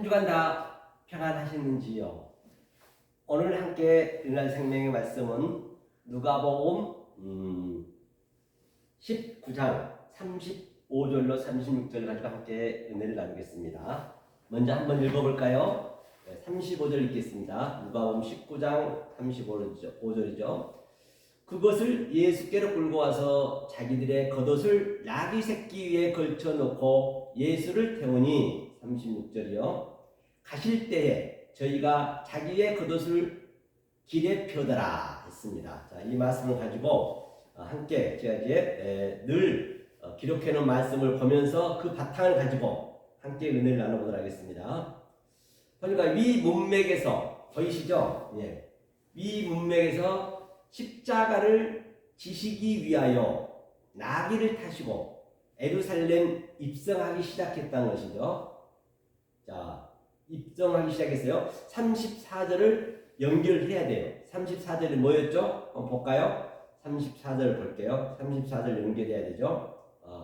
한 주간 다 평안하셨는지요? 오늘 함께 은혜 생명의 말씀은 누가복음 19장 35절로 36절 가지고 함께 은혜를 나누겠습니다. 먼저 한번 읽어볼까요? 35절 읽겠습니다. 누가복음 19장 35절이죠. 그것을 예수께로 끌고 와서 자기들의 겉옷을 나귀 새끼 위에 걸쳐놓고 예수를 태우니 36절이요. 가실 때에 저희가 자기의 겉옷을 길에 펴더라 했습니다. 자, 이 말씀을 가지고 함께 제가 이제 늘 기록해놓은 말씀을 보면서 그 바탕을 가지고 함께 은혜를 나눠보도록 하겠습니다. 그러니까 위 문맥에서 보이시죠? 예. 위 문맥에서 십자가를 지시기 위하여 나귀를 타시고 예루살렘 입성하기 시작했다는 것이죠. 자, 입성하기 시작했어요. 34절을 연결해야 돼요. 34절이 뭐였죠? 한번 볼까요? 34절 볼게요. 34절 연결해야 되죠.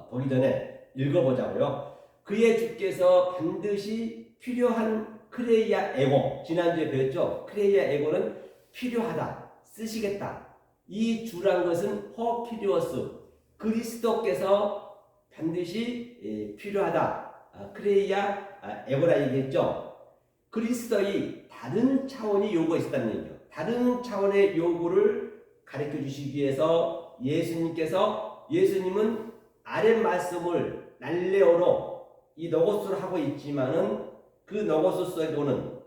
보기 전에 읽어보자고요. 그의 주께서 반드시 필요한 크레이아 에고, 지난주에 배웠죠? 크레이아 에고는 필요하다, 쓰시겠다. 이 주란 것은 호피리오스, 그리스도께서 반드시 필요하다. 크레이아 에고라 얘기했죠. 그리스도의 다른 차원이 요구가 있었다는 얘기죠. 다른 차원의 요구를 가르쳐 주시기 위해서 예수님은 아랫 말씀을 날레오로 이 노고스를 하고 있지만은 그 노고스 속에는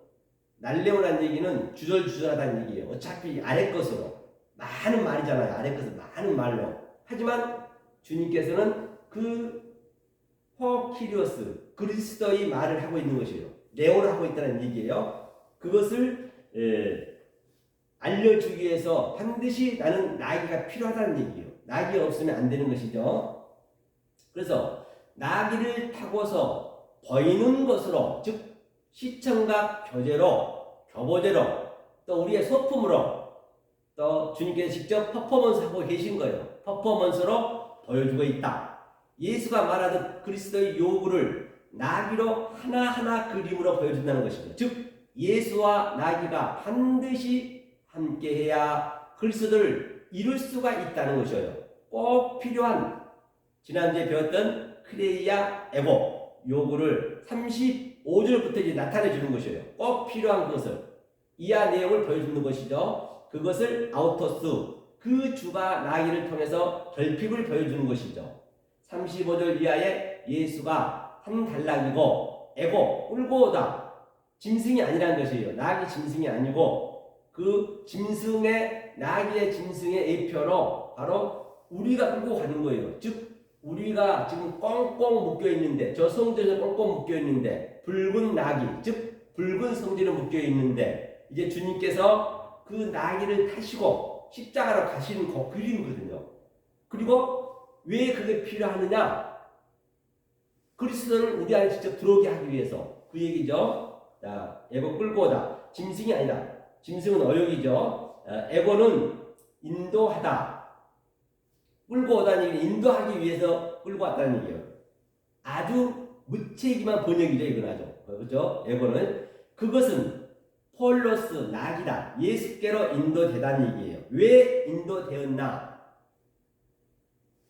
날레오라는 얘기는 주절주절하다는 얘기예요. 어차피 아랫 것으로 많은 말이잖아요. 아랫 것은 많은 말로. 하지만 주님께서는 그 호키리오스, 그리스도의 말을 하고 있는 것이에요. 레오를 하고 있다는 얘기예요. 그것을 알려주기 위해서 반드시 나는 나귀가 필요하다는 얘기예요. 나귀가 없으면 안 되는 것이죠. 그래서 나귀를 타고서 보이는 것으로, 즉 시청각 교보제로 또 우리의 소품으로 또 주님께서 직접 퍼포먼스하고 계신 거예요. 퍼포먼스로 보여주고 있다. 예수가 말하던 그리스도의 요구를 나귀로 하나하나 그림으로 보여준다는 것이죠. 즉 예수와 나귀가 반드시 함께해야 그리스도를 이룰 수가 있다는 것이에요. 꼭 필요한 지난주에 배웠던 크레이아 에고 요구를 35절부터 이제 나타내 주는 것이에요. 꼭 필요한 것을 이하 내용을 보여주는 것이죠. 그것을 아우토스, 그 주가 나귀를 통해서 결핍을 보여주는 것이죠. 35절 이하에 예수가 한 단락이고 에고 끌고 오다 짐승이 아니라는 것이에요. 나귀 짐승이 아니고 그 짐승의 나귀의 짐승의 예표로 바로 우리가 끌고 가는 거예요. 즉 우리가 지금 꽁꽁 묶여 있는데, 저 성전에 꽁꽁 묶여 있는데 붉은 나귀, 즉 붉은 성전에 묶여 있는데 이제 주님께서 그 나귀를 타시고 십자가로 가시는 그 그림이거든요. 그리고 왜 그게 필요하느냐? 그리스도를 우리 안에 직접 들어오게 하기 위해서 그 얘기죠. 자, 에고 끌고 오다. 짐승이 아니라, 짐승은 어용이죠. 에고는 인도하다. 끌고 오다는 얘기는 인도하기 위해서 끌고 왔다는 얘기예요. 아주 무책임한 번역이죠. 이건 아주. 그렇죠? 에고는. 그것은 폴로스, 나귀다. 예수께로 인도되다는 얘기예요. 왜 인도되었나?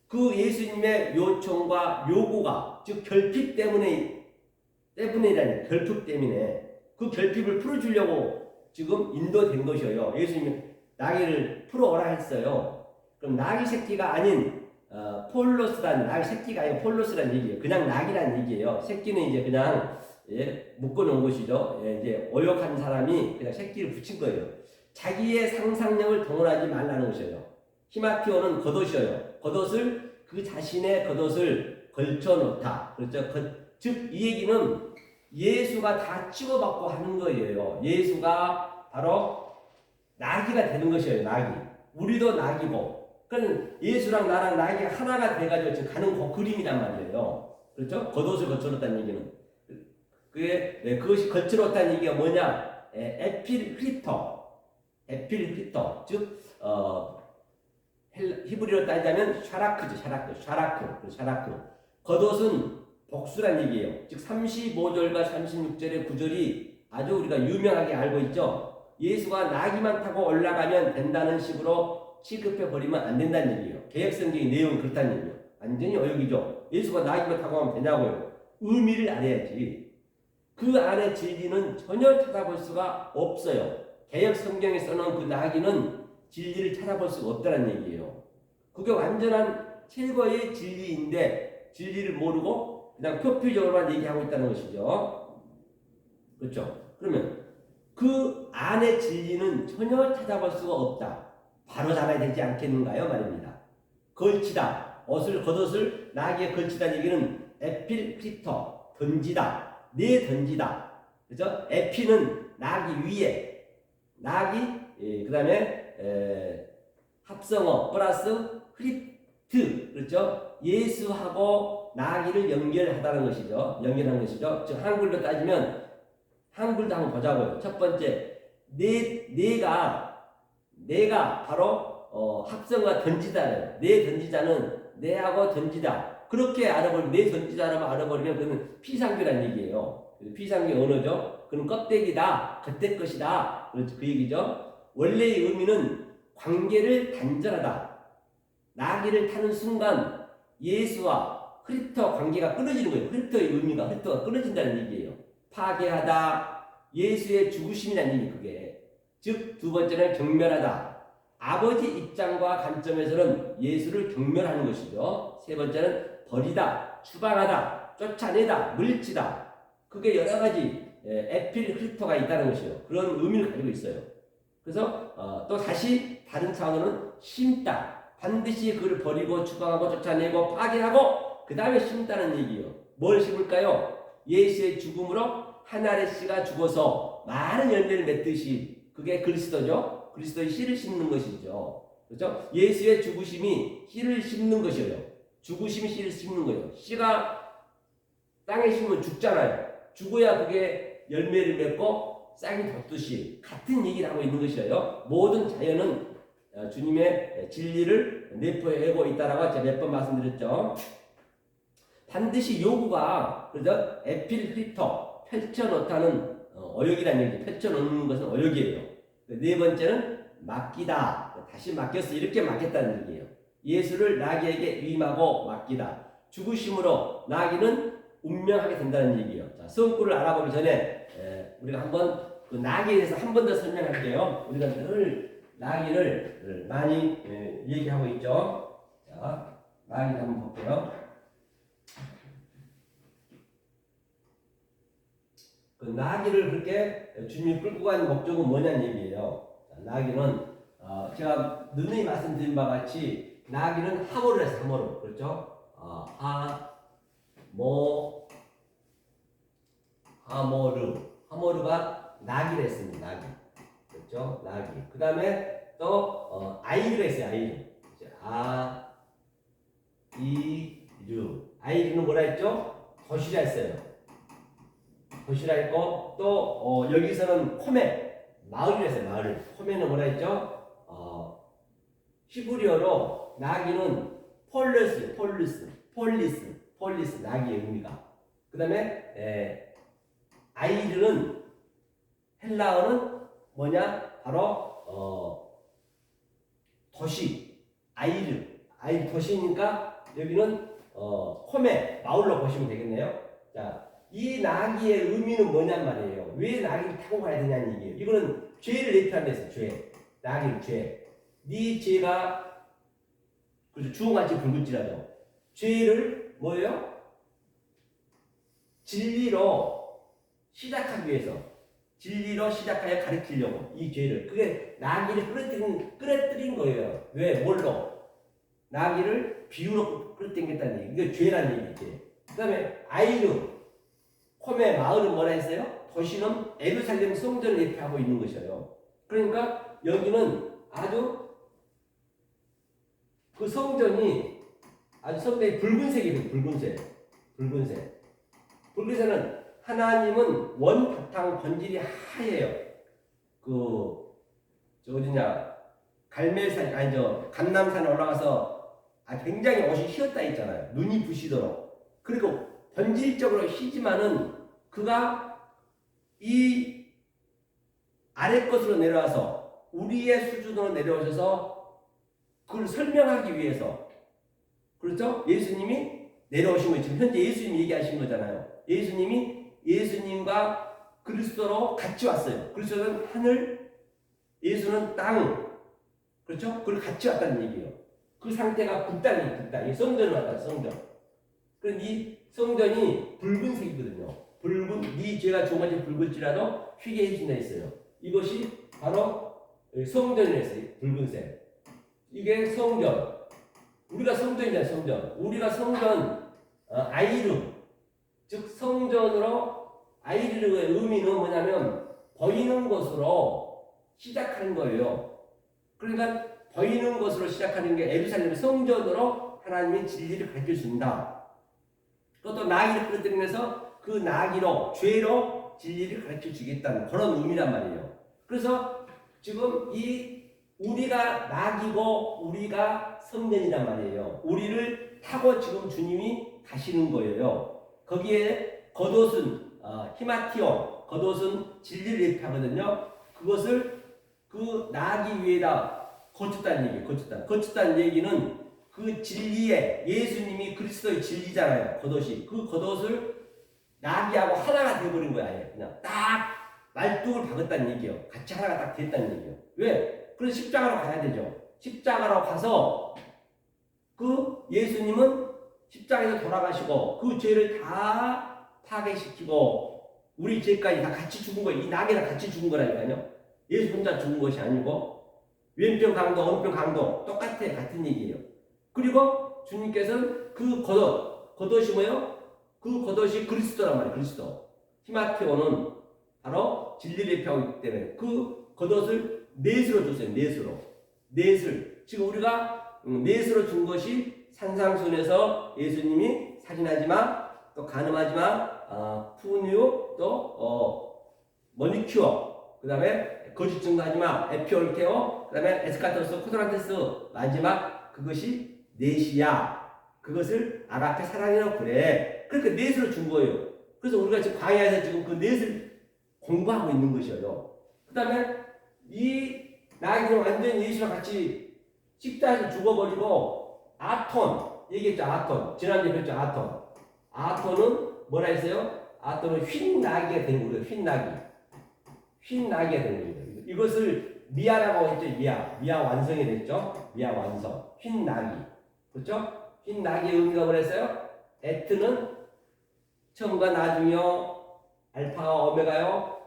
그 예수님의 요청과 요구가, 즉 결핍 때문이라는 결핍 때문에 그 결핍을 풀어주려고 지금 인도된 것이에요. 예수님이 나귀를 풀어오라 했어요. 그럼 나귀 새끼가 아닌 폴로스라는, 나귀 새끼가 아니고 폴로스라는 얘기예요. 그냥 나귀라는 얘기예요. 새끼는 이제 그냥 묶어놓은 것이죠. 이제 오역한 사람이 그냥 새끼를 붙인 거예요. 자기의 상상력을 동원하지 말라는 것이에요. 히마티오는 겉옷이에요. 겉옷을, 그 자신의 겉옷을 걸쳐놓다. 그렇죠? 즉 이 얘기는 예수가 다 치고받고 하는 거예요. 예수가 바로 나귀가 되는 것이에요. 나귀. 우리도 나귀고. 그러니까 예수랑 나랑 나귀가 하나가 돼가지고 지금 가는 그 그림이란 말이에요. 그렇죠? 겉옷을 걸쳐놓다는 얘기는. 그것이 걸쳐놓다는 얘기가 뭐냐? 에필크리토. 즉 히브리어로 따지자면 샤라크죠. 샤라크. 겉옷은 복수란 얘기예요. 즉 35절과 36절의 구절이 아주 우리가 유명하게 알고 있죠. 예수가 나귀만 타고 올라가면 된다는 식으로 취급해 버리면 안 된다는 얘기예요. 개혁성경의 내용은 그렇다는 얘기예요. 완전히 어육이죠. 예수가 나귀만 타고 가면 되냐고요. 의미를 알아야지. 그 안에 진리는 전혀 찾아볼 수가 없어요. 개혁성경에 써놓은 그 나귀는 진리를 찾아볼 수가 없다는 얘기예요. 그게 완전한 최고의 진리인데 진리를 모르고 그냥 표피적으로만 얘기하고 있다는 것이죠. 그렇죠? 그러면 그 안의 진리는 전혀 찾아볼 수가 없다. 바로 잡아야 되지 않겠는가요? 말입니다. 걸치다. 겉옷을 나귀에 걸치다는 얘기는 에필크리터, 던지다, 던지다. 그죠? 에피는 나귀 위에, 나귀, 그 다음에 합성어 플러스 크리트, 그렇죠? 예수하고 나귀를 연결하다는 것이죠. 연결하는 것이죠. 즉 한글로 따지면 한글도 한번 보자고요. 첫 번째, 내가 바로 합성어가 던지다예요. 던지다는 내하고 던지다. 그렇게 알아버리면 던지다라고 알아버리면 그는 피상규란 얘기예요. 피상규 언어죠. 그는 껍데기다, 겉에 것이다. 그 얘기죠. 원래의 의미는 관계를 단절하다. 나귀를 타는 순간 예수와 크리스토 관계가 끊어지는 거예요. 크리스토의 의미가 크리스토가 끊어진다는 얘기예요. 파괴하다, 예수의 죽으심이라는 얘기 그게. 즉 두 번째는 경멸하다. 아버지 입장과 관점에서는 예수를 경멸하는 것이죠. 세 번째는 버리다, 추방하다, 쫓아내다, 물리치다. 그게 여러 가지 에필 크리스토가 있다는 것이에요. 그런 의미를 가지고 있어요. 그래서 또 다시 다른 차원으로는 심다. 반드시 그를 버리고 추방하고 쫓아내고 파괴하고 그 다음에 심다는 얘기예요. 뭘 심을까요? 예수의 죽음으로 한 알의 씨가 죽어서 많은 열매를 맺듯이 그게 그리스도죠. 그리스도의 씨를 심는 것이죠. 그렇죠? 예수의 죽으심이 씨를 심는 것이에요. 죽으심이 씨를 심는 거예요. 씨가 땅에 심으면 죽잖아요. 죽어야 그게 열매를 맺고 싹이 돋듯이 같은 얘기를 하고 있는 것이에요. 모든 자연은 주님의 진리를 내포하고 있다라고 제가 몇 번 말씀드렸죠. 반드시 요구가 그래서 에필크리토 펼쳐놓다는 어역이라는 얘기. 펼쳐놓는 것은 어역이에요. 네 번째는 맡기다. 다시 맡겼어. 이렇게 맡겼다는 얘기예요. 예수를 나귀에게 위임하고 맡기다. 죽으심으로 나귀는 운명하게 된다는 얘기예요. 자, 성구를 알아보기 전에 우리가 한번 그 나귀에 대해서 한 번 더 설명할게요. 우리가 늘 나귀를 많이 얘기하고 있죠. 자, 나귀를 한번 볼게요. 그 나귀를 그렇게 주님이 끌고 간 목적은 뭐냐는 얘기예요. 자, 나귀는 제가 누누이 말씀드린 바와 같이 나귀는 하모를 했어요. 하모를. 그렇죠? 하모르가 나귀를 했습니다. 나귀. 그렇죠? 나귀. 그 다음에 또 아이를 했어요. 아이르는 뭐라 했죠? 도시라 했어요. 도시라 했고 또 여기서는 코메 마을을 했어요. 마을. 코메는 뭐라 했죠? 히브리어로 나귀는 폴리스 나귀의 의미가. 그 다음에 아이르는 헬라어는 뭐냐? 바로 도시. 아이르 도시니까 여기는 코메 마을로 보시면 되겠네요. 자, 이 나귀의 의미는 뭐냔 말이에요. 왜 나귀를 타고 가야 되냐는 얘기예요. 이거는 죄를 내피한댔어요. 죄. 나귀는 죄. 네 죄가 그래서 주홍같이 붉은지라죠. 죄를 뭐예요? 진리로 시작하기 위해서 진리로 시작하여 가르치려고 이 죄를 그게 나귀를 끌어들인 거예요. 왜? 뭘로? 나귀를 비유로 끌어당겼다는 얘기. 이게 죄라는 얘기지. 그 다음에 아이르 코메 마을은 뭐라 했어요? 도시는 에루살렘 성전을 대표하고 있는 것이에요. 그러니까 여기는 아주 그 성전이 아주 성전이 붉은색이에요. 붉은색은 하나님은 원바탕 본질이 하얘요. 어디냐 감남산에 올라가서 굉장히 옷이 휘었다 있잖아요. 눈이 부시도록. 그리고 본질적으로 희지만은 그가 이 아래 것으로 내려와서 우리의 수준으로 내려오셔서 그걸 설명하기 위해서, 그렇죠? 예수님이 내려오신 거예요. 지금 현재 예수님이 얘기하신 거잖아요. 예수님과 그리스도로 같이 왔어요. 그리스도는 하늘, 예수는 땅, 그렇죠? 그걸 같이 왔다는 얘기예요. 그 상태가 굿단이에요. 성전을 왔다, 성전. 그럼 이 성전이 붉은색이거든요. 네 죄가 조금씩 붉을지라도 휘게 해준다 했어요. 이것이 바로 성전이랬어요. 붉은색. 이게 성전. 우리가 성전이잖아요. 성전. 우리가 성전 아이르, 즉 성전으로 아이르의 의미는 뭐냐면 보이는 것으로 시작하는 거예요. 그러니까 보이는 것으로 시작하는 게 예루살렘 성전으로 하나님의 진리를 가르쳐 준다. 그것도 나귀를 끌어들이면서 그 나귀로 죄로 진리를 가르쳐 주겠다는 그런 의미란 말이에요. 그래서 지금 우리가 나귀고 우리가 성전이란 말이에요. 우리를 타고 지금 주님이 가시는 거예요. 거기에 겉옷은 히마티온, 겉옷은 진리를 예표하거든요. 그것을 그 나귀 위에다 거쳤다는 얘기예요. 거쳤다는 얘기는 그 진리에 예수님이 그리스도의 진리잖아요. 겉옷이. 그 겉옷을 나귀하고 하나가 되어버린 거야. 그냥 딱 말뚝을 박았다는 얘기예요. 같이 하나가 딱 됐다는 얘기예요. 왜? 그래서 십자가로 가야 되죠. 십자가로 가서 그 예수님은 십자가에서 돌아가시고 그 죄를 다 파괴시키고 우리 죄까지 다 같이 죽은 거예요. 이 나귀랑 같이 죽은 거라니까요. 예수 혼자 죽은 것이 아니고 왼편 강도, 오른편 강도 똑같아요. 같은 얘기예요. 그리고 주님께서는 그 겉옷이 뭐예요? 그 겉옷이 그리스도란 말이에요. 그리스도. 히마테오는 바로 진리를 예표하기 때문에 그 겉옷을 넷으로 줬어요. 넷을. 지금 우리가 넷으로 준 것이 산상순에서 예수님이 살인하지마, 또 간음하지마, 푸뉴, 또 머니큐어, 그 다음에 거짓 증거하지마, 에피올테오, 그 다음에 에스카토스, 코드란테스, 마지막 그것이 넷이야. 그것을 아가페 사랑이라고 그래. 그러니까 넷으로 준 거예요. 그래서 우리가 지금 광야에서 지금 그 넷을 공부하고 있는 것이에요. 그 다음에 이 나귀는 완전히 예수랑 같이 십자가에서 죽어버리고 아톤 얘기했죠. 아톤 지난주에 배웠죠. 아톤은 뭐라 했어요? 아톤은 흰 나귀가 되는 거예요. 흰 나귀가 되는 거예요. 이것을 미아라고 했죠. 미아 완성이 됐죠. 미아 완성. 흰 나귀. 그렇죠? 흰 나귀의 의미가 뭐랬어요? 에트는 처음과 나중이요, 알파와 오메가요,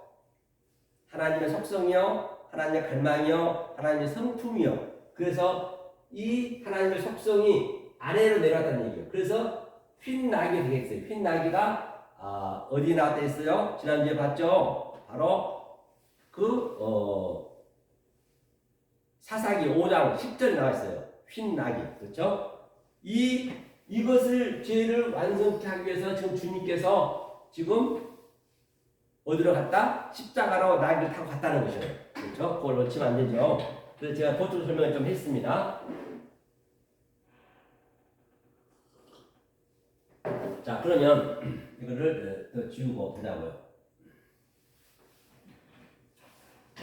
하나님의 속성이요, 하나님의 갈망이요, 하나님의 성품이요. 그래서 이 하나님의 속성이 아래로 내려왔다는 얘기예요. 그래서 흰 나귀가 되겠어요. 흰 나귀가 어디 나왔다 했어요? 지난주에 봤죠? 바로 사사기 5장 10절에 나와있어요. 흰 나귀. 그렇죠? 이것을 죄를 완성케 하기 위해서 지금 주님께서 지금 어디로 갔다? 십자가로 나귀를 타고 갔다는 것이에요. 그렇죠? 그걸 놓치면 안 되죠. 그래서 제가 보충 설명을 좀 했습니다. 자, 그러면 이거를 더 지우고 보자고요.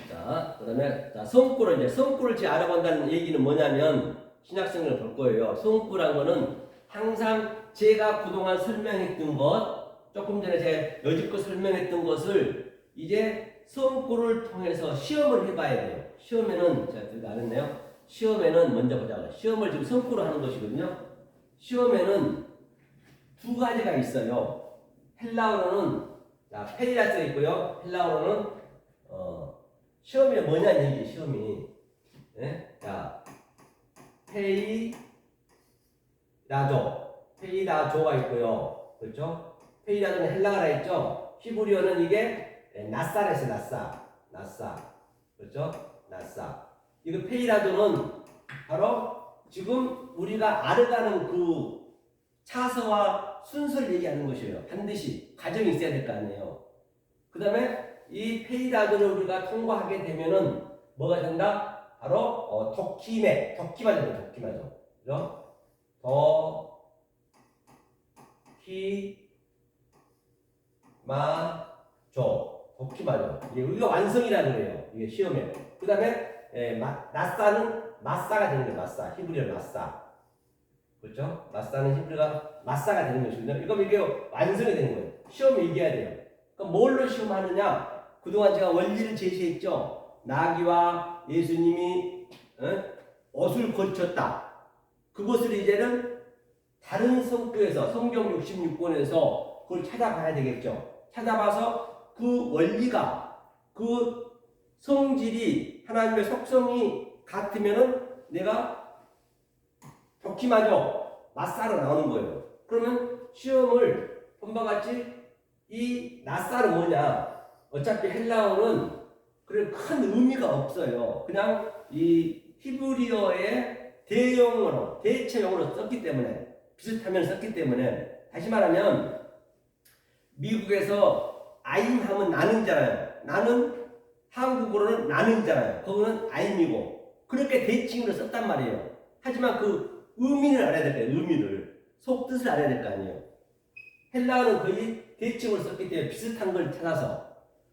자, 그 다음에 성구를 이제 알아본다는 얘기는 뭐냐면 신약성을 볼 거예요. 성구란 거는 항상 제가 그동안 설명했던 것, 조금 전에 제가 여지껏 설명했던 것을 이제 성구를 통해서 시험을 해봐야 돼요. 시험에는 제가 그거 안 했네요. 시험에는 먼저 보자고요. 시험을 지금 성구로 하는 것이거든요. 시험에는 두 가지가 있어요. 헬라어로는 페리라스가 있고요. 헬라어로는 시험이 뭐냐는 얘기. 시험이 네? 자, 페이라조가 있고요. 그렇죠? 페이라조는 헬라어라 했죠. 히브리어는 이게 나사레스 나사. 그렇죠? 나사. 이거 페이라조는 바로 지금 우리가 알아가는 그 차서와 순서를 얘기하는 것이에요. 반드시 과정이 있어야 될 거 아니에요. 그 다음에 이 페이라조를 우리가 통과하게 되면은 뭐가 된다? 바로 도키마죠. 그죠? 도키마조. 이게 우리가 완성이라고 그래요. 이게 시험에. 그 다음에 나사는 마사가 되는 거예요. 마사. 히브리어 마사. 그렇죠? 마사는 히브리가 마사가 되는 것이거든요. 이거 이게 완성이 되는 거예요. 시험에 이겨야 돼요. 그럼 뭘로 시험하느냐? 그동안 제가 원리를 제시했죠. 나귀와 예수님이 옷을 고쳤다. 그것을 이제는 다른 성구에서 성경 66권에서 그걸 찾아봐야 되겠죠. 찾아봐서 그 원리가 그 성질이 하나님의 속성이 같으면은 내가 도키마죠. 마사로 나오는 거예요. 그러면 시험을 본바 같이 이 나사는 뭐냐? 어차피 헬라어는 그래 큰 의미가 없어요. 그냥 이 히브리어의 대용어로 대체용어로 썼기 때문에 비슷하면 썼기 때문에 다시 말하면 미국에서 아임 하면 나는잖아요. 나는 한국어로는 나는잖아요. 그거는 아임이고 그렇게 대칭으로 썼단 말이에요. 하지만 그 의미를 알아야 될 거예요. 의미를 속뜻을 알아야 될 거 아니에요. 헬라어는 거의 대칭으로 썼기 때문에 비슷한 걸 찾아서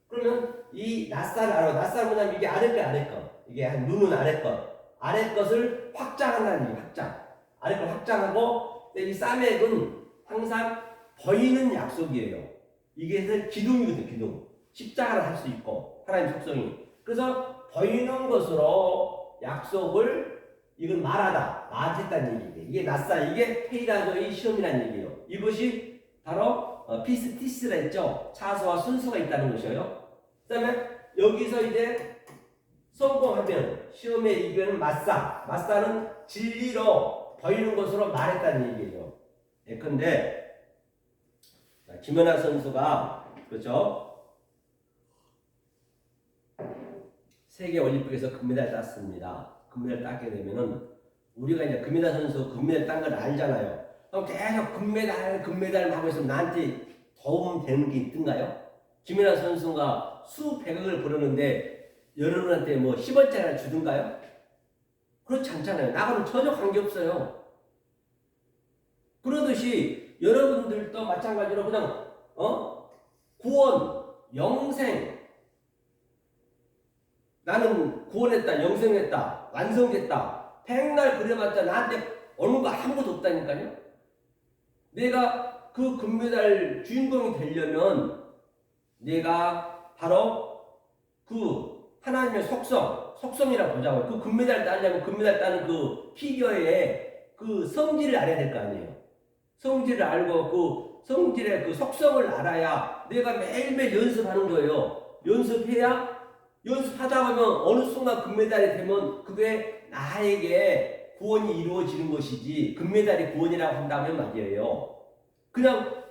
그러면 이 낯살을 알아. 낯살은 뭐냐면 이게 아래 거 아래 거. 이게 한 눈은 아래 것. 아래 것을 확장한다는 얘기 확장. 아래 걸 확장하고 이 싸맥은 항상 보이는 약속이에요. 이게 기둥이거든 기둥. 십자가를 할 수 있고 하나님 속성이. 그래서 보이는 것으로 약속을 이건 말하다. 말했다는 얘기예요. 이게 낯살. 이게 페이라조의 시험이라는 얘기예요. 이것이 바로 피스티스라 했죠. 차수와 순수가 있다는 것이에요. 그 다음에 여기서 이제 성공하면 시험에 이기는 마사는 진리로 보이는 것으로 말했다는 얘기예요. 예컨대 김연아 선수가 그렇죠. 세계 올림픽에서 금메달 땄습니다. 금메달 따게 되면은 우리가 이제 김연아 선수 금메달 딴 걸 알잖아요. 그럼 계속 금메달 하고 있으면 나한테 도움 되는 게 있던가요? 김연아 선수가 수백억을 벌었는데 여러분한테 뭐 10원짜리 주던가요? 그렇지 않잖아요. 나하고는 전혀 관계없어요. 그러듯이 여러분들도 마찬가지로 그냥 구원, 영생 나는 구원했다, 영생했다, 완성됐다 백날 그래봤자 나한테 어느 거 아무것도 없다니까요. 내가 그 금메달 주인공이 되려면 내가 바로 그 하나님의 속성이라고 보자고요. 그 금메달 따려면 금메달 따는 그 피겨의 그 성질을 알아야 될 거 아니에요. 성질을 알고 그 성질의 그 속성을 알아야 내가 매일매일 연습하는 거예요. 연습하다 보면 어느 순간 금메달이 되면 그게 나에게 구원이 이루어지는 것이지 금메달이 구원이라고 한다면 말이에요. 그냥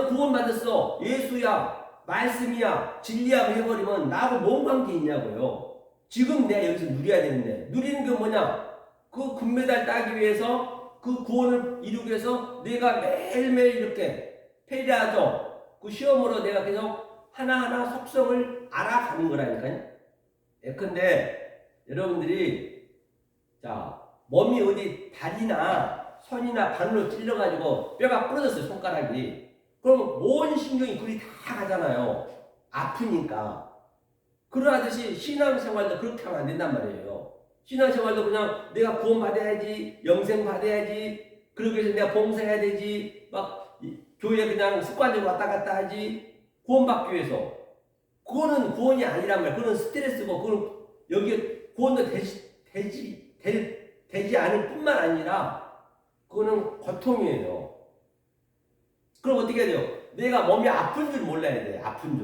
구원 받았어. 예수야. 말씀이야, 진리야 해버리면 나하고 뭔 관계 있냐고요. 지금 내가 여기서 누려야 되는데 누리는 게 뭐냐? 그 금메달 따기 위해서 그 구원을 이루기 위해서 내가 매일매일 이렇게 페리아죠. 그 시험으로 내가 계속 하나하나 속성을 알아가는 거라니까요. 예컨대 여러분들이 자 몸이 어디 다리나 손이나 발로 찔려가지고 뼈가 부러졌어요. 손가락이. 그럼 온 신경이 그리 다 가잖아요. 아프니까. 그러하듯이 신앙생활도 그렇게 하면 안 된단 말이에요. 신앙생활도 그냥 내가 구원받아야지, 영생받아야지, 그러기 위해서 내가 봉사해야 되지, 막 교회 그냥 습관적으로 왔다 갔다 하지, 구원받기 위해서. 그거는 구원이 아니란 말이에요. 그건 스트레스고, 그건 여기 구원도 되지 않을 뿐만 아니라, 그거는 고통이에요. 그럼 어떻게 해야 돼요? 내가 몸이 아픈 줄 몰라야 돼. 아픈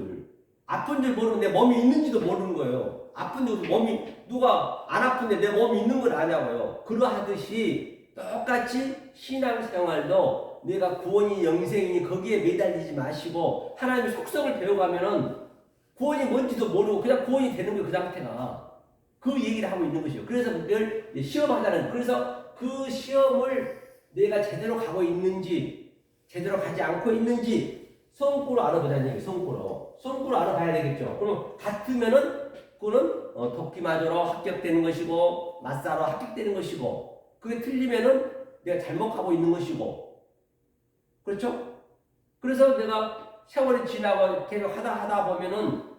줄 모르면 내 몸이 있는지도 모르는 거예요. 아픈데 몸이 누가 안 아픈데 내 몸이 있는 걸 아냐고요. 그러하듯이 똑같이 신앙생활도 내가 구원이 영생이니 거기에 매달리지 마시고 하나님의 속성을 배워가면은 구원이 뭔지도 모르고 그냥 구원이 되는 거예요. 그 상태가. 그 얘기를 하고 있는 것이요. 그래서 그걸 시험하자는 그래서 그 시험을 내가 제대로 가고 있는지 제대로 가지 않고 있는지 성구로 알아보자는 얘기예요. 성구로 알아봐야 되겠죠. 그럼 같으면은 그거는 도끼마저로 합격되는 것이고 마사로 합격되는 것이고 그게 틀리면은 내가 잘못 가고 있는 것이고 그렇죠? 그래서 내가 세월이 지나고 계속 하다 보면은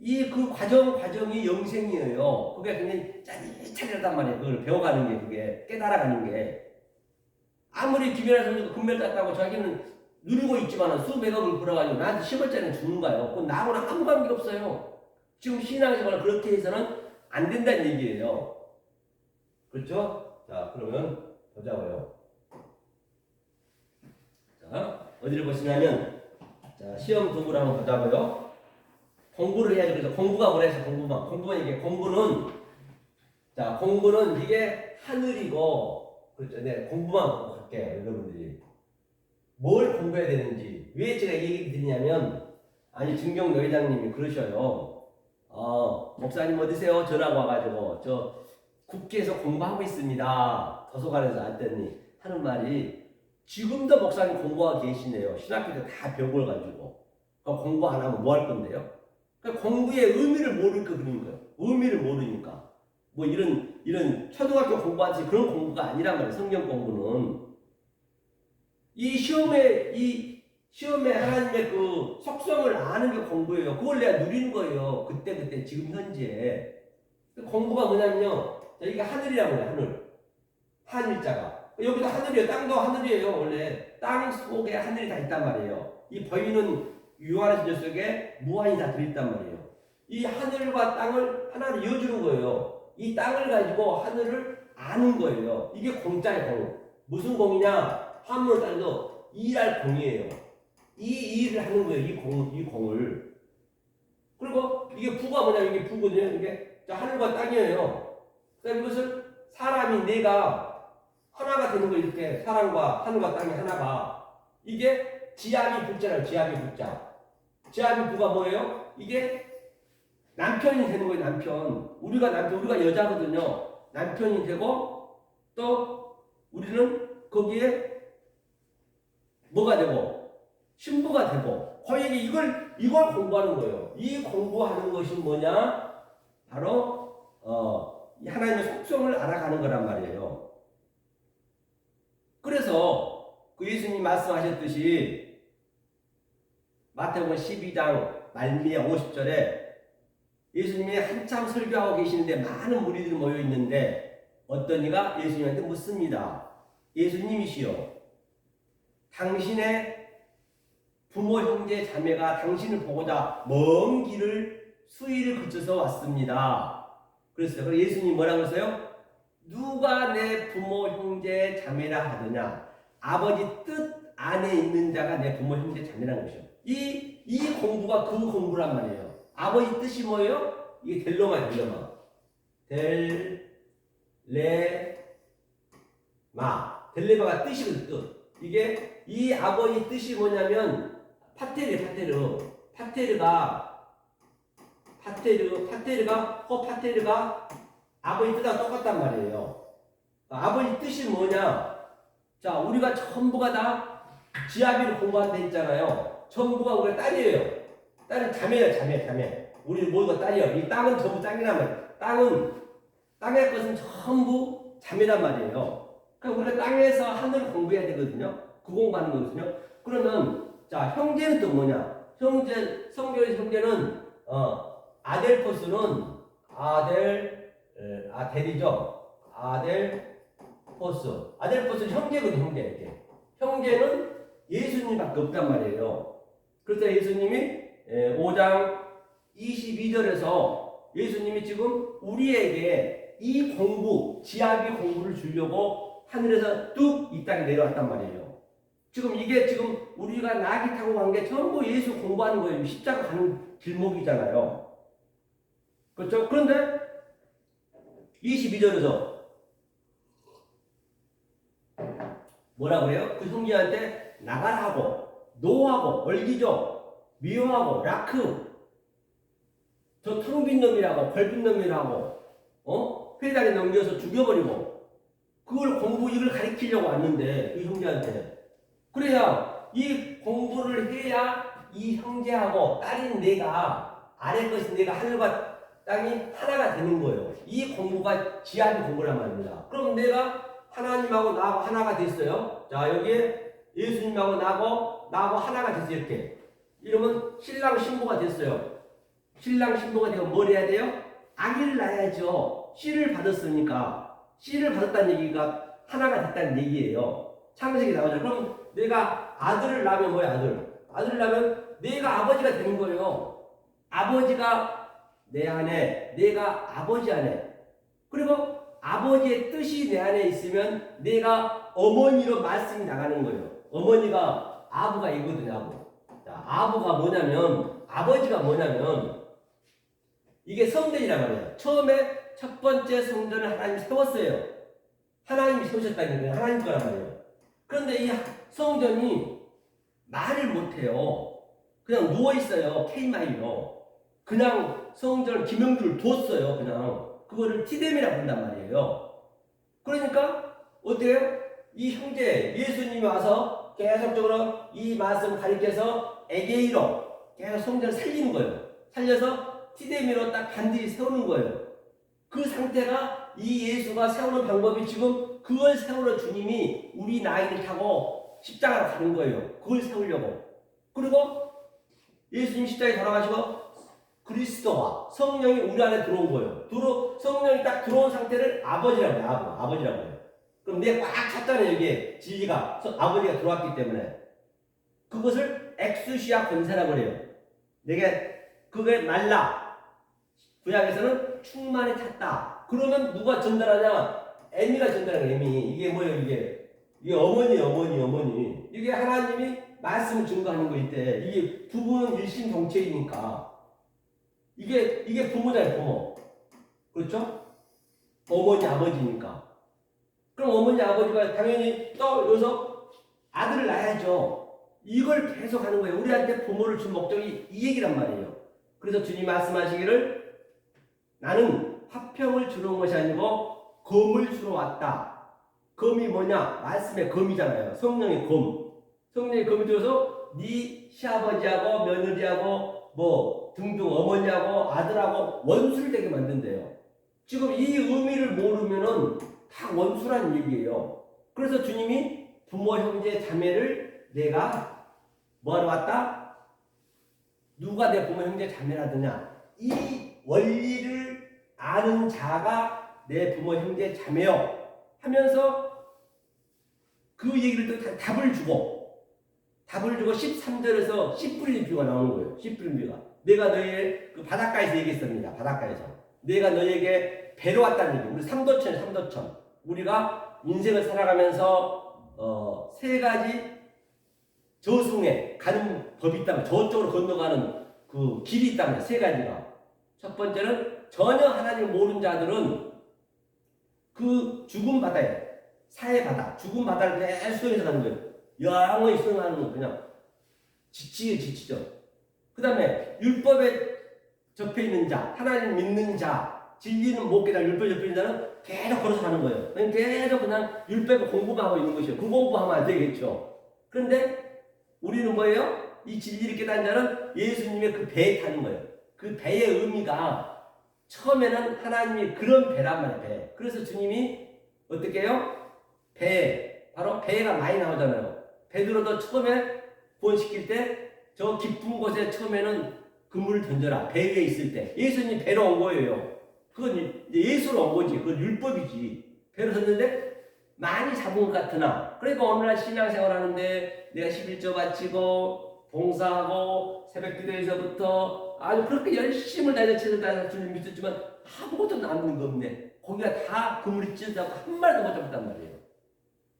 이 그 과정이 영생이에요. 그게 굉장히 짜릿짜릿하단 말이에요. 그걸 배워가는 게, 그게 깨달아가는 게. 아무리 김연아 선수가 금메달 땄다고 자기는 누리고 있지만 수백억을 벌어가지고 나한테 10원짜리는 주는 거예요. 그건 나하고는 아무 관계 없어요. 지금 신앙생활을 그렇게 해서는 안 된다는 얘기예요. 그렇죠? 자, 그러면 보자고요. 자, 어디를 보시냐면, 자, 시험 도구를 한번 보자고요. 공부를 해야죠. 그래서 공부가 뭐라 해서 공부만 이게 공부는 이게 하늘이고, 그렇죠. 네, 공부만 하고 갈게요. 여러분들이 뭘 공부해야 되는지 왜 제가 이 얘기 드리냐면, 아니 증경노 회장님이 그러셔요. 목사님 어디세요? 전화가 와가지고 저 국회에서 공부하고 있습니다. 도서관에서 왔더니 하는 말이, 지금도 목사님 공부하고 계시네요. 신학교 때 다 배워가지고 공부 안 하면 뭐 할 건데요? 그러니까 공부의 의미를 모르니까 그런 거예요. 의미를 모르니까. 뭐 이런 초등학교 공부하듯이 그런 공부가 아니란 말이에요. 성경 공부는. 이 시험에 하나님의 그 속성을 아는 게 공부예요. 그걸 내가 누리는 거예요. 그때 지금 현재. 공부가 뭐냐면요. 여기가 하늘이라고 해요. 하늘. 하늘자가. 여기도 하늘이에요. 땅도 하늘이에요. 원래 땅 속에 하늘이 다 있단 말이에요. 이 보이는 유한한 진저 속에 무한이 다 들어있단 말이에요. 이 하늘과 땅을 하나로 이어주는 거예요. 이 땅을 가지고 하늘을 아는 거예요. 이게 공짜의 공. 무슨 공이냐? 한문을 따져도 일할 공이에요. 이 일을 하는 거예요. 이 공을. 그리고 이게 부가 뭐냐? 이게 부거든요. 이게 하늘과 땅이에요. 그러니까 이것을 사람이 내가 하나가 되는 거, 이렇게 사람과 하늘과 땅이 하나가, 이게 지압이 붙잖아요. 지압이 붙자. 지압이 부가 뭐예요? 이게 남편이 되는 거예요. 남편. 우리가 여자거든요. 남편이 되고, 또 우리는 거기에 뭐가 되고 신부가 되고, 거기에 이걸 공부하는 거예요. 이 공부하는 것이 뭐냐? 바로 하나님의 속성을 알아가는 거란 말이에요. 그래서 그 예수님 말씀하셨듯이 마태복음 12장 말미에 50절에 예수님이 한참 설교하고 계시는데 많은 무리들이 모여 있는데 어떤 이가 예수님한테 묻습니다. 예수님이시여, 당신의 부모, 형제, 자매가 당신을 보고자 먼 길을 수위를 거쳐서 왔습니다. 그래서 예수님이 뭐라고 했어요? 누가 내 부모, 형제, 자매라 하더냐? 아버지 뜻 안에 있는 자가 내 부모, 형제, 자매라는 것이요. 이 공부가 그 공부란 말이에요. 아버지 뜻이 뭐예요? 이게 델레마. 델레마가 뜻이거든, 뜻. 이게 이 아버지 뜻이 뭐냐면 파테르가 아버지 뜻하고 똑같단 말이에요. 아버지 뜻이 뭐냐? 자, 우리가 전부가 다 지아비를 공부한다 했잖아요. 전부가 우리가 딸이에요. 딸은 자매예요, 자매. 우리 모두가 딸이에요. 이 땅은 전부 땅이란 말이에요. 땅의 것은 전부 자매란 말이에요. 그러니까 우리가 땅에서 하늘을 공부해야 되거든요. 그 공부하는 거거든요. 그러면 자, 형제는 또 뭐냐? 성경의 형제는 아델포스는 아델이죠. 아델포스는 형제거든요. 형제. 형제는 예수님밖에 없단 말이에요. 그래서 예수님이 5장 22절에서 예수님이 지금 우리에게 이 공부, 지아비 공부를 주려고 하늘에서 뚝 이 땅에 내려왔단 말이에요. 지금 우리가 나귀 타고 간 게 전부 예수 공부하는 거예요. 십자가 가는 길목이잖아요. 그렇죠? 그런데 22절에서 뭐라고 해요? 그 형제한테 나가라고, 노하고, 얼기죠, 미워하고, 라크, 저 텅빈 놈이라고, 벌빈 놈이라고, 회당에 넘겨서 죽여버리고, 이걸 가르치려고 왔는데, 이 형제한테. 그래야, 이 공부를 해야 이 형제하고 딸인 내가, 아래 것인 내가 하늘과 땅이 하나가 되는 거예요. 이 공부가 지하의 공부란 말입니다. 그럼 내가 하나님하고 나하고 하나가 됐어요. 자, 여기에 예수님하고 나하고 하나가 됐어요. 이렇게. 이러면 신랑 신부가 됐어요. 신랑 신부가 되면 뭘 해야 돼요? 아기를 낳아야죠. 씨를 받았으니까. 씨를 받았다는 얘기가 하나가 됐다는 얘기예요. 창세기 나오죠. 그럼 내가 아들을 낳으면 뭐야, 아들? 아들을 낳으면 내가 아버지가 되는 거예요. 아버지가 내 안에, 내가 아버지 안에. 그리고 아버지의 뜻이 내 안에 있으면 내가 어머니로 말씀이 나가는 거예요. 어머니가 아부가 이거든요, 아부. 자, 아부가 뭐냐면, 아버지가 뭐냐면, 이게 성전이란 말이에요. 처음에 첫 번째 성전을 하나님이 세웠어요. 하나님이 세우셨다는 거예요. 하나님 거란 말이에요. 그런데 이 성전이 말을 못해요. 그냥 누워있어요. 케이마이로. 그냥 성전 기명들을 뒀어요. 그냥. 그거를 티뎀이라고 한단 말이에요. 그러니까 어때요? 이 형제 예수님이 와서 계속적으로 이 말씀 가리켜서 에게이로 계속 성전을 살리는 거예요. 살려서 티데미로 딱 반드시 세우는 거예요. 그 상태가 이 예수가 세우는 방법이 지금 그걸 세우는 주님이 우리 나이를 타고 십자가로 가는 거예요. 그걸 세우려고. 그리고 예수님 십자가에 돌아가시고 그리스도와 성령이 우리 안에 들어온 거예요. 성령이 딱 들어온 상태를 아버지라고 해요. 아버지라고 해요. 그럼 내가 꽉 찼잖아요. 여기에 진리가 아버지가 들어왔기 때문에 그것을 엑수시아 권세라고 해요. 내게 그게 말라. 구약에서는 충만히 찼다. 그러면 누가 전달하냐? 애미가 전달하는 거예요. 애미. 이게 뭐예요? 이게 어머니. 이게 하나님이 말씀을 증거하는 거 있대. 이게 부부는 일심동체이니까. 이게 부모잖아요, 부모. 그렇죠? 어머니, 아버지니까. 그럼 어머니, 아버지가 당연히 또 여기서 아들을 낳아야죠. 이걸 계속 하는 거예요. 우리한테 부모를 준 목적이 이 얘기란 말이에요. 그래서 주님 말씀하시기를 나는 화평을 주러 온 것이 아니고 검을 주러 왔다. 검이 뭐냐? 말씀의 검이잖아요. 성령의 검. 성령의 검이 들어서 네 시아버지하고 며느리하고 뭐 등등 어머니하고 아들하고 원수를 되게 만든대요. 지금 이 의미를 모르면은 다 원수라는 얘기예요. 그래서 주님이 부모, 형제, 자매를 내가 뭐하러 왔다? 누가 내 부모, 형제, 자매라더냐? 이 원리를 아는 자가 내 부모, 형제, 자매요 하면서 그 얘기를 또 답을 주고 13절에서 씨 뿌리는 비유가 나오는 거예요. 씨 뿌리는 비유가. 내가 너희의 그 바닷가에서 얘기했습니다. 바닷가에서. 내가 너희에게 배로 왔다는 얘기. 우리 삼도천. 우리가 인생을 살아가면서 세 가지 저승에 가는 법이 있다면 저쪽으로 건너가는 그 길이 있다면 세 가지가. 첫 번째는 전혀 하나님을 모르는 자들은 그 죽은 바다에 사해 바다, 죽은 바다를 계속 수행해서 가는 거예요. 영원히 수행하는 거 그냥 지치죠. 그 다음에 율법에 접해있는 자, 하나님 믿는 자, 진리는 못 깨달아 율법에 접해있는 자는 계속 걸어서 가는 거예요. 계속 그냥 율법을 공부만 하고 있는 것이에요. 그 공부하면 안 되겠죠. 그런데 우리는 뭐예요? 이 진리를 깨달은 자는 예수님의 그 배에 타는 거예요. 그 배의 의미가 처음에는 하나님이 그런 배란 말이에요. 배. 그래서 주님이 어떻게 해요? 배, 바로 배가 많이 나오잖아요. 베드로도 처음에 구원시킬 때 저 깊은 곳에 처음에는 그물을 던져라. 배 위에 있을 때. 예수님이 배로 온 거예요. 그건 예수로 온 거지. 그건 율법이지. 배로 섰는데 많이 잡은 것 같으나 그러니까 오늘날 신앙생활 하는데 내가 11조 바치고 봉사하고 새벽 기도에서부터 아주 그렇게 열심을 다해서 최선을 다해서 주님 믿었지만 아무것도 남는 거 없네. 거기가 다 그물이 찢어져서 한 마리도 못 잡았단 말이에요.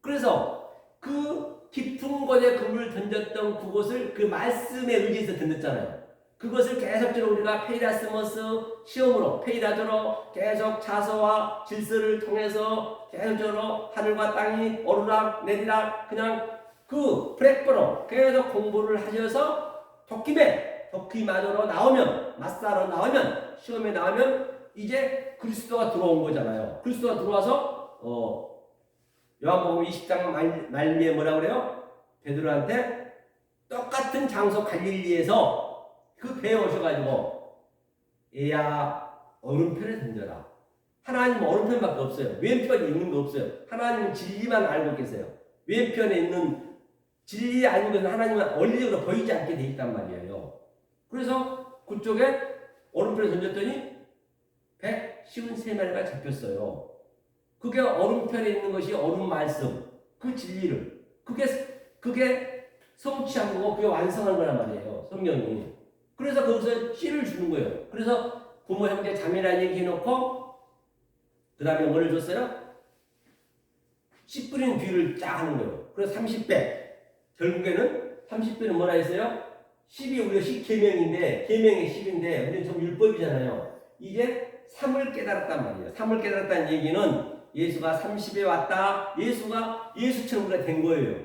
그래서 그 깊은 곳에 그물을 던졌던 그곳을 그 말씀에 의지해서 던졌잖아요. 그것을 계속적으로 우리가 페이라스머스 시험으로 페이라저로 계속 자서와 질서를 통해서 계속적으로 하늘과 땅이 오르락 내리락 그냥 그 브렉버로 계속 공부를 하셔서 도끼마저로 나오면 마사로 나오면 시험에 나오면 이제 그리스도가 들어온 거잖아요. 그리스도가 들어와서 요한복음 20장 말미에 뭐라 그래요? 베드로한테 똑같은 장소 갈릴리에서 그 배에 오셔가지고 얘야 오른편에 던져라. 하나님은 오른편밖에 없어요. 왼편이 있는 거 없어요. 하나님은 진리만 알고 계세요. 왼편에 있는 진리 아닌 것은 하나님은 원리적으로 보이지 않게 돼 있단 말이에요. 그래서 그쪽에 얼음표를 던졌더니 153마리가 잡혔어요. 그게 얼음편에 있는 것이 얼음 말씀, 그 진리를 그게 성취한 거고 그게 완성한 거란 말이에요. 성경이. 그래서 거기서 씨를 주는 거예요. 그래서 부모 형제 자매라는 얘기 해놓고 그 다음에 뭐를 줬어요? 씨 뿌리는 비유를 쫙 하는 거예요. 그래서 30배. 결국에는 30배는 뭐라 했어요? 10이 우리가 10계명인데 계명의 10인데 우리는 좀 율법이잖아요. 이제 3을 깨달았단 말이에요. 3을 깨달았다는 얘기는 예수가 30에 왔다. 예수가 예수처럼 우리가 된 거예요.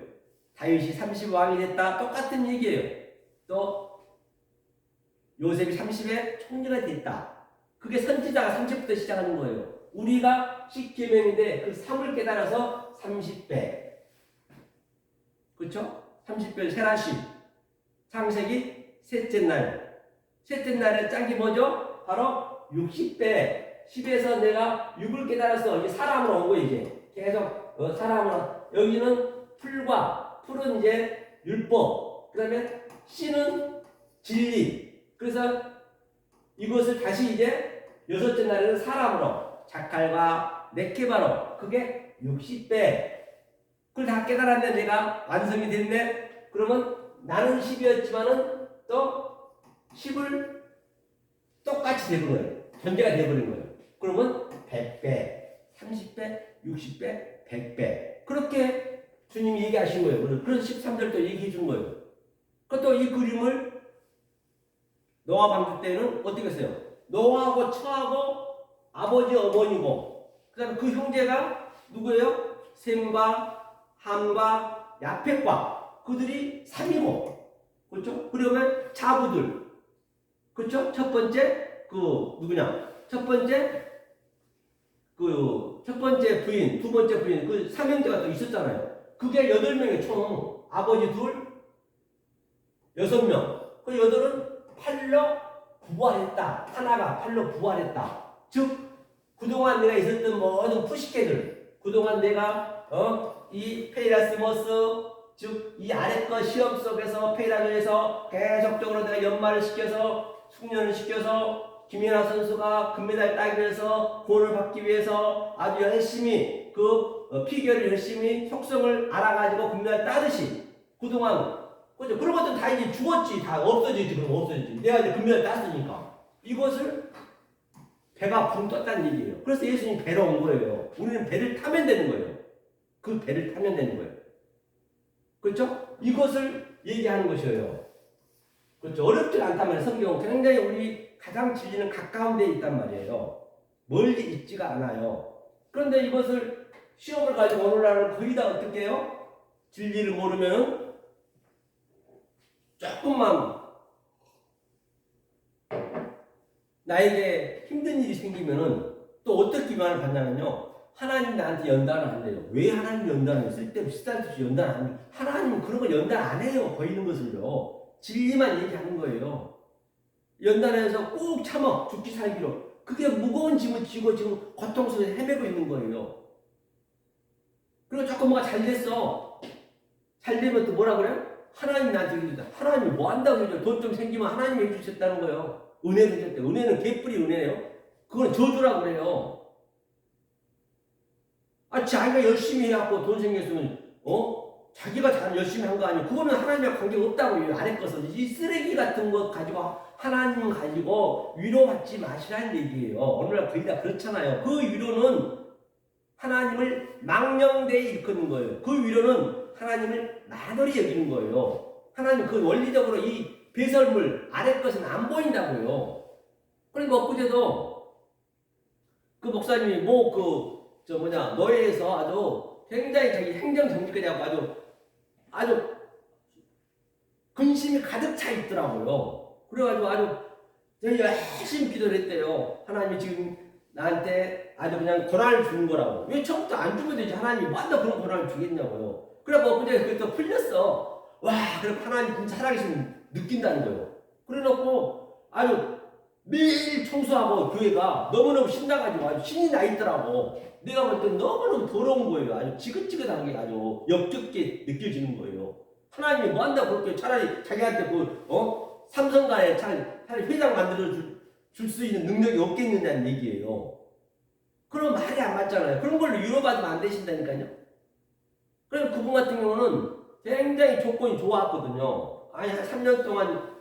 다윗이 30왕이 됐다. 똑같은 얘기예요. 또 요셉이 30에 총리가 됐다. 그게 선지자가 30부터 시작하는 거예요. 우리가 10계명인데 그 3을 깨달아서 30배. 그렇죠? 30배 세라시. 창세기 셋째 날. 셋째 날의 짝이 뭐죠? 바로 60배. 10에서 내가 6을 깨달았어. 이제 사람으로 온 거예요, 이제. 계속 사람으로. 여기는 풀은 이제 율법. 그 다음에 씨는 진리. 그래서 이것을 다시 이제 여섯째 날에는 사람으로. 자칼과 네케바로. 그게 60배. 그걸 다 깨달았네. 내가 완성이 됐네. 그러면 나는 10이었지만은 또 10을 똑같이 되는 거예요. 전제가 되어버린 거예요. 그러면 100배, 30배, 60배, 100배. 그렇게 주님이 얘기하신 거예요. 그래서 13절도 얘기해 준 거예요. 그것도 이 그림을 노아 방주 때는 어떻게 했어요? 노아하고 처하고 아버지 어머니고 그 다음에 그 형제가 누구예요? 셈과 함과 야펙과 그들이 3이고 그렇죠? 그러면 자부들 그렇죠? 첫 번째 그 누구냐? 첫 번째 부인, 두 번째 부인, 그 삼형제가 또 있었잖아요. 그게 8명이 총, 아버지 둘, 6명. 그 8은 팔로 부활했다. 하나가 팔로 부활했다. 즉, 그동안 내가 있었던 모든 푸시케들, 그동안 내가, 이 페이라스모스, 즉, 이 아래 거 시험 속에서 페이라스에서 계속적으로 내가 연말을 시켜서, 숙련을 시켜서, 김연아 선수가 금메달 따기 위해서 골을 받기 위해서 아주 열심히 피겨를 열심히 속성을 알아가지고 금메달 따듯이 그동안 그죠? 그런 것들은 다 이제 죽었지. 다 없어지지. 그럼 없어지지. 내가 이제 금메달 땄으니까 이것을 배가 붕 떴다는 얘기예요. 그래서 예수님이 배로 온 거예요. 우리는 배를 타면 되는 거예요. 그 배를 타면 되는 거예요. 그렇죠? 이것을 얘기하는 것이에요. 그렇죠? 어렵지 않단 말이에요. 성경은 굉장히 우리 가장 진리는 가까운 데에 있단 말이에요. 멀리 있지가 않아요. 그런데 이것을 시험을 가지고 오늘날은 거의 다 어떻게 해요? 진리를 모르면 조금만 나에게 힘든 일이 생기면은 또 어떻게 기만을 받냐면요. 하나님 나한테 연단을 한대요. 왜 하나님 연단을 쓸데없이 쓸데없이 연단 안 해요? 하나님은 그런 걸 연단 안 해요. 보이는 것을요. 진리만 얘기하는 거예요. 연단해서 꼭 참아 죽기 살기로 그게 무거운 짐을 지고 지금 고통 속에 헤매고 있는 거예요. 그리고 조금 뭐가 잘 됐어. 잘 되면 또 뭐라 그래요? 하나님 나한테 해주다. 하나님이 뭐 한다고 해줘. 돈 좀 생기면 하나님이 해주셨다는 거예요. 은혜를 해줬대. 은혜는 개뿔이 은혜예요. 그건 저주라고 그래요. 자기가 열심히 해갖고 돈 생겼으면 자기가 잘 열심히 한 거 아니에요. 그거는 하나님과 관계가 없다고요. 아래 것은 이 쓰레기 같은 거 가지고 하나님 가지고 위로받지 마시라는 얘기예요. 오늘날 거의 다 그렇잖아요. 그 위로는 하나님을 망령되이 일컫는 거예요. 그 위로는 하나님을 만홀히 여기는 거예요. 하나님 그 원리적으로 이 배설물 아래 것은 안 보인다고요. 그러니까 엊그제도 그 목사님이 노예에서 아주 굉장히 자기 행정정직까지 하고 아주 근심이 가득 차 있더라고요. 그래가지고 아주 열심히 기도를 했대요. 하나님이 지금 나한테 아주 그냥 고난을 주는 거라고. 왜 처음부터 안 주면 되지? 하나님이 뭐한다 그런 고난을 주겠냐고요. 그래갖고 그제 그게 또 풀렸어. 와, 그래 하나님 진짜 살아계신 느낀다는 거예요. 그래놓고 아주 매일 청소하고 교회가 너무너무 신나가지고 아주 신이 나 있더라고. 내가 볼 때 너무너무 더러운 거예요. 아주 지긋지긋한 게 아주 역겹게 느껴지는 거예요. 하나님이 뭐 한다고 그렇게 차라리 자기한테 삼성가에 차라리 회장 만들어 줄 수 있는 능력이 없겠느냐는 얘기예요. 그럼 말이 안 맞잖아요. 그런 걸로 위로받으면 안 되신다니까요. 그래서 그분 같은 경우는 굉장히 조건이 좋았거든요. 아니, 한 3년 동안,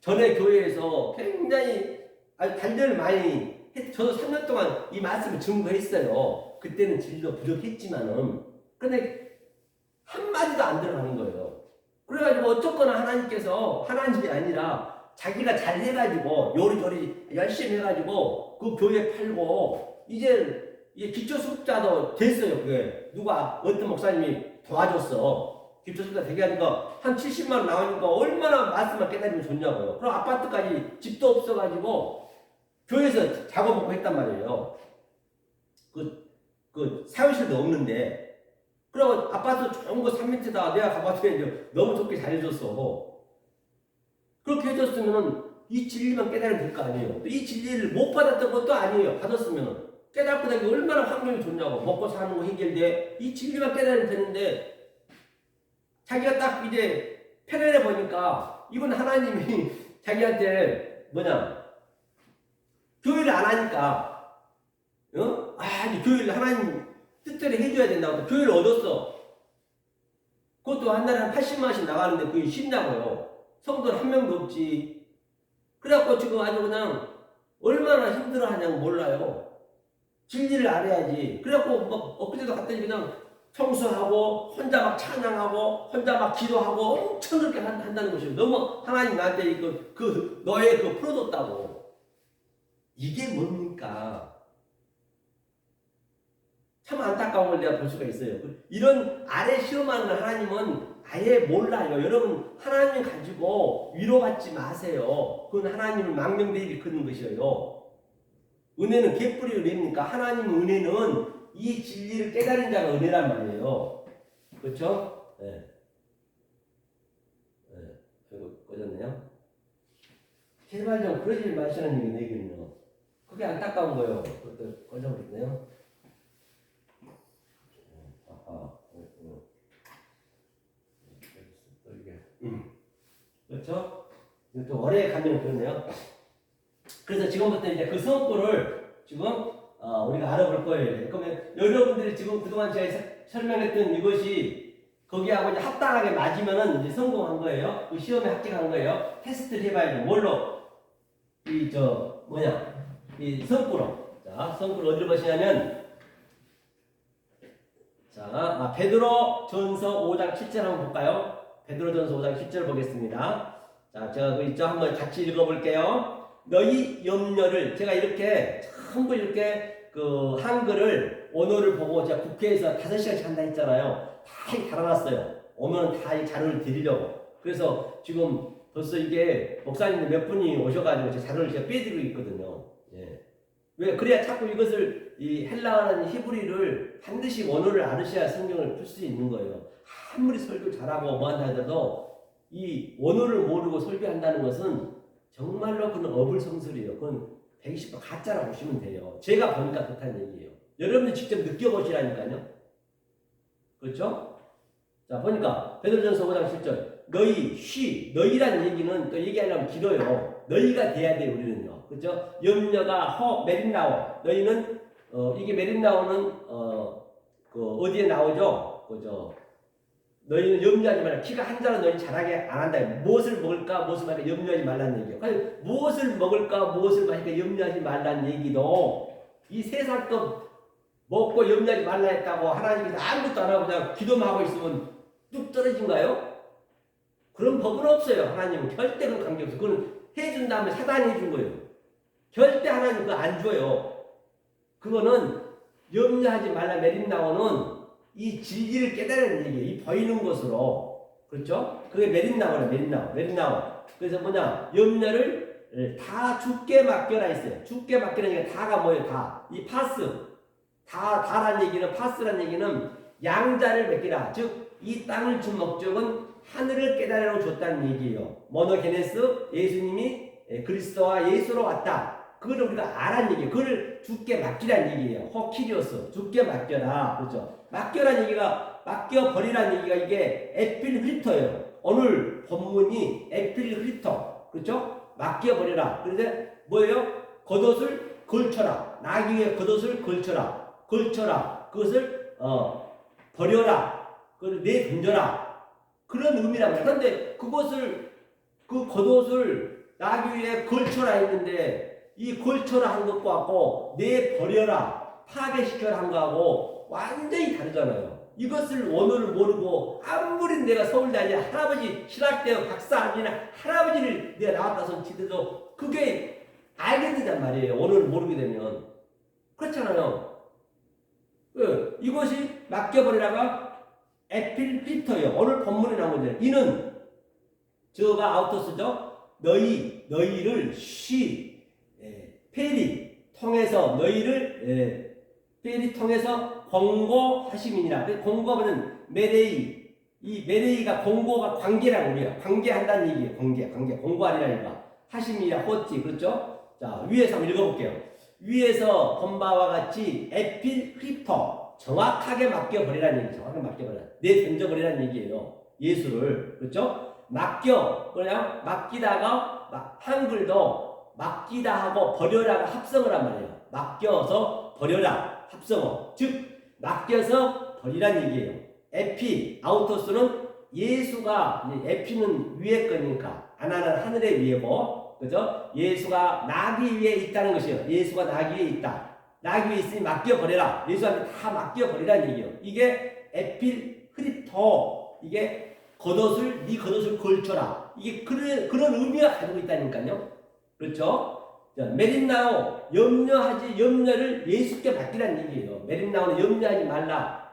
전에 교회에서 굉장히 아주 단절을 많이 저도 3년 동안 이 말씀을 증거했어요. 그때는 진리도 부족했지만은. 근데 한마디도 안 들어가는 거예요. 그래가지고 어쨌거나 하나님께서 하나님이 아니라 자기가 잘 해가지고 요리조리 열심히 해가지고 그 교회 팔고 이제 기초수급자도 됐어요. 그게 누가 어떤 목사님이 도와줬어. 기초수급자 되게 하니까 한 70만 원 나오니까 얼마나 말씀만 깨달으면 좋냐고요. 그럼 아파트까지 집도 없어가지고 교회에서 작업 먹고 했단 말이에요. 그 사무실도 없는데. 그리고 아파트 좋은 거 산 밑에다 내가 가봤더니 너무 좋게 잘해줬어. 그렇게 해줬으면은 이 진리만 깨달으면 될 거 아니에요. 이 진리를 못 받았던 것도 아니에요. 받았으면은. 깨닫고 나기 얼마나 환경이 좋냐고. 먹고 사는 거 해결돼. 이 진리만 깨달으면 되는데 자기가 딱 이제 편안해 보니까 이건 하나님이 자기한테 교회를 안 하니까 이제 교회를 하나님 뜻대로 해줘야 된다고 교회를 얻었어. 그것도 한 달에 한 80만 원씩 나가는데 그게 쉽냐고요. 성도는 한 명도 없지. 그래갖고 지금 아주 그냥 얼마나 힘들어하냐고 몰라요. 진리를 알아야지. 그래갖고 막 엊그제도 갔더니 그냥 청소하고 혼자 막 찬양하고 혼자 막 기도하고 엄청 그렇게 한다는 것이에요. 너무 하나님 나한테 너의 풀어줬다고. 이게 뭡니까? 참 안타까운 걸 내가 볼 수가 있어요. 이런 아래 시험하는 하나님은 아예 몰라요. 여러분 하나님 가지고 위로받지 마세요. 그건 하나님을 망령되게 일컫는 것이에요. 은혜는 개뿔이 은혜입니까? 하나님 은혜는 이 진리를 깨달은 자가 은혜란 말이에요. 그렇죠? 네. 이거 꺼졌네요. 제발 좀 그러지 마시라는 얘기는요. 그게 안타까운 거예요. 그것도 꺼져버렸네요. 그렇죠? 또 어뢰에 가면 그렇네요. 그래서 지금부터 이제 그 성구를 지금 우리가 알아볼 거예요. 그러면 여러분들이 지금 그동안 제가 설명했던 이것이 거기하고 이제 합당하게 맞으면은 이제 성공한 거예요. 그 시험에 합격한 거예요. 테스트를 해봐야죠. 뭘로? 이 성구로. 자, 성구를 어디로 보시냐면 베드로 전서 5장 7절 한번 볼까요? 베드로 전서 5장 7절 보겠습니다. 자, 제가 그 있죠. 한번 같이 읽어볼게요. 너희 염려를 제가 이렇게 전부 이렇게 그 한글을 언어를 보고 제가 국회에서 5시간씩 한다 했잖아요. 다 달아놨어요. 오면 다 이 자료를 드리려고. 그래서 지금 벌써 이게 목사님들 몇 분이 오셔가지고 제 자료를 제가 빼드리고 있거든요. 예. 왜 그래야 자꾸 이것을 이 헬라어라는 히브리를 반드시 원어를 알으셔야 성경을 풀 수 있는 거예요. 아무리 설교 잘하고 뭐 한다 하더라도 이 원어를 모르고 설교한다는 것은 정말로 그건 어불성설이에요. 그건 120번 가짜라고 보시면 돼요. 제가 보니까 그렇다는 얘기예요. 여러분들 직접 느껴보시라니까요. 그렇죠? 자, 보니까 베드로전서 5장 7절 너희라는 얘기는 또 얘기하려면 길어요. 너희가 돼야 돼요. 우리는요. 그렇죠? 염려가 메린나오. 너희는 이게 메린나오는 어디에 나오죠? 너희는 염려하지 말라. 키가 한 자로 너희 자라게 안 한다. 무엇을 먹을까, 무엇을 마실까 염려하지 말라는 얘기예요. 그러니까 무엇을 먹을까, 무엇을 마실까 염려하지 말라는 얘기도 이 세상 것 먹고 염려하지 말라 했다고 하나님께서 아무것도 안 하고 그냥 기도만 하고 있으면 뚝 떨어진가요? 그런 법은 없어요. 하나님은 절대 그런 관계 없어요. 그건 해준 다음에 사단이 해준 거예요. 절대 하나님 그거 안 줘요. 그거는 염려하지 말라 메린나오는 이 진리를 깨달은 얘기예요. 이 보이는 것으로. 그렇죠? 그게 메린나오. 그래서 염려를 다 주께 맡겨라 했어요. 주께 맡기는 게 다가 뭐예요? 다. 이 파스. 다란 얘기는, 파스란 얘기는 양자를 맡기라. 즉, 이 땅을 준 목적은 하늘을 깨달으라고 줬다는 얘기예요. 모노게네스, 예수님이 그리스도와 예수로 왔다. 그걸 우리가 알란 얘기예요. 그걸 주께 맡기란 얘기예요. 호키리오스, 주께 맡겨라. 그렇죠? 맡겨란 얘기가 맡겨버리라는 얘기가 이게 에필흐리터예요. 오늘 본문이 에필흐리터. 그렇죠? 맡겨버려라. 그런데 뭐예요? 겉옷을 걸쳐라. 나귀 위에 겉옷을 걸쳐라. 걸쳐라. 그것을 버려라. 그걸 내던져라. 그런 의미란 말이야. 그런데 그것을 그 겉옷을 나귀 위에 걸쳐라 했는데 이 걸쳐라 한 것과 같고 내버려라 파괴시켜라 한 거하고 완전히 다르잖아요. 이것을 원어를 모르고 아무리 내가 서울대 아니라 할아버지 신학대 박사 아니나 할아버지를 내가 나왔다 손 치더라도 그게 알게 된단 말이에요. 원어를 모르게 되면. 그렇잖아요. 이것이 맡겨버리라가 에필히터예요. 오늘 본문에 나온 거죠. 이는 저가 아우터스죠. 너희를 페리 통해서 너희를 페리 통해서 공고하심이니라. 공고하면 메레이. 이 메레이가 공고가 관계라고 우리가 관계한다는 얘기예요. 관계 공고하리라 하심이라 호지. 그렇죠? 자, 위에서 한번 읽어볼게요. 위에서 본 바와 같이 에필히터 정확하게 맡겨버리라는 얘기예요. 정확하게 맡겨버리라. 내던져버리라는 얘기예요. 예수를. 그렇죠? 그냥 맡기다가 한글도 맡기다 하고 버려라가 합성을 한 말이에요. 맡겨서 버려라 합성어. 즉 맡겨서 버리란 얘기예요. 에피 아우토스는 예수가 에피는 위에 거니까 아나는 하늘의 위에고 그죠? 예수가 나귀 위에 있다는 것이에요. 예수가 나귀 위에 있다. 나귀 위에 있으니 맡겨버려라. 예수한테 다 맡겨버리란 얘기예요. 이게 에필흐리토. 이게 네 겉옷을 걸쳐라. 이게 그런 의미가 가지고 있다니까요. 그렇죠? 메린나오 염려를 예수께 맡기라는 얘기예요. 메린나오는 염려하지 말라.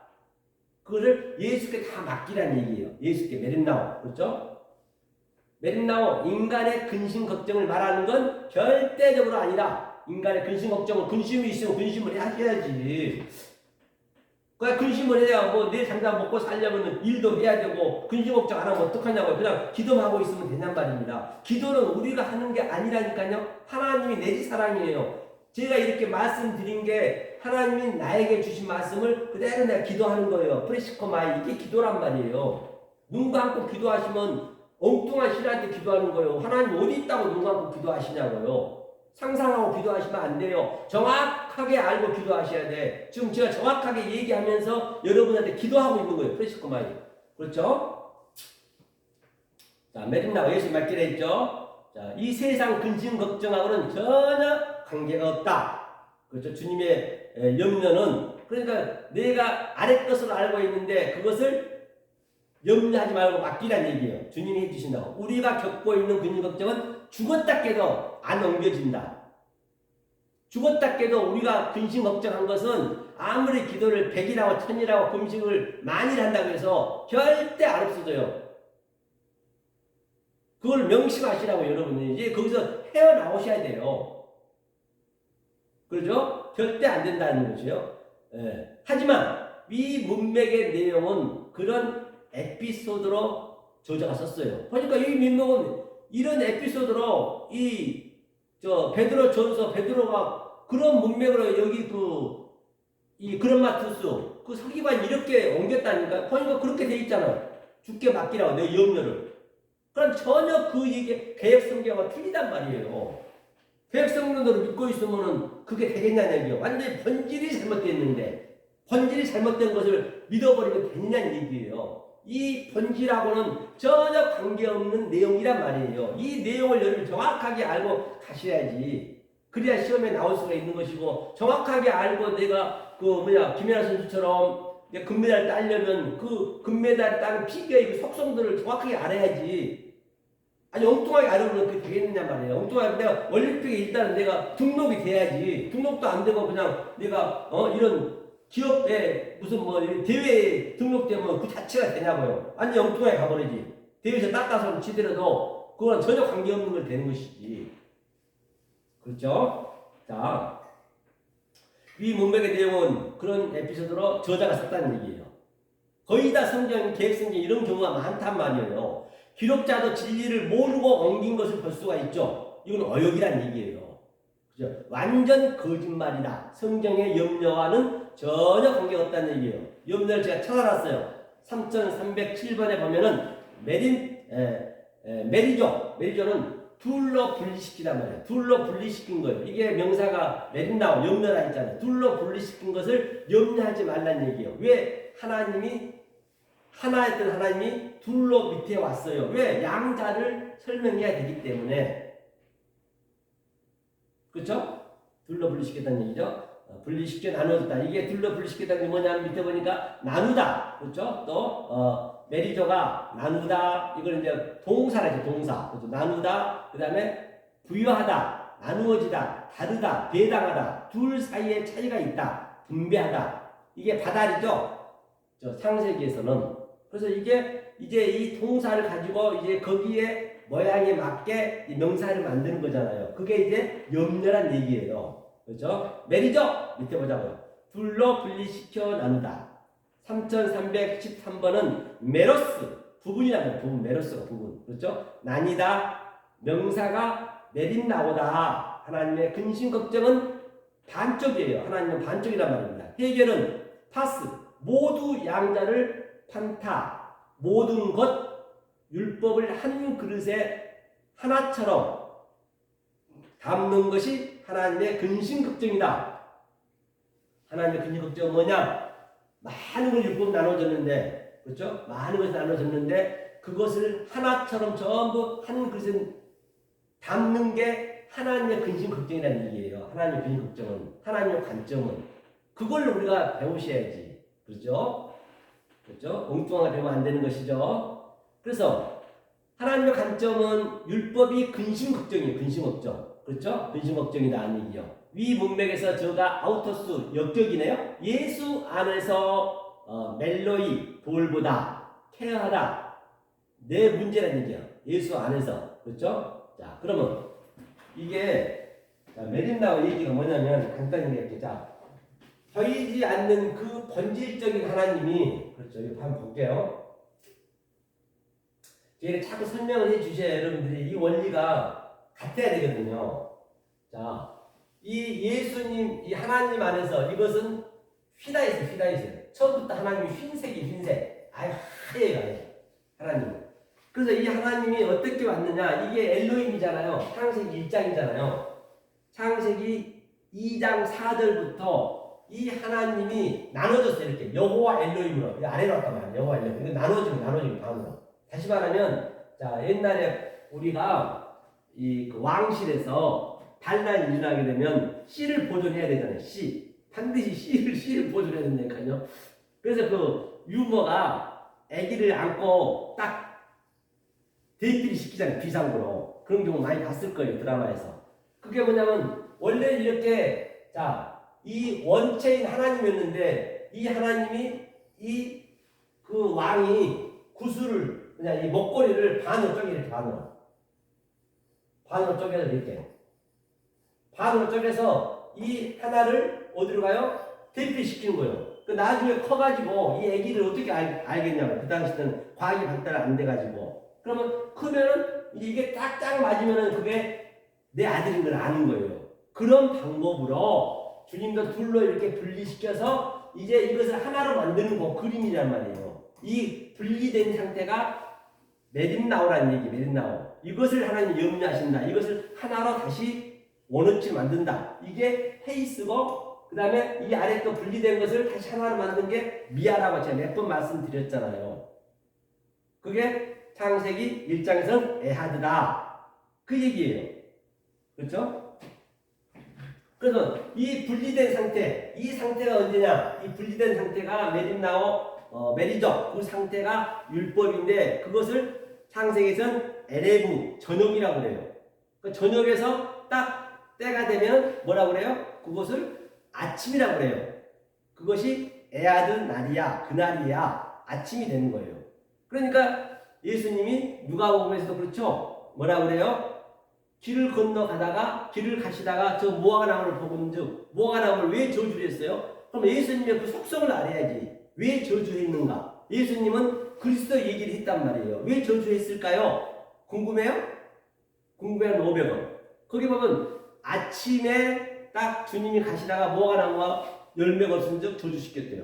그거를 예수께 다 맡기라는 얘기예요. 예수께 메린나오. 그렇죠? 메린나오 인간의 근심 걱정을 말하는 건 절대적으로 아니라 인간의 근심 걱정은 근심이 있으면 근심을 하셔야지. 그냥 근심을 해야 뭐 내일 당장 먹고 살려면 일도 해야 되고 근심 걱정 안 하면 어떡하냐고요. 그냥 기도만 하고 있으면 된단 말입니다. 기도는 우리가 하는 게 아니라니까요. 하나님이 내지 사랑이에요. 제가 이렇게 말씀드린 게 하나님이 나에게 주신 말씀을 그대로 내가 기도하는 거예요. 프레시코마이 이게 기도란 말이에요. 눈 감고 기도하시면 엉뚱한 신한테 기도하는 거예요. 하나님 어디 있다고 눈 감고 기도하시냐고요. 상상하고 기도하시면 안 돼요. 정확하게 알고 기도하셔야 돼. 지금 제가 정확하게 얘기하면서 여러분한테 기도하고 있는 거예요. 프레시코마이. 그렇죠? 자, 메린나가 예수 맡기라 했죠. 자, 이 세상 근심 걱정하고는 전혀 관계가 없다. 그렇죠? 주님의 염려는 그러니까 내가 아래 것으로 알고 있는데 그것을 염려하지 말고 맡기란 얘기예요. 주님이 해주신다고. 우리가 겪고 있는 근심 걱정은 죽었다 깨도 안 옮겨진다. 죽었다 깨도 우리가 근심 걱정한 것은 아무리 기도를 100이라고 1000이라고 금식을 많이 한다고 해서 절대 안 없어져요. 그걸 명심하시라고 여러분이 이제 거기서 헤어나오셔야 돼요. 그렇죠? 절대 안 된다는 것이요. 예. 하지만 이 문맥의 내용은 그런 에피소드로 저자가 썼어요. 그러니까 이 문맥은 이런 에피소드로 베드로 전서 베드로가 그런 문맥으로 여기 이 그런마투스 그 서기관 이렇게 옮겼다니까. 그러니까 그렇게 돼 있잖아요. 죽게 맡기라고 내 염려를. 그럼 전혀 그 얘기 개혁 성경과 틀리단 말이에요. 개혁 성경대로 믿고 있으면은 그게 되겠냐는 얘기예요. 완전히 본질이 잘못됐는데 본질이 잘못된 것을 믿어버리면 되느냐는 얘기예요. 이 본질하고는 전혀 관계없는 내용이란 말이에요. 이 내용을 여러분 정확하게 알고 가셔야지. 그래야 시험에 나올 수가 있는 것이고 정확하게 알고 내가 김연아 선수처럼 금메달 따려면 그 금메달 따는 피겨의 그 속성들을 정확하게 알아야지. 아니 엉뚱하게 알아보면 그게 되겠느냐 말이에요. 엉뚱하게 내가 올림픽에 일단은 내가 등록이 돼야지. 등록도 안 되고 그냥 내가 이런 기업에 무슨 대회에 등록되면 그 자체가 되냐고요. 완전 엉뚱하게 가버리지. 대회에서 땄다서 치더라도 그건 전혀 관계없는 걸 되는 것이지. 그렇죠? 자, 이 문맥의 내용은 그런 에피소드로 저자가 썼다는 얘기예요. 거의 다 성경, 계획성경 이런 경우가 많단 말이에요. 기록자도 진리를 모르고 옮긴 것을 볼 수가 있죠. 이건 어역이란 얘기예요. 그죠? 완전 거짓말이다. 성경의 염려와는 전혀 관계가 없다는 얘기예요. 염려를 제가 찾아놨어요. 3307번에 보면은 메리조는 둘로 분리시키단 말이에요. 둘로 분리시킨 거예요. 이게 명사가 메린나오 염려라 했잖아요. 둘로 분리시킨 것을 염려하지 말란 얘기예요. 왜 하나님이 하나였던 하나님이 둘로 밑에 왔어요. 왜? 양자를 설명해야 되기 때문에. 그렇죠? 둘로 분리시켰다는 얘기죠. 분리시켜 나누었다. 이게 둘로 분리시켰다는 게 뭐냐면 밑에 보니까 나누다. 그렇죠? 또 메리조가 나누다. 이거는 이제 동사라죠. 동사. 그렇죠? 나누다. 그 다음에 부여하다. 나누어지다. 다르다. 배당하다. 둘 사이에 차이가 있다. 분배하다. 이게 바다리죠. 저 창세기에서는. 그래서 이게 이제 이 동사를 가지고 이제 거기에 모양에 맞게 이 명사를 만드는 거잖아요. 그게 이제 염려란 얘기예요. 그렇죠? 메리죠? 밑에 보자고요. 둘로 분리시켜 나누다. 3313번은 메로스. 부분이라는 거예요. 부분. 메로스가 부분. 그렇죠? 나뉘다. 명사가 메린 나오다. 하나님의 근심 걱정은 반쪽이에요. 하나님은 반쪽이란 말입니다. 해결은 파스. 모두 양자를 판타. 모든 것 율법을 한 그릇에 하나처럼 담는 것이 하나님의 근심 걱정이다. 하나님의 근심 걱정은 뭐냐? 많은 걸 율법 나눠줬는데, 그렇죠? 많은 것을 나눠줬는데 그것을 하나처럼 전부 한 그릇에 담는 게 하나님의 근심 걱정이라는 얘기예요. 하나님의 근심 걱정은, 하나님의 관점은 그걸 우리가 배우셔야지, 그렇죠? 그렇죠? 엉뚱하게 배우면 안 되는 것이죠. 그래서 하나님의 관점은 율법이 근심 걱정이에요. 근심 걱정. 그렇죠? 근심 걱정이라는 얘기요. 위 문맥에서 저가 아우터스 역격이네요. 예수 안에서 멜로이 돌보다 케어하다. 내 문제라는 얘기야. 예수 안에서. 그렇죠? 자, 그러면 이게 메린나우 얘기가 뭐냐면 간단히 얘기할게요. 자, 보이지 않는 그 본질적인 하나님이, 그렇죠? 이거 한번 볼게요. 저희가 자꾸 설명을 해 주셔야 여러분들이 이 원리가 같아야 되거든요. 자, 이 예수님, 이 하나님 안에서 이것은 휘다있어요. 처음부터 하나님이 흰색. 하얘요. 하나님. 그래서 이 하나님이 어떻게 왔느냐? 이게 엘로힘이잖아요. 창세기 1장이잖아요. 창세기 2장 4절부터 이 하나님이 나눠졌어요. 이렇게 여호와 엘로힘으로. 아래로 왔단 말이에요. 여호와 엘로힘. 이거 나눠지면 반으로. 다시 말하면, 자, 옛날에 우리가 그 왕실에서 반란이 일어나게 되면 씨를 보존해야 되잖아요. 씨. 반드시 씨를 보존해야 된다니까요. 그래서 그 유모가 아기를 안고 딱 대피를 시키잖아요. 비상구로. 그런 경우 많이 봤을 거예요. 드라마에서. 그게 뭐냐면 원래 이렇게, 자, 이 원체인 하나님이었는데 이 하나님이 그 왕이 구슬을 그냥 이 목걸이를 반으로 쪼개, 이렇게 반으로 쪼개서 이렇게 반으로 쪼개서 이 하나를 어디로 가요? 대피시키는 거예요. 그 나중에 커가지고 이 아기를 어떻게 알겠냐고. 그 당시에는 과학이 발달 안 돼가지고. 그러면 크면은 이게 딱 맞으면은 그게 내 아들인 걸 아는 거예요. 그런 방법으로 주님도 둘로 이렇게 분리시켜서 이제 이것을 하나로 만드는 거 그림이란 말이에요. 이 분리된 상태가 메린나오라는 얘기, 메린나오. 이것을 하나님 염려하신다. 이것을 하나로 다시 원어치 만든다. 이게 헤이스고, 그 다음에 이 아래 또 분리된 것을 다시 하나로 만든 게 미아라고 제가 몇 번 말씀드렸잖아요. 그게 창세기 1장에서는 에하드다. 그 얘기예요. 그렇죠? 그래서 이 분리된 상태, 이 상태가 언제냐? 이 분리된 상태가 메리죠. 그 상태가 율법인데 그것을 창세기에서는 에레브, 저녁이라고 그래요. 그 저녁에서 딱 때가 되면 뭐라고 그래요? 그것을 아침이라고 그래요. 그것이 에아드 날이야, 그날이야, 아침이 되는 거예요. 그러니까 예수님이 누가복음에서도 그렇죠. 뭐라고 그래요? 길을 건너가다가 길을 가시다가 저 무화과나무를 보건즉 무화과나무를 왜 저주를 했어요? 그럼 예수님의 그 속성을 알아야지. 왜 저주했는가? 예수님은 그리스도 얘기를 했단 말이에요. 왜 저주했을까요? 궁금해요? 궁금해요? 500원. 거기 보면 아침에 딱 주님이 가시다가 무화과나무가 열매가 없은즉 저주시켰대요.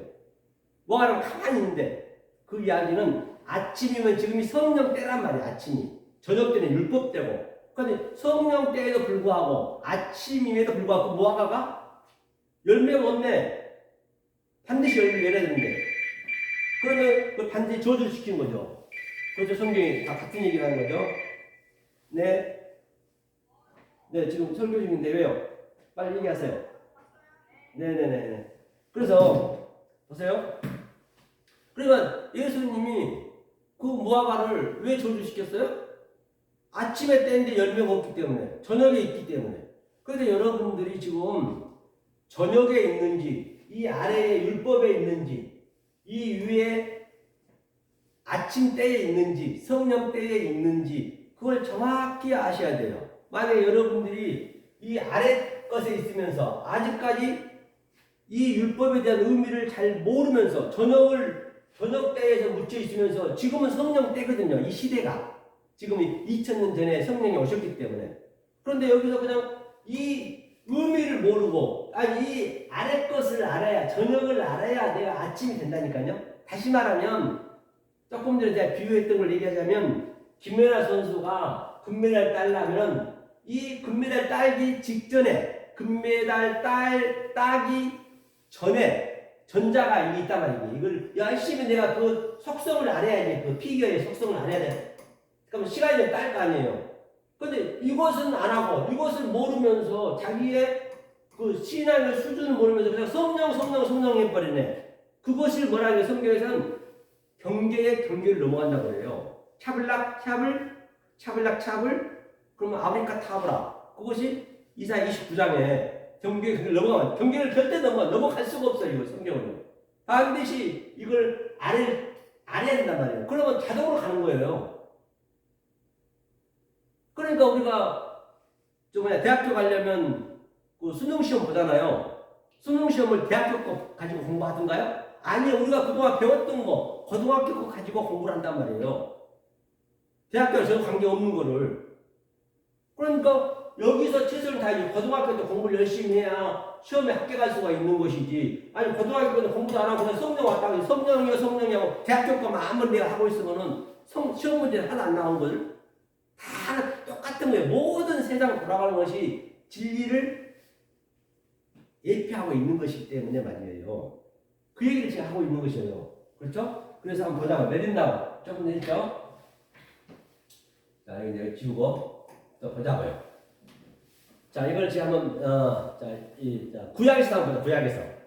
무화과나무 가만히 있는데 그 이야기는 아침이면 지금이 성령 때란 말이야. 아침이. 저녁 때는 율법 때고. 그런데 성령 때에도 불구하고 아침임에도 불구하고 무화과가 열매가 없네. 반드시 열매를 내야 되는데. 그러면 그 반드시 저주를 시키는 거죠. 그렇죠. 성경이 다 같은 얘기를 하는 거죠. 네. 네, 지금 설교 중인데 왜요? 빨리 얘기하세요. 네네네. 그래서 보세요. 그러면 예수님이 그 무화과를 왜 저주시켰어요? 아침에 떼는데 열매가 없기 때문에, 저녁에 있기 때문에. 그래서 여러분들이 지금 저녁에 있는지, 이 아래에 율법에 있는지, 이 위에 아침 때에 있는지, 성령 때에 있는지, 그걸 정확히 아셔야 돼요. 만약에 여러분들이 이 아래 것에 있으면서 아직까지 이 율법에 대한 의미를 잘 모르면서 저녁 때에서 묻혀 있으면서 지금은 성령 때거든요. 이 시대가. 지금 2000년 전에 성령이 오셨기 때문에. 그런데 여기서 그냥 이 의미를 모르고, 이 아래 것을 알아야, 저녁을 알아야 내가 아침이 된다니까요. 다시 말하면, 조금 전에 제가 비유했던 걸 얘기하자면, 김연아 선수가 금메달 따려면, 이 금메달 따기 직전에, 금메달 따기 전에, 전자가 이게 있단 말이에요. 이걸 열심히 내가 그 속성을 알아야지, 그 피겨의 속성을 알아야 돼. 그럼 시간이 좀 딸 거 아니에요. 근데 이것은 안 하고 이것을 모르면서 자기의 그 신앙의 수준을 모르면서 그냥 성령 해버리네. 그것을 뭐라 해요? 성경에서는 경계의 경계를 넘어간다고 해요. 차블락 그러면 아브리카 타브라. 그것이 이사 29장에 경계의 경계를 넘어가면 경계를 절대 넘어갈 수가 없어요. 이거 성경은. 반드시 이걸 알아야 된단 말이에요. 그러면 자동으로 가는 거예요. 그러니까 우리가 대학교 가려면 그 수능 시험 보잖아요. 수능 시험을 대학교 거 가지고 공부하던가요? 아니요. 우리가 그동안 배웠던 거 고등학교 거 가지고 공부를 한단 말이에요. 대학교에 전혀 관계없는 거를. 그러니까 여기서 최선을 다해서 고등학교 때 공부를 열심히 해야 시험에 합격할 수가 있는 것이지. 아니 고등학교 때는 공부도 안 하고 그냥 성령 왔다고 성령이요 대학교 거만 아무리 내가 하고 있으면은 시험 문제는 하나 안 나온 걸 다 똑같은 거예요. 모든 세상 돌아가는 것이 진리를 예표하고 있는 것이기 때문에 말이에요. 그 얘기를 지금 하고 있는 것이에요. 그렇죠? 그래서 한번 보자고요. 메린다고 조금 했죠? 자, 이거 내가 지우고 또 보자고요. 자, 이걸 지금 한번 구약에서 한번 보자.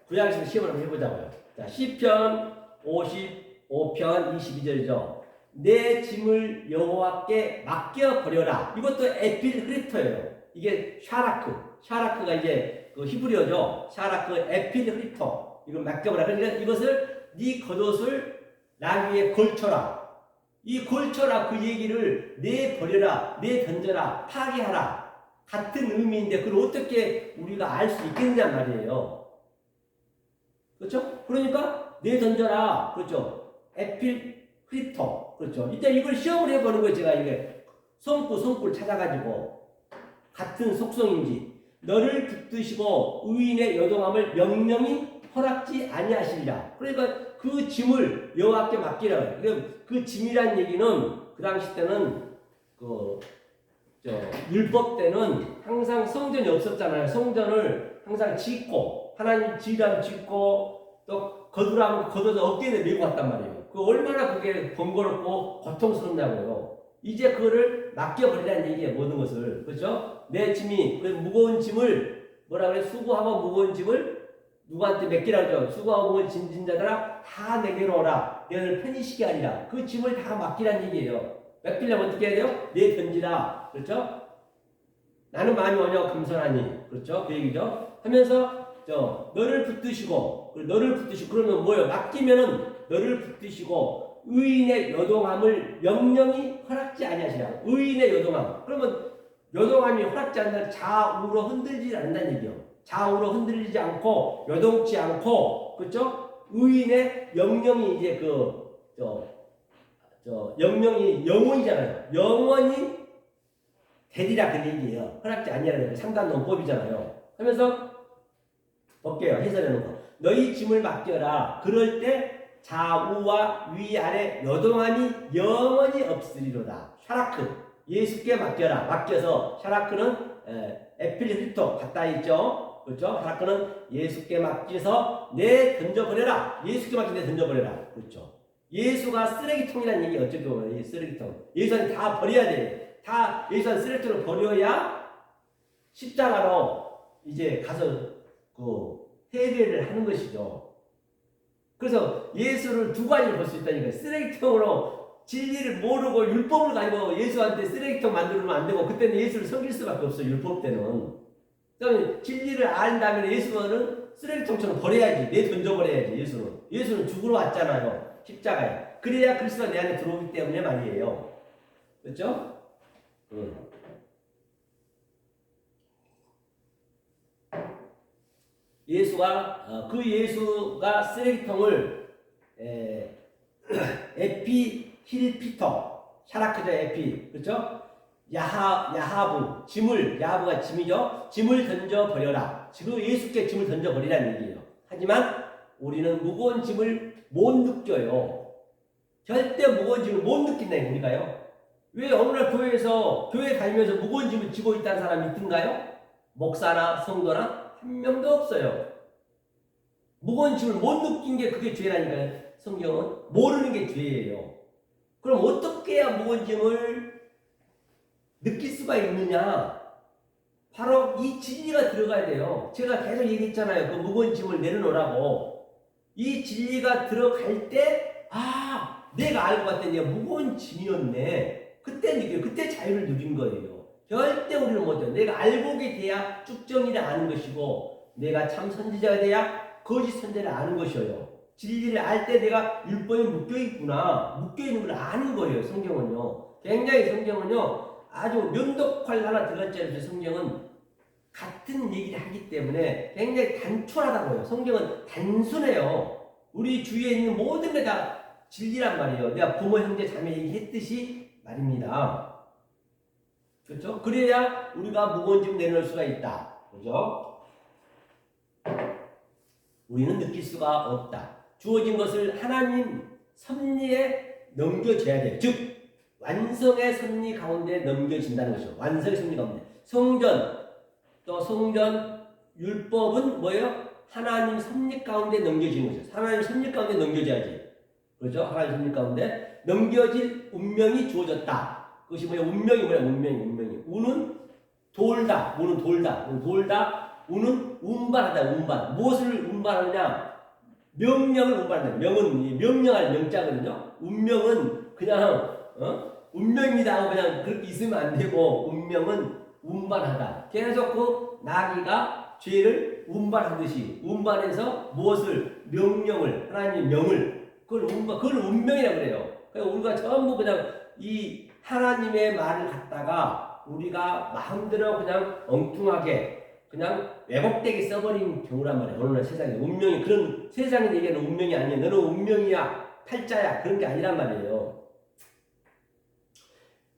구약에서 시험을 한번 해보자고요. 자, 시편 55편 22절이죠. 내 짐을 여호와께 맡겨버려라. 이것도 에필흐리토예요. 이게 샤라크가 이제 그 히브리어죠. 샤라크 에필흐리토. 이걸 맡겨버려라. 그러니까 이것을 네 겉옷을 나 위에 걸쳐라. 이 걸쳐라 그 얘기를 내버려라, 내던져라, 파괴하라. 같은 의미인데 그걸 어떻게 우리가 알 수 있겠느냐 말이에요. 그렇죠? 그러니까 내던져라. 그렇죠? 에필흐리토. 그렇죠. 이제 이걸 시험을 해보는 거예요. 제가 이게 성구를 찾아가지고 같은 속성인지 너를 붙드시고 의인의 여동함을 명령이 허락지 아니하시리라. 그러니까 그 짐을 여호와께 맡기라. 그 짐이란 얘기는 그 당시 때는 율법 때는 항상 성전이 없었잖아요. 성전을 항상 짓고 하나님 지휘라면 짓고 또 거두라면 걷어서 어깨에 메고 갔단 말이에요. 얼마나 그게 번거롭고 고통스럽냐고요. 이제 그거를 맡겨버리라는 얘기예요. 모든 것을. 그렇죠? 내 짐이, 무거운 짐을, 뭐라 그래? 수고하고 무거운 짐을 누구한테 맡기라고 하죠. 수고하고 무거운 짐진 자들아, 다 내게로 오라. 내가 너를 편히 쉬게 하리라. 그 짐을 다 맡기라는 얘기예요. 맡기려면 어떻게 해야 돼요? 내 던지라. 그렇죠? 나는 마음이 오냐고 감선하니. 그렇죠? 그 얘기죠. 하면서, 너를 붙드시고, 그러면 뭐예요? 맡기면은, 너를 붙드시고 의인의 여동함을 명령이 허락지 아니하시라. 의인의 여동함. 그러면 여동함이 허락지 않는 좌우로 흔들리지 않는다는 얘기요. 좌우로 흔들리지 않고 여동치 않고, 그렇죠? 의인의 영령이 이제 영령이 영원이잖아요. 영원히 되리라 그 얘기예요. 허락지 아니하라는 3단 논법이잖아요. 하면서 볼게요. 해설하는 거. 너희 짐을 맡겨라. 그럴 때 좌우와 위아래 요동함이 영원히 없으리로다. 샤라크 예수께 맡겨라. 맡겨서 샤라크는 에필리토 갖다 있죠. 그렇죠? 샤라크는 예수께 맡겨서 내 던져버려라. 예수께 맡겨 내 던져버려라. 그렇죠? 예수가 쓰레기통이라는 얘기 어쩌게 보면 쓰레기통. 예수한테 다 버려야 돼. 다 예수한 쓰레기통을 버려야 십자가로 이제 가서 그 해결을 하는 것이죠. 그래서 예수를 두 가지로 볼 수 있다니까. 쓰레기통으로 진리를 모르고 율법을 가지고 예수한테 쓰레기통 만들면 안 되고 그때는 예수를 섬길 수밖에 없어요. 율법 때는. 그러면 진리를 안다면 예수는 쓰레기통처럼 버려야지. 내 던져버려야지. 예수는 죽으러 왔잖아요. 십자가에. 그래야 그리스도가 내 안에 들어오기 때문에 말이에요. 그렇죠? 예수가 쓰레기통을 에피힐피터 샤라크죠. 에피 그렇죠? 야하부 야하부가 짐이죠. 짐을 던져 버려라. 지금 예수께 짐을 던져 버리라는 얘기예요. 하지만 우리는 무거운 짐을 못 느껴요. 절대 무거운 짐을 못 느낀다는 얘기가요. 왜 어느 날 교회 다니면서 무거운 짐을 지고 있다는 사람이 있던가요? 목사나 성도나 한 명도 없어요. 무거운 짐을 못 느낀 게 그게 죄라니까요. 성경은 모르는 게 죄예요. 그럼 어떻게 해야 무거운 짐을 느낄 수가 있느냐? 바로 이 진리가 들어가야 돼요. 제가 계속 얘기했잖아요. 그 무거운 짐을 내려놓으라고. 이 진리가 들어갈 때 내가 알고 봤더니 무거운 짐이었네. 그때 느껴요. 그때 자유를 누린 거예요. 절대 우리는 못해요. 내가 알고게 돼야 쭉정이를 아는 것이고 내가 참 선지자가 돼야 거짓 선지자를 아는 것이에요. 진리를 알 때 내가 율법에 묶여있구나. 묶여있는 걸 아는 거예요. 성경은요. 굉장히 성경은요. 아주 면도칼 하나 들어갔지 않아요. 성경은 같은 얘기를 하기 때문에 굉장히 단촐하다고요. 성경은 단순해요. 우리 주위에 있는 모든 게 다 진리란 말이에요. 내가 부모, 형제, 자매 얘기했듯이 말입니다. 그렇죠? 그래야 우리가 무거운 짐 내놓을 수가 있다. 그렇죠? 우리는 느낄 수가 없다. 주어진 것을 하나님 섭리에 넘겨줘야 돼요. 즉 완성의 섭리 가운데 넘겨진다는 것이죠. 완성의 섭리 가운데. 성전 율법은 뭐예요? 하나님 섭리 가운데 넘겨지는 것이죠. 하나님 섭리 가운데 넘겨져야지. 그렇죠? 하나님 섭리 가운데 넘겨질 운명이 주어졌다. 그것이 뭐예요? 운명이. 우는 돌다. 우는 운반하다. 무엇을 운반하느냐? 명령을 운반한다. 명은 명령할 명자거든요. 운명은 그냥 운명이다 하고 그냥 그렇게 있으면 안 되고 운명은 운반하다. 계속 그 나귀가 죄를 운반하듯이 운반해서 무엇을 명령을 하나님 명을 그걸 운명이라고 그래요. 그러니까 우리가 전부 그냥 이 하나님의 말을 갖다가 우리가 마음대로 그냥 엉뚱하게 그냥 왜곡되게 써버린 경우란 말이에요. 어느 날 세상에 운명이 그런 세상에 얘기하는 운명이 아니에요. 너는 운명이야 팔자야 그런 게 아니란 말이에요.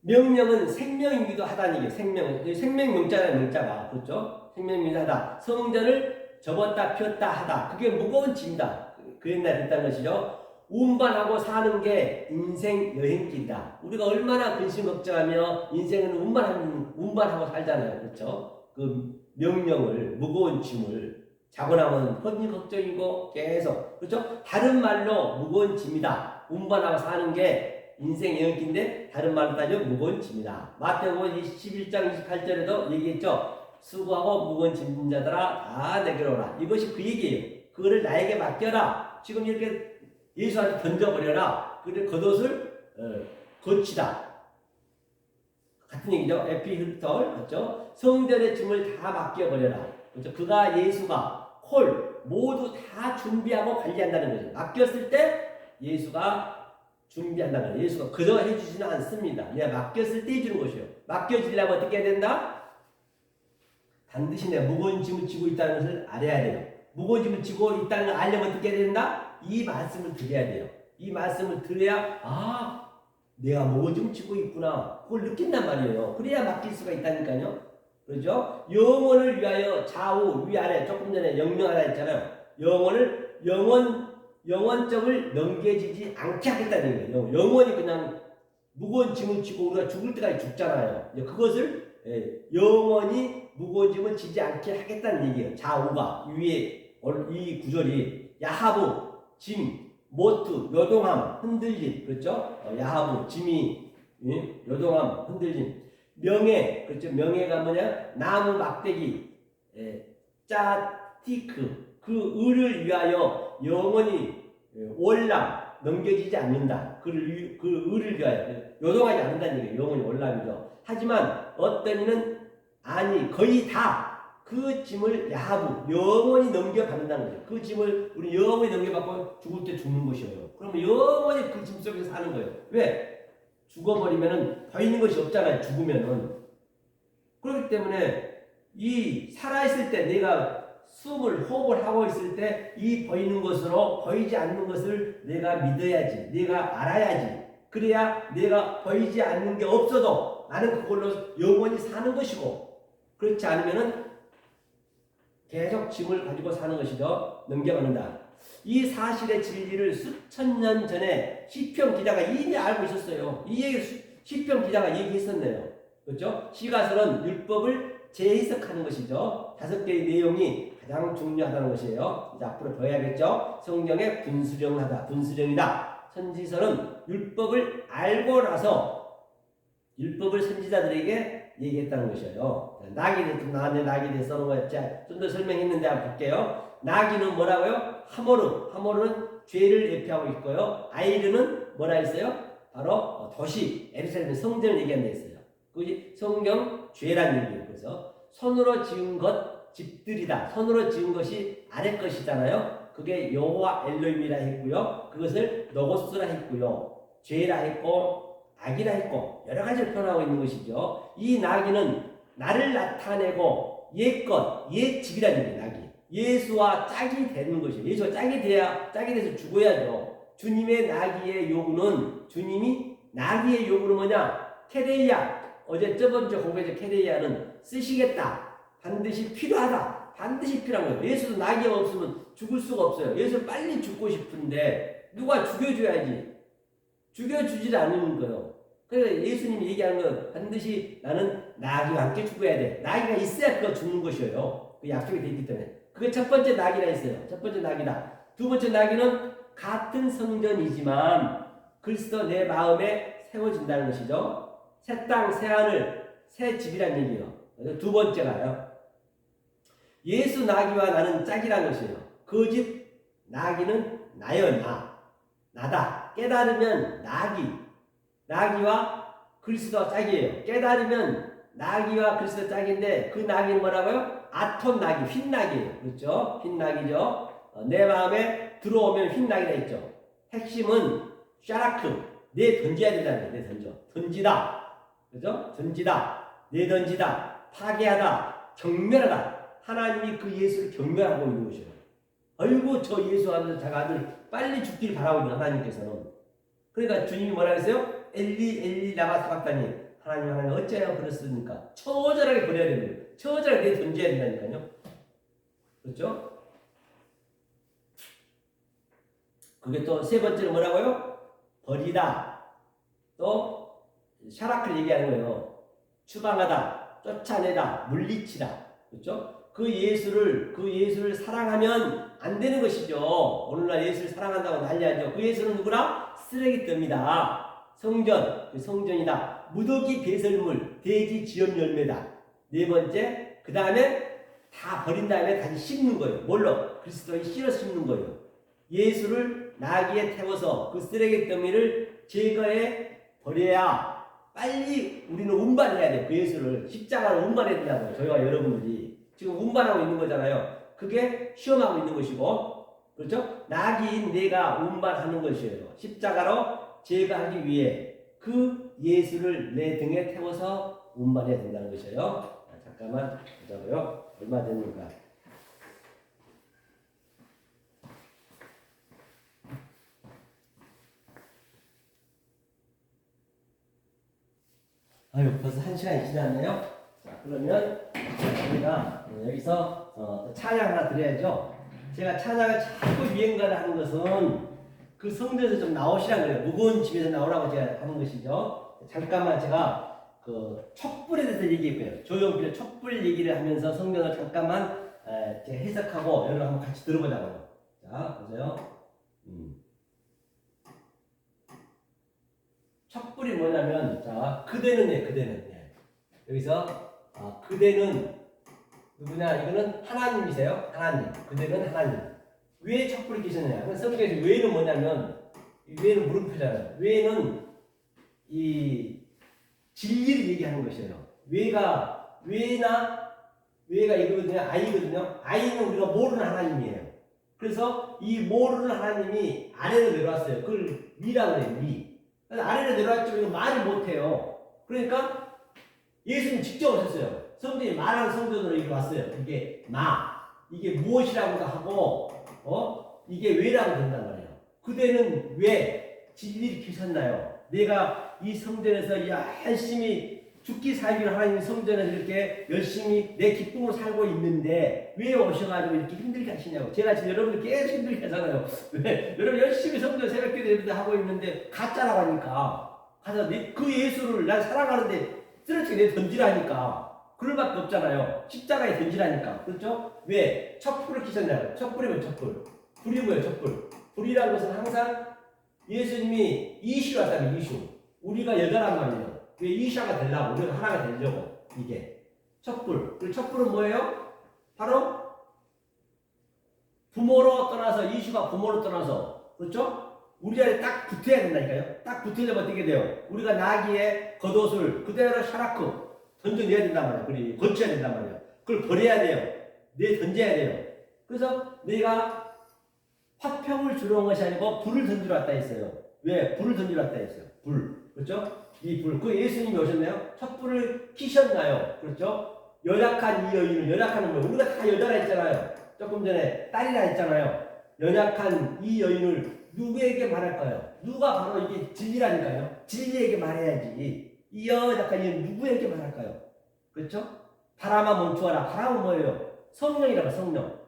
명령은 생명이기도 하다는 얘기예요. 생명 명자라는 명자가 그렇죠? 생명이기도 하다. 성전을 접었다 폈다 하다. 그게 무거운 짐이다. 그 옛날에 했다는 것이죠. 운반하고 사는 게 인생 여행길이다. 우리가 얼마나 근심 걱정하며 인생은 운반하고 살잖아요. 그렇죠? 그 명령을 무거운 짐을 자고 나면 헌신 걱정이고 계속 그렇죠? 다른 말로 무거운 짐이다. 운반하고 사는 게 인생 여행길인데 다른 말로 따지면 무거운 짐이다. 마태복음 11장 28절에도 얘기했죠. 수고하고 무거운 짐진 자들아 다 내게로 오라. 이것이 그 얘기예요. 그거를 나에게 맡겨라. 지금 이렇게 예수한테 던져버려라. 그래 겉옷을 거치다. 같은 얘기죠. 에피힐털 맞죠? 성전의 짐을 다 맡겨버려라. 그렇죠? 예수가 모두 다 준비하고 관리한다는 거죠. 맡겼을 때 예수가 준비한다는 거예요. 예수가 그저 해주지는 않습니다. 내가 맡겼을 때 해주는 것이요. 맡겨주려면 어떻게 해야 된다? 반드시 내가 무거운 짐을 지고 있다는 것을 알아야 돼요. 무거운 짐을 지고 있다는 걸 알려면 어떻게 해야 된다? 이 말씀을 드려야 돼요. 이 말씀을 들어야 내가 무거운 짐을 지고 있구나. 그걸 느낀단 말이에요. 그래야 맡길 수가 있다니까요. 그렇죠? 영혼을 위하여 좌우 위아래 조금 전에 영령하라 했잖아요. 영원점을 넘겨지지 않게 하겠다는 거예요. 영원히 그냥 무거운 짐을 지고 우리가 죽을 때까지 죽잖아요. 그것을 영원히 무거운 짐을 지지 않게 하겠다는 얘기예요. 좌우가 위에 이 구절이 야하부, 짐, 모트, 요동함, 흔들림, 그렇죠? 야하부, 짐이 요동함, 흔들림. 명예, 그렇죠? 명예가 뭐냐? 나무 막대기, 짜티크, 그 을을 위하여 영원히 월남 넘겨지지 않는다. 그 을을 위하여 요동하지 않는다는 얘기예요. 영원히 월남이죠. 하지만 어떤 이는 아니 거의 다 그 짐을 야하부 영원히 넘겨받는다는 거죠. 그 짐을 우리 영원히 넘겨받고 죽을 때 죽는 것이에요. 그러면 영원히 그 짐 속에서 사는 거예요. 왜? 죽어버리면은 더 있는 것이 없잖아요. 죽으면은. 그렇기 때문에 이 살아있을 때 내가 숨을 호흡을 하고 있을 때 이 보이는 것으로 보이지 않는 것을 내가 믿어야지. 내가 알아야지. 그래야 내가 보이지 않는 게 없어도 나는 그걸로 영원히 사는 것이고, 그렇지 않으면은 계속 짐을 가지고 사는 것이죠. 넘겨받는다. 이 사실의 진리를 수천 년 전에 시편 기자가 이미 알고 있었어요. 이 얘기 시편 기자가 얘기했었네요. 그렇죠? 시가서는 율법을 재해석하는 것이죠. 5개의 내용이 가장 중요하다는 것이에요. 이제 앞으로 더 해야겠죠. 성경의 분수령이다. 선지서는 율법을 알고 나서 율법을 선지자들에게 얘기했다는 것이에요. 나귀에 대해서 나왔네. 나귀에 대해서 좀 더 설명했는데 한번 볼게요. 나귀는 뭐라고요? 하모르는 죄를 예표하고 있고요. 아이르는 뭐라 했어요? 바로 도시 예루살렘 성전을 얘기하는 데 있어요. 그게 성경 죄란 얘기예요. 그래서 손으로 지은 것 집들이다. 손으로 지은 것이 아래 것이잖아요. 그게 여호와 엘로힘이라 했고요. 그것을 노고스라 했고요. 죄라 했고 악이라 했고 여러 가지를 표현하고 있는 것이죠. 이 나귀는 나를 나타내고 옛것, 옛집이라는 얘기예요. 나귀. 예수와 짝이 되는 것이에요. 예수와 짝이 돼서 죽어야죠. 주님의 나귀의 요구는, 주님이 나귀의 요구는 뭐냐? 케레이야. 어제 저번주 공부에서 케레이야는 쓰시겠다. 반드시 필요하다. 반드시 필요한 거예요. 예수도 나귀가 없으면 죽을 수가 없어요. 예수 빨리 죽고 싶은데 누가 죽여줘야지. 죽여주질 않는 거예요. 그래서 예수님이 얘기하는 건 반드시 나는 나귀와 함께 죽어야 돼. 나귀가 있어야 그거 죽는 것이에요. 그 약속이 되어 있기 때문에. 그게 첫 번째 나귀라 했어요. 첫 번째 나귀다. 두 번째 나귀는 같은 성전이지만 그리스도 내 마음에 세워진다는 것이죠. 새 땅, 새 하늘, 새 집이란 얘기예요. 그래서 두 번째가요. 예수 나귀와 나는 짝이라는 것이에요. 그 집 나귀는 나요, 나다. 깨달으면 나귀와 그리스도가 짝이에요. 깨달으면 나귀와 그리스도 짝인데 그 나귀는 뭐라고요? 아톤 나귀, 흰 나귀예요. 그렇죠? 흰 나귀죠. 내 마음에 들어오면 흰 나귀라 했죠. 핵심은 샤라크, 내 던져야 된다는 거예요. 내 던지다. 그렇죠? 던지다, 내 던지다, 파괴하다, 경멸하다. 하나님이 그 예수를 경멸하고 있는 것이에요. 아이고 저 예수 하면서 자가 아들 빨리 죽길 바라고 있는 하나님께서는. 그러니까 주님이 뭐라 했어요? 엘리 엘리 라마 사박다니. 하나님 어찌하여 그랬습니까? 처절하게 버려야 되는 거예요. 처절하게 내 던져야 된다니까요. 그렇죠? 그게 또 세 번째는 뭐라고요? 버리다. 또 샤라크를 얘기하는 거예요. 추방하다, 쫓아내다, 물리치다. 그렇죠? 그 예수를 사랑하면 안 되는 것이죠. 오늘날 예수를 사랑한다고 난리하죠. 그 예수는 누구나? 쓰레기더입니다. 성전, 그 성전이다. 무더기 배설물, 돼지 지엽 열매다. 네 번째, 그 다음에 다 버린 다음에 다시 심는 거예요. 뭘로? 그리스도에 실어 심는 거예요. 예수를 나귀에 태워서 그 쓰레기 더미를 제거해 버려야 빨리 우리는 운반해야 돼요. 그 예수를 십자가로 운반해야 된다고요. 저희와 여러분들이 지금 운반하고 있는 거잖아요. 그게 시험하고 있는 것이고, 그렇죠? 나귀인 내가 운반하는 것이에요. 십자가로 제거하기 위해 그 예수를 내 등에 태워서 운반해야 된다는 것이에요. 잠깐만 보자고요. 얼마 됐는가? 아유, 벌써 1시간이 지났네요. 자, 그러면 우리가 여기서 찬양 하나 드려야죠. 제가 찬양을 자꾸 유행가를 하는 것은 그 성전에서 좀 나오시란 거예요. 무거운 짐에서 나오라고 제가 하는 것이죠. 잠깐만 제가 그 촛불에 대해서 얘기할 거예요. 조용필의 촛불 얘기를 하면서 성경을 잠깐만 제가 해석하고 여러분 한번 같이 들어보자고요. 자, 보세요. 촛불이 뭐냐면, 자, 그대는 여기서 그대는 누구냐? 이거는 하나님이세요. 하나님. 그대는 하나님. 왜 촛불이 계셨느냐? 성경에서 왜는 뭐냐면, 왜는 물음표잖아요. 왜는 이 진리를 얘기하는 것이에요. 왜가 이거거든요. 아이거든요. 아이는 우리가 모르는 하나님이에요. 그래서 이 모르는 하나님이 아래로 내려왔어요. 그걸 위라고 해요. 위. 아래로 내려왔지만 이거 말을 못해요. 그러니까 예수님 직접 오셨어요. 성경이 말하는 성전으로 이렇게 왔어요. 이게 무엇이라고 하고, 이게 왜라고 된단 말이에요. 그대는 왜 진리를 키셨나요? 내가 이 성전에서 열심히 죽기 살기를 하나님 성전에서 이렇게 열심히 내 기쁨으로 살고 있는데 왜 오셔가지고 이렇게 힘들게 하시냐고. 제가 지금 여러분들 계속 힘들게 하잖아요. 왜? 여러분 열심히 성전 새벽기도 하고 있는데 가짜라고 하니까 가서 그 예수를 난 사랑하는데 쓰러지게 내 던지라니까. 그럴 밖에 없잖아요. 십자가에 던지라니까. 그렇죠? 왜? 촛불을 키셨냐고. 촛불이면 촛불. 불이 뭐예요? 촛불. 불이라는 것은 항상 예수님이 이슈 왔다면 이슈. 우리가 여자란 말이에요. 왜 이슈가 되려고? 우리가 하나가 되려고. 이게. 촛불. 그 촛불은 뭐예요? 바로 부모로 떠나서, 이슈가 부모로 떠나서. 그렇죠? 우리 안에 딱 붙어야 된다니까요. 딱 붙으려면 어떻게 돼요? 우리가 나귀의 겉옷을 그대로 샤라크 던져내야 된단 말이에요. 그리고 거쳐야 된단 말이에요. 그걸 버려야 돼요. 던져야 돼요. 그래서 내가 화평을 주러 온 것이 아니고 불을 던지러 왔다 했어요. 왜? 불을 던지러 왔다 했어요. 불. 그렇죠? 이 불. 그 예수님이 오셨나요? 촛불을 키셨나요? 그렇죠? 연약한 이 여인을, 연약한 거. 우리가 다 여자라 했잖아요. 조금 전에 딸이라 했잖아요. 연약한 이 여인을 누구에게 말할까요? 누가 바로 이게 진리라니까요. 진리에게 말해야지. 이 연약한 여인 누구에게 말할까요? 그렇죠? 바람아 멈추어라. 바람은 뭐예요? 성령이라고 성령.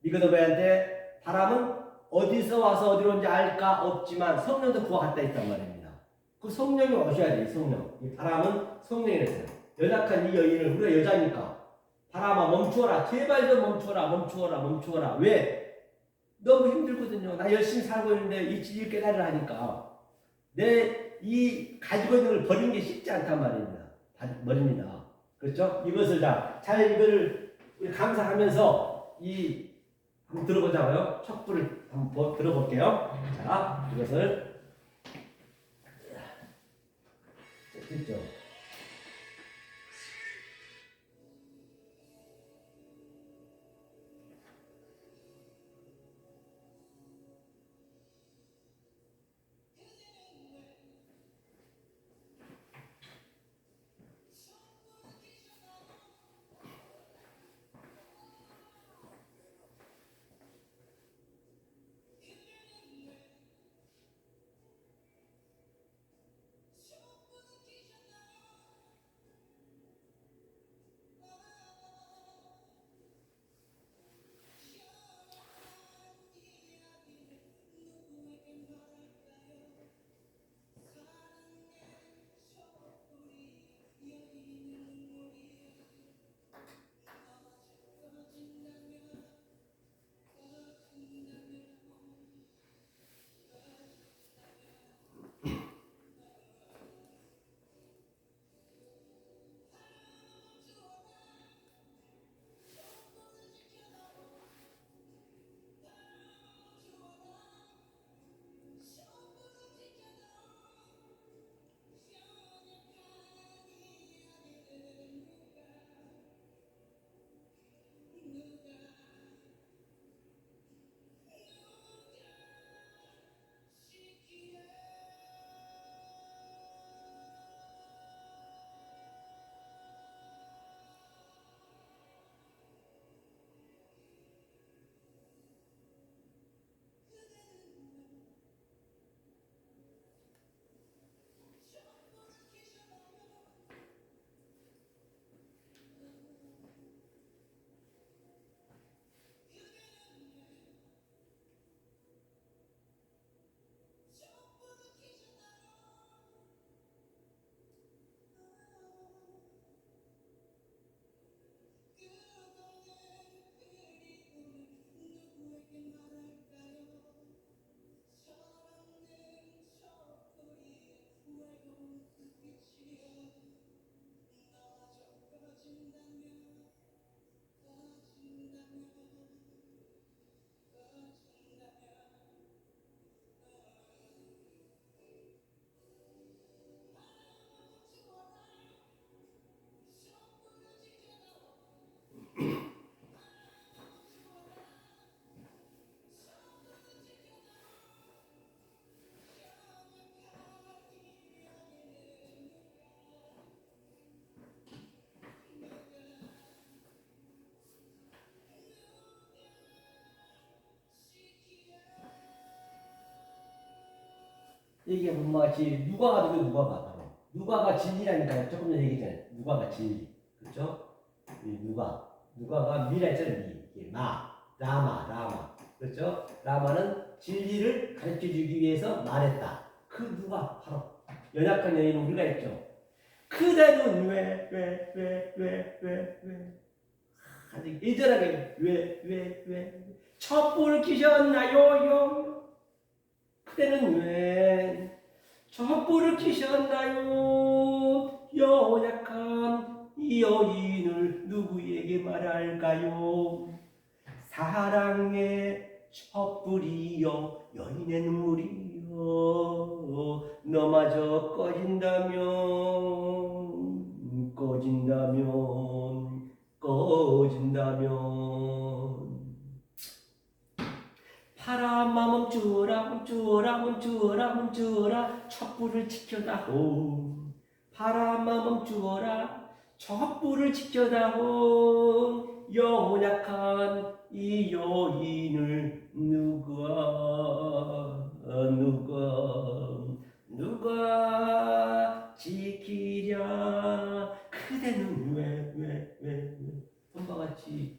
니고데모한테 바람은 어디서 와서 어디로 온지 알까 없지만 성령도 그와 같다 했단 말입니다. 그 성령이 오셔야 돼요. 성령. 이 바람은 성령이랬어요. 연약한 이 여인을 우리가 여자니까 바람아 멈추어라. 제발 좀 멈추어라. 왜? 너무 힘들거든요. 나 열심히 살고 있는데 이 진리를 깨달으라 하니까 내 이 가지고 있는 걸 버리는 게 쉽지 않단 말입니다. 그렇죠? 이것을 잘 이거를 우리 감사하면서 한번 들어보자고요. 촛불을 한번 들어볼게요. 자, 이것을 됐죠? 이게 뭐같이 누가가 누구 누가가 바로 누가가 진리라니까요. 조금 전에 얘기했잖아요. 누가가 진리. 그렇죠? 이 누가가 미라 했잖아요. 미. 라마. 그렇죠? 라마는 진리를 가르쳐 주기 위해서 말했다. 그 누가 바로 연약한 여인은 우리가 했죠. 그대는 왜 아직 일절하게 왜 촛불을 켜셨나요? 그대는 왜 촛불을 켜셨나요? 연약한 이 여인을 누구에게 말할까요? 사랑의 촛불이여 여인의 눈물이여 너마저 꺼진다면 바람아 멈추어라 촛불을 지켜다오 바람아 멈추어라 촛불을 지켜다오 연약한 이 여인을 누가 지키랴 그대는 왜 손바같이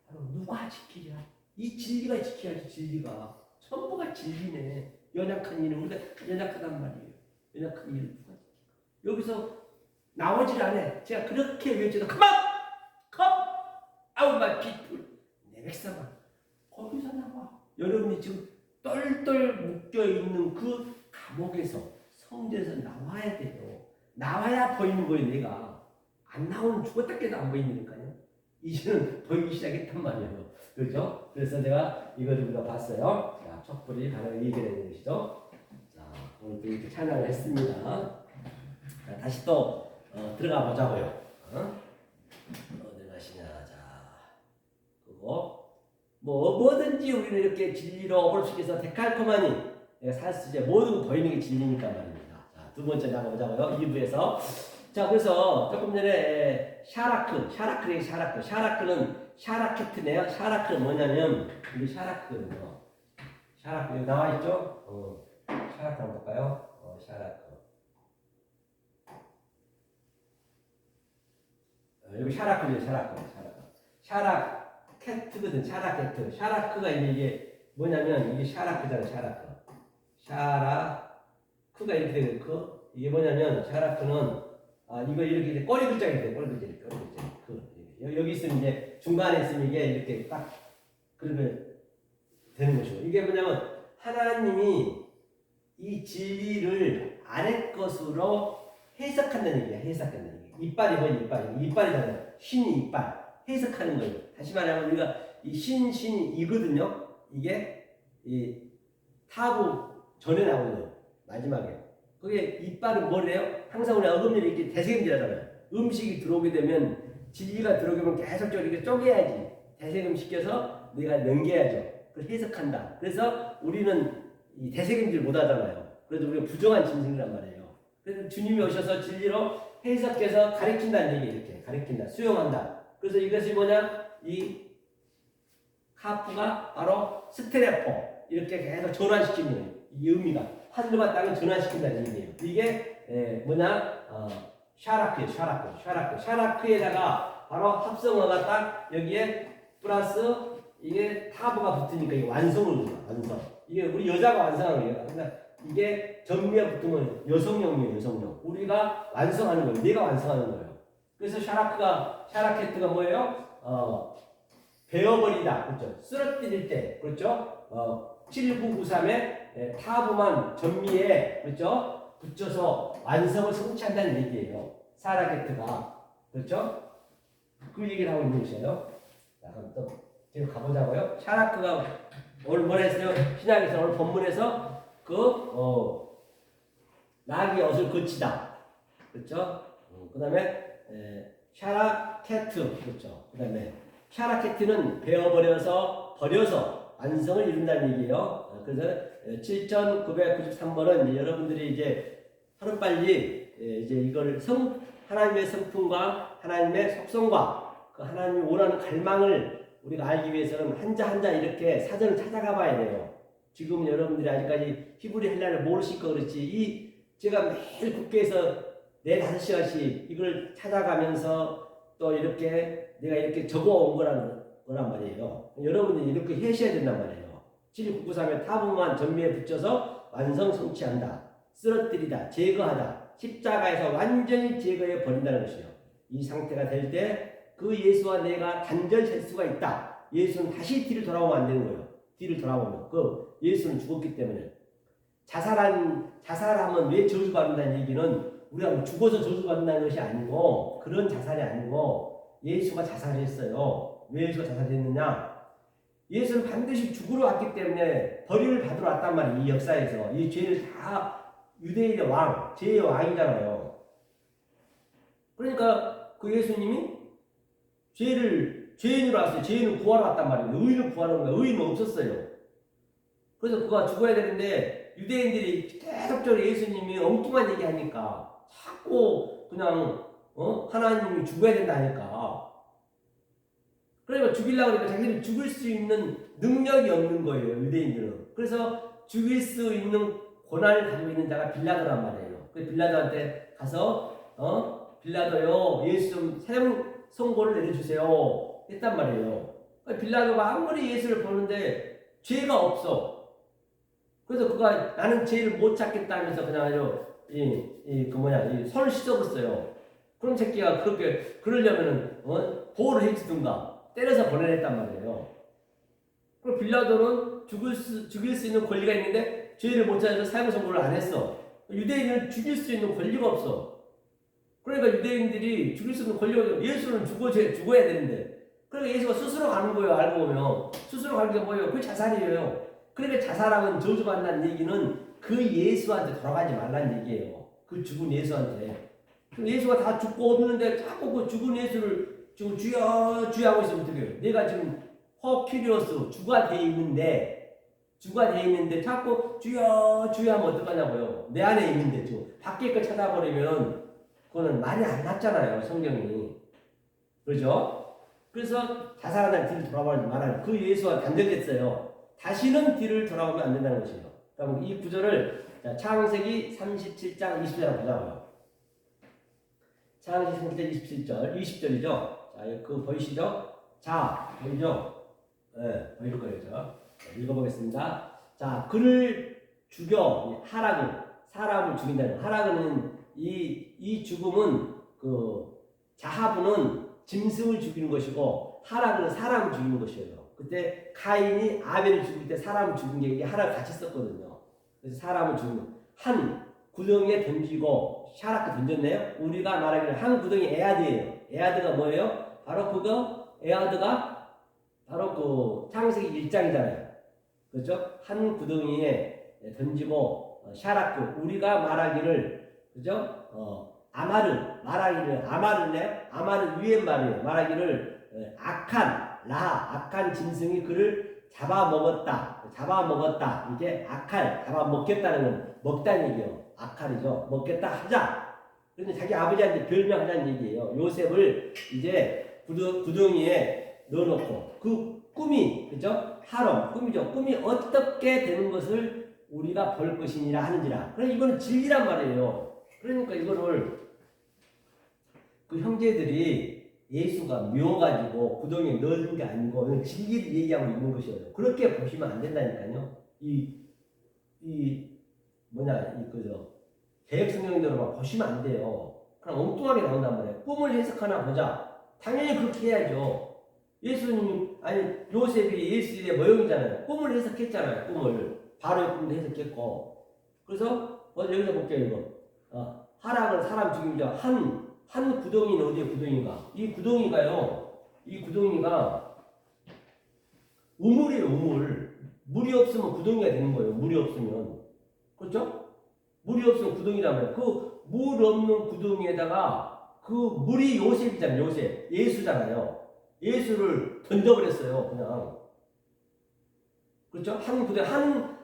바로 누가 지키랴 이 진리가 지켜야지 진리가 전부가 진리네 연약한 이는 우리가 연약하단 말이에요 연약한 이는 누가 지킬까 여기서 나오질 않아 제가 그렇게 외쳐도 그만 아우 people 내 백성아 거기서 나와 여러분이 지금 똘똘 묶여있는 그 감옥에서 성전에서 나와야 돼요 나와야 보이는 거예요 내가 안 나오면 죽었다 깨도 안 보이니까요 이제는 보이기 시작했단 말이에요 그렇죠? 그래서 제가 이걸 우리가 봤어요 자, 촛불이 바로 얘기되는 것이죠 자 오늘도 이렇게 찬양을 했습니다 자, 다시 또 들어가 보자고요 어디 가시냐 뭐든지 우리는 이렇게 진리로 어버룩해서 데칼코마니 내가 살 수 있게 모든 보이는 게 진리니까 말입니다. 자, 두 번째 나가보자고요. 2부에서 자 그래서 조금 전에 샤라크는 샤라케트네요. 샤라크는 뭐냐면 이게 샤라크거든요. 샤라크 여기 나와 있죠? 샤라크 한번 볼까요? 샤라크 여기 샤라크죠. 샤라케트거든. 샤라크가 이게 뭐냐면 이게 샤라크잖아. 샤라크가 이렇게 되고 이게 뭐냐면 샤라크는 이거 이렇게 꼬리 글자가 돼. 꼬리 글자. 여기 있으면 이제 중간에 있으면 이게 이렇게 딱 그러면 되는 것이고 이게 뭐냐면 하나님이 이 진리를 아래 것으로 해석한다는 얘기야. 이빨이 뭐야? 이빨이잖아요. 신이 이빨 해석하는 거예요. 다시 말하면 우리가 이 신이거든요. 이게 이 타부 전에 나오는 마지막에 그게 이빨은 뭐래요? 항상 우리 어금니를 이렇게 대세금질하잖아요. 음식이 들어오게 되면 진리가 들어오게 되면 계속적으로 이렇게 쪼개야지. 대세금 시켜서 내가 넘겨야죠. 그걸 해석한다. 그래서 우리는 이 대세금질 못 하잖아요. 그래서 우리가 부정한 짐승이란 말이에요. 그래서 주님이 오셔서 진리로 해석해서 가르친다는 얘기 이렇게 가르친다. 수용한다. 그래서 이것이 뭐냐? 이 카프가 바로 스테레포 이렇게 계속 전환시키는 이 의미가 하늘과 땅을 전환시킨다는 얘기예요. 이게 뭐냐? 샤라크에다가 바로 합성어가 딱 여기에 플러스 이게 타브가 붙으니까 이게 완성. 이게 우리 여자가 완성하는 거예요. 그러니까 이게 전미가 붙으면 여성용이에요. 우리가 완성하는 거예요. 내가 완성하는 거예요. 그래서 샤라케트가 뭐예요? 베어버리다. 그렇죠? 쓰러뜨릴 때. 그렇죠? 7993에 타브만 전미에 그렇죠? 붙여서 완성을 성취한다는 얘기예요. 샤라케트가. 그렇죠? 그 얘기를 하고 있는 것이에요. 자, 그럼 또 지금 가보자고요. 샤라크가 오늘 뭐라 했어요? 신약에서 오늘 본문에서 나귀의 옷을 거치다. 그렇죠? 그 다음에 샤라케트. 그렇죠? 그 다음에 샤라케트는 버려서 완성을 이룬다는 얘기예요. 그래서 7993번은 여러분들이 이제 하루빨리 이제 이걸 하나님의 성품과 하나님의 속성과 그 하나님이 원하는 갈망을 우리가 알기 위해서는 한자 이렇게 사전을 찾아가 봐야 돼요. 지금 여러분들이 아직까지 히브리 헬라를 모르시니까 그렇지 이 제가 매일 국회에서 4-5시간씩 이걸 찾아가면서 또 이렇게 내가 이렇게 적어온 거란 말이에요. 여러분들이 이렇게 하셔야 된단 말이에요. 7.993의 타부만 전미에 붙여서 완성 성취한다. 쓰러뜨리다. 제거하다. 십자가에서 완전히 제거해 버린다는 것이에요. 이 상태가 될 때 그 예수와 내가 단절될 수가 있다. 예수는 다시 뒤를 돌아오면 안 되는 거예요. 뒤를 돌아오면 그 예수는 죽었기 때문에 자살하면 왜 저주받는다는 얘기는 우리가 뭐 죽어서 저주받는다는 것이 아니고 그런 자살이 아니고 예수가 자살했어요. 왜 예수가 자살했느냐? 예수는 반드시 죽으러 왔기 때문에 벌을 받으러 왔단 말이에요. 이 역사에서 이 죄를 다 유대인의 왕, 죄의 왕이잖아요. 그러니까 그 예수님이 죄인으로 왔어요. 죄인을 구하러 왔단 말이에요. 의인을 구하는 거예요. 의인은 없었어요. 그래서 그가 죽어야 되는데 유대인들이 계속적으로 예수님이 엉뚱한 얘기하니까 자꾸 그냥 하나님이 죽어야 된다니까. 그러니까 죽이려고 하니까 자기들이 죽일 수 있는 능력이 없는 거예요. 유대인들은. 그래서 죽일 수 있는 권한을 가지고 있는 자가 빌라도란 말이에요. 그 빌라도한테 가서 빌라도요 예수 좀 선고를 내려주세요 했단 말이에요. 빌라도가 아무리 예수를 보는데 죄가 없어. 그래서 그가 나는 죄를 못 찾겠다면서 그냥 아주 손을 씻어버렸어요. 그럼 새끼가 그렇게 그러려면은 보호를 해주든가 때려서 보내냈단 말이에요. 그럼 빌라도는 죽일 수 있는 권리가 있는데 죄를 못 찾아서 사형 선고를 안 했어. 유대인을 죽일 수 있는 권리가 없어. 그러니까 유대인들이 죽일 수 있는 권리가 없어. 예수는 죽어야 되는데. 그러니까 예수가 스스로 가는 거예요. 알고 보면 스스로 가는 게 뭐예요? 그게 자살이에요. 그러니까 자살하면 저주받는다는 얘기는 그 예수한테 돌아가지 말라는 얘기예요. 그 죽은 예수한테. 예수가 다 죽고 없는데 자꾸 그 죽은 예수를 지금 주여 주여 하고 있으면 어떡해요? 내가 지금 허큐리오스 주가 돼 있는데 자꾸 주여 주여 하면 어떡하냐고요. 내 안에 있는데 지금 밖에 거 찾아버리면 그거는 말이 안 맞잖아요. 성경이. 그렇죠? 그래서 자살하는 뒤를 돌아보지 말아요. 그 예수와 단절됐어요. 다시는 뒤를 돌아오면 안 된다는 것이에요. 그럼 이 구절을 창세기 37장 20절 보자고요. 창세기 37장 27절, 20절이죠. 자, 그 보이시죠? 자, 보이죠? 네, 보일 거예요. 읽어보겠습니다. 자, 그를 죽여 하락은 사람을 죽인다는 하락은 이 죽음은 그 자하부는 짐승을 죽이는 것이고 하락은 사람을 죽이는 것이에요. 그때 카인이 아벨을 죽일 때 사람을 죽인 게 이게 하락 같이 썼거든요. 그래서 사람을 죽이는 한 구덩이에 던지고 샤락도 던졌네요. 우리가 말하기를 한 구덩이 에아드예요. 에아드가 뭐예요? 바로 그거 에아드가 바로 그 창세기 1장이잖아요. 그렇죠? 한 구덩이에 던지고 샤락도 우리가 말하기를 그죠? 아마르는 위에 말이에요. 말하기를 악한 짐승이 그를 잡아먹었다. 이게 잡아먹겠다는 건 먹다는 얘기예요. 악할이죠. 먹겠다 하자. 그런데 자기 아버지한테 별명하자는 얘기예요. 요셉을 이제 구덩이에 넣어놓고 그 꿈이 그죠? 꿈이죠. 꿈이 어떻게 되는 것을 우리가 볼 것이니라 하는지라. 그러니까 이거는 진리란 말이에요. 그러니까 이거를 그 형제들이 예수가 묘가지고 구덩이에 넣은 게 아니고 진리를 얘기하고 있는 것이에요. 그렇게 보시면 안 된다니까요. 개혁 성경대로만 보시면 안 돼요. 그냥 엉뚱하게 나온단 말이에요. 꿈을 해석하나 보자. 당연히 그렇게 해야죠. 요셉이 예수의 모형이잖아요. 꿈을 해석했잖아요. 꿈을. 바로의 꿈도 해석했고. 그래서 여기서 볼게요. 이거. 하락은 사람 죽임이죠. 한 구덩이는 어디에 구덩이가? 이 구덩이가 우물이에요, 우물. 물이 없으면 구덩이가 되는 거예요. 물이 없으면. 그렇죠? 물이 없으면 구덩이라면 그 물 없는 구덩이에다가 그 물이 요셉이잖아요. 요셉. 예수잖아요. 예수를 던져버렸어요. 그냥. 그렇죠? 한 구덩이.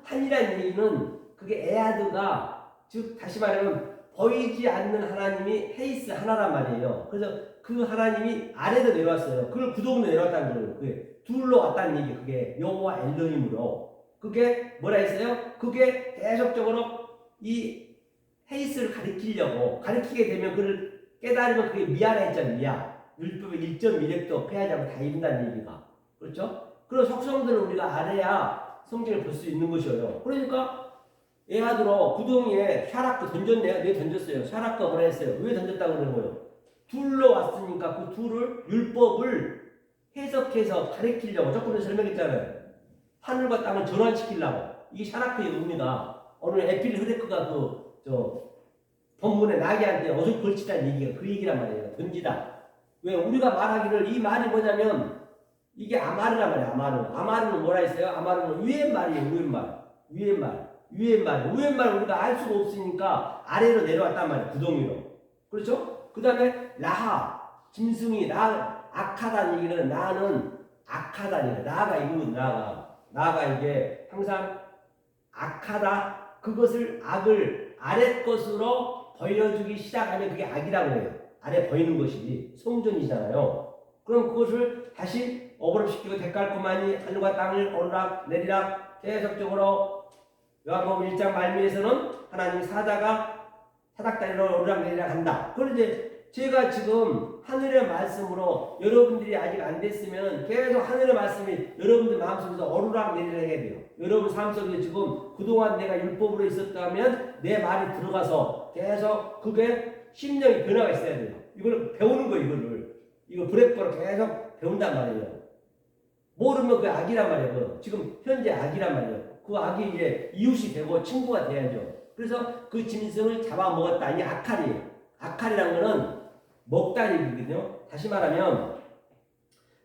한이라는 얘기는 그게 에아드가 즉 다시 말하면 보이지 않는 하나님이 헤이스 하나란 말이에요. 그래서 그 하나님이 아래로 내려왔어요. 그걸 구덩이로 내려왔다는 거예요. 그게 둘로 왔다는 얘기. 그게 여호와 엘로힘으로. 그게 뭐라 했어요? 그게 계속적으로 이 헤이스를 가리키게 되면 그걸 깨달으면 그게 미아라 했잖아요. 미아. 율법의 1.1획도 패하지 않고 다 이룬다는 얘기가. 그렇죠? 그런 속성들을 우리가 알아야 성경을 볼 수 있는 것이에요. 그러니까 예하들어 구덩이에 샤락도 던졌네요. 왜 던졌어요? 샤락가 뭐라 했어요? 왜 던졌다고 그러는 거예요? 둘러 왔으니까 그 둘을 율법을 해석해서 가리키려고 조금 전에 설명했잖아요. 하늘과 땅을 전환시키려고. 이게 샤라크의 의미가 오늘 에필 흐레크가 본문에 나귀한테 어서 걸치다는 얘기가 그 얘기란 말이에요. 던지다. 왜 우리가 말하기를 이 말이 뭐냐면 이게 아마르란 말이에요. 아마르는 뭐라 했어요? 아마르는 위의 말이에요. 위의 말 우리가 알 수가 없으니까 아래로 내려왔단 말이에요. 구덩이로. 그렇죠? 그 다음에 라하 짐승이 악하다는 얘기는 나는 악하다니 나가 이거는 나가 이게 항상 악하다 그것을 악을 아래 것으로 보여주기 시작하면 그게 악이라고 해요. 아래 보이는 것이 성전이잖아요. 그럼 그것을 다시 어그럽시키고 데칼코마니 하늘과 땅을 오르락 내리락 계속적으로 요한복음 1장 말미에서는 하나님 사닥다리로 오르락 내리락 한다. 그걸 이제 제가 지금 하늘의 말씀으로 여러분들이 아직 안 됐으면 계속 하늘의 말씀이 여러분들 마음속에서 오르락 내리락 해야 돼요. 여러분 삶 속에 지금 그동안 내가 율법으로 있었다면 내 말이 들어가서 계속 그게 심령의 변화가 있어야 돼요. 이걸 배우는 거예요. 이거 브레이크로 계속 배운단 말이에요. 모르면 그게 악이란 말이에요. 지금 현재 악이란 말이에요. 그 악이 이제 이웃이 되고 친구가 돼야죠. 그래서 그 짐승을 잡아먹었다. 이게 아칼이에요. 아칼이라는 거는 먹다는 얘기거든요. 다시 말하면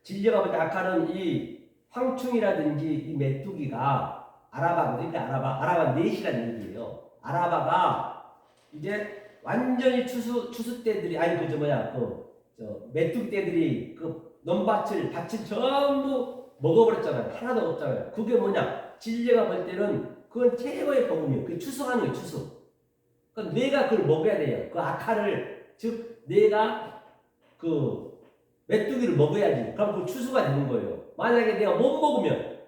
진리가 볼 때 아칼은 이 황충이라든지 이 메뚜기가 아라바거든요. 아라바 넷이라는 얘기예요. 아라바가 이제 완전히 추수 때들이 아니 메뚜기 때들이 그 밭을 전부 먹어버렸잖아요. 하나도 없잖아요. 그게 뭐냐? 진리가 볼 때는 그건 최고의 복음이에요. 그 추수하는 거예요. 추수. 그러니까 내가 그걸 먹어야 돼요. 그 아칼을 즉 내가 그 메뚜기를 먹어야지. 그럼 그 추수가 되는 거예요. 만약에 내가 못 먹으면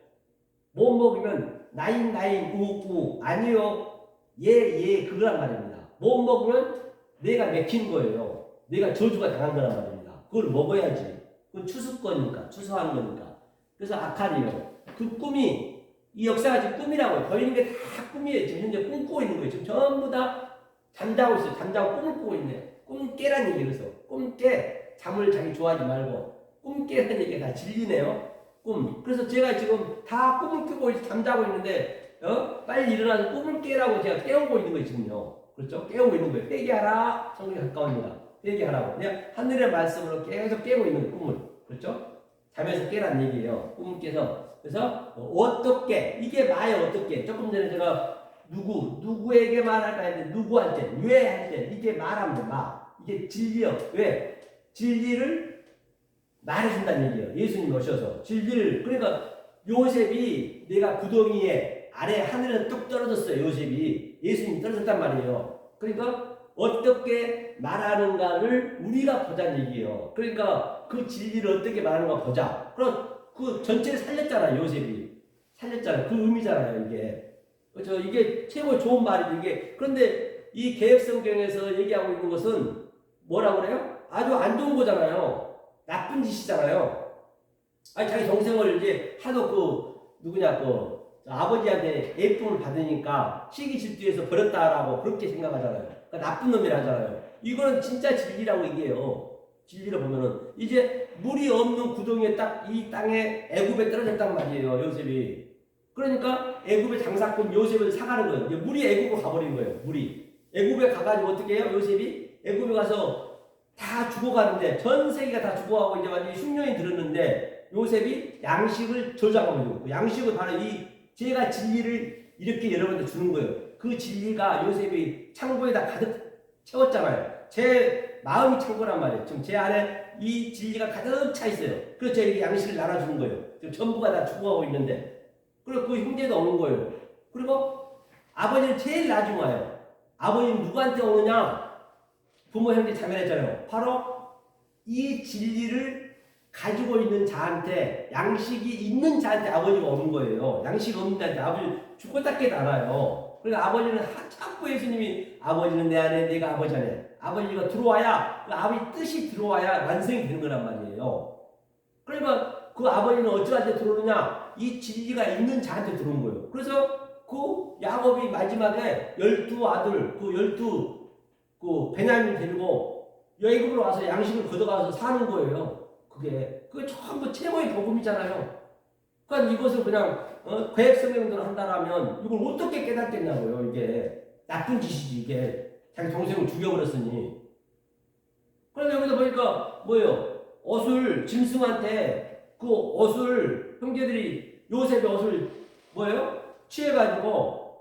나임 우우 아니요 예 그거란 말입니다. 못 먹으면 내가 맥힌 거예요. 내가 저주가 당한 거란 말입니다. 그걸 먹어야지. 그건 추수거니까 추수하는 거니까. 그래서 아칼이에요. 그 꿈이 이 역사가 지금 꿈이라고요. 보이는 게 다 꿈이에요. 지금 현재 꿈꾸고 있는 거예요. 지금 전부 다 잠자고 있어요. 잠자고 꿈을 꾸고 있네. 꿈 깨란 얘기. 그래서 꿈 깨. 잠을 자기 좋아하지 말고 꿈 깨라는 얘기가 다 진리네요. 꿈. 그래서 제가 지금 다 꿈을 꾸고 잠자고 있는데 빨리 일어나서 꿈을 깨라고 제가 깨우고 있는 거예요. 지금요. 그렇죠? 깨우고 있는 거예요. 회개하라. 성경에 가까웁니다. 회개하라고. 그냥 하늘의 말씀으로 계속 깨고 있는 거예요. 꿈을. 그렇죠? 잠에서 깨라는 얘기예요. 꿈을 깨서. 그래서 어떻게 이게 마요. 어떻게 조금 전에 제가 누구에게 말할까 했는데 누구한테 왜 할 때 이게 말하면 마 이게 진리요. 왜 진리를 말해준다는 얘기예요. 예수님 오셔서 진리를. 그러니까 요셉이 내가 구덩이에 아래 하늘에 뚝 떨어졌어요. 요셉이 예수님이 떨어졌단 말이에요. 그러니까 어떻게 말하는가를 우리가 보자는 얘기예요. 그러니까 그 진리를 어떻게 말하는가 보자. 그럼 그 전체를 살렸잖아요. 요셉이 살렸잖아요. 그 의미잖아요. 이게 그렇죠. 이게 최고 좋은 말이죠. 이게 그런데 이 개혁성경에서 얘기하고 있는 것은 뭐라고 그래요? 아주 안 좋은 거잖아요. 나쁜 짓이잖아요. 아니 자기 동생을 이제 하도 아버지한테 예쁨을 받으니까 시기 질투해서 버렸다라고 그렇게 생각하잖아요. 그러니까 나쁜 놈이라 하잖아요. 이거는 진짜 진리라고 얘기해요. 진리를 보면은 이제 물이 없는 구덩이에 딱 이 땅에 애굽에 떨어졌단 말이에요. 요셉이. 그러니까 애굽의 장사꾼 요셉을 사가는 거예요. 이제 물이 애굽으로 가버린 거예요. 물이 애굽에 가가지고 어떻게 해요? 요셉이 애굽에 가서 다 죽어가는데 전 세계가 다 죽어가고 이제 완전히 흉년이 들었는데 요셉이 양식을 저장하고 있고 양식을 바로 제가 진리를 이렇게 여러분들 주는 거예요. 그 진리가 요셉이 창고에다 가득 채웠잖아요. 제 마음이 창고란 말이에요. 지금 제 안에 이 진리가 가득 차 있어요. 그래서 저에게 양식을 나눠주는 거예요. 지금 전부가 다 죽어가고 있는데 그리고 그 형제도 오는 거예요. 그리고 아버지는 제일 나중 와요. 아버지는 누구한테 오느냐? 부모, 형제, 자매했잖아요. 바로 이 진리를 가지고 있는 자한테, 양식이 있는 자한테 아버지가 없는 거예요. 양식 없는 자한테 아버지 죽었다 깨달아요. 그러니까 아버지는 자꾸 예수님이 아버지는 내 안에, 내가 아버지 안에, 아버지가 들어와야, 그 아버지 뜻이 들어와야 완성이 되는 거란 말이에요. 그러니까 그 아버지는 어찌한테 들어오느냐? 이 진리가 있는 자한테 들어온 거예요. 그래서 그 야곱이 마지막에 12아들, 그 베냐민 데리고 여행으로 와서 양식을 걷어가서 사는 거예요. 그게 전부 최고의 복음이잖아요. 그러니까 이것을 그냥 계획성명대로 한다라면 이걸 어떻게 깨닫겠냐고요. 이게 나쁜 짓이지. 이게 자기 동생을 죽여버렸으니. 그래서 여기서 보니까 뭐예요? 옷을 짐승한테 그 옷을 형제들이 요셉의 옷을 뭐예요? 취해가지고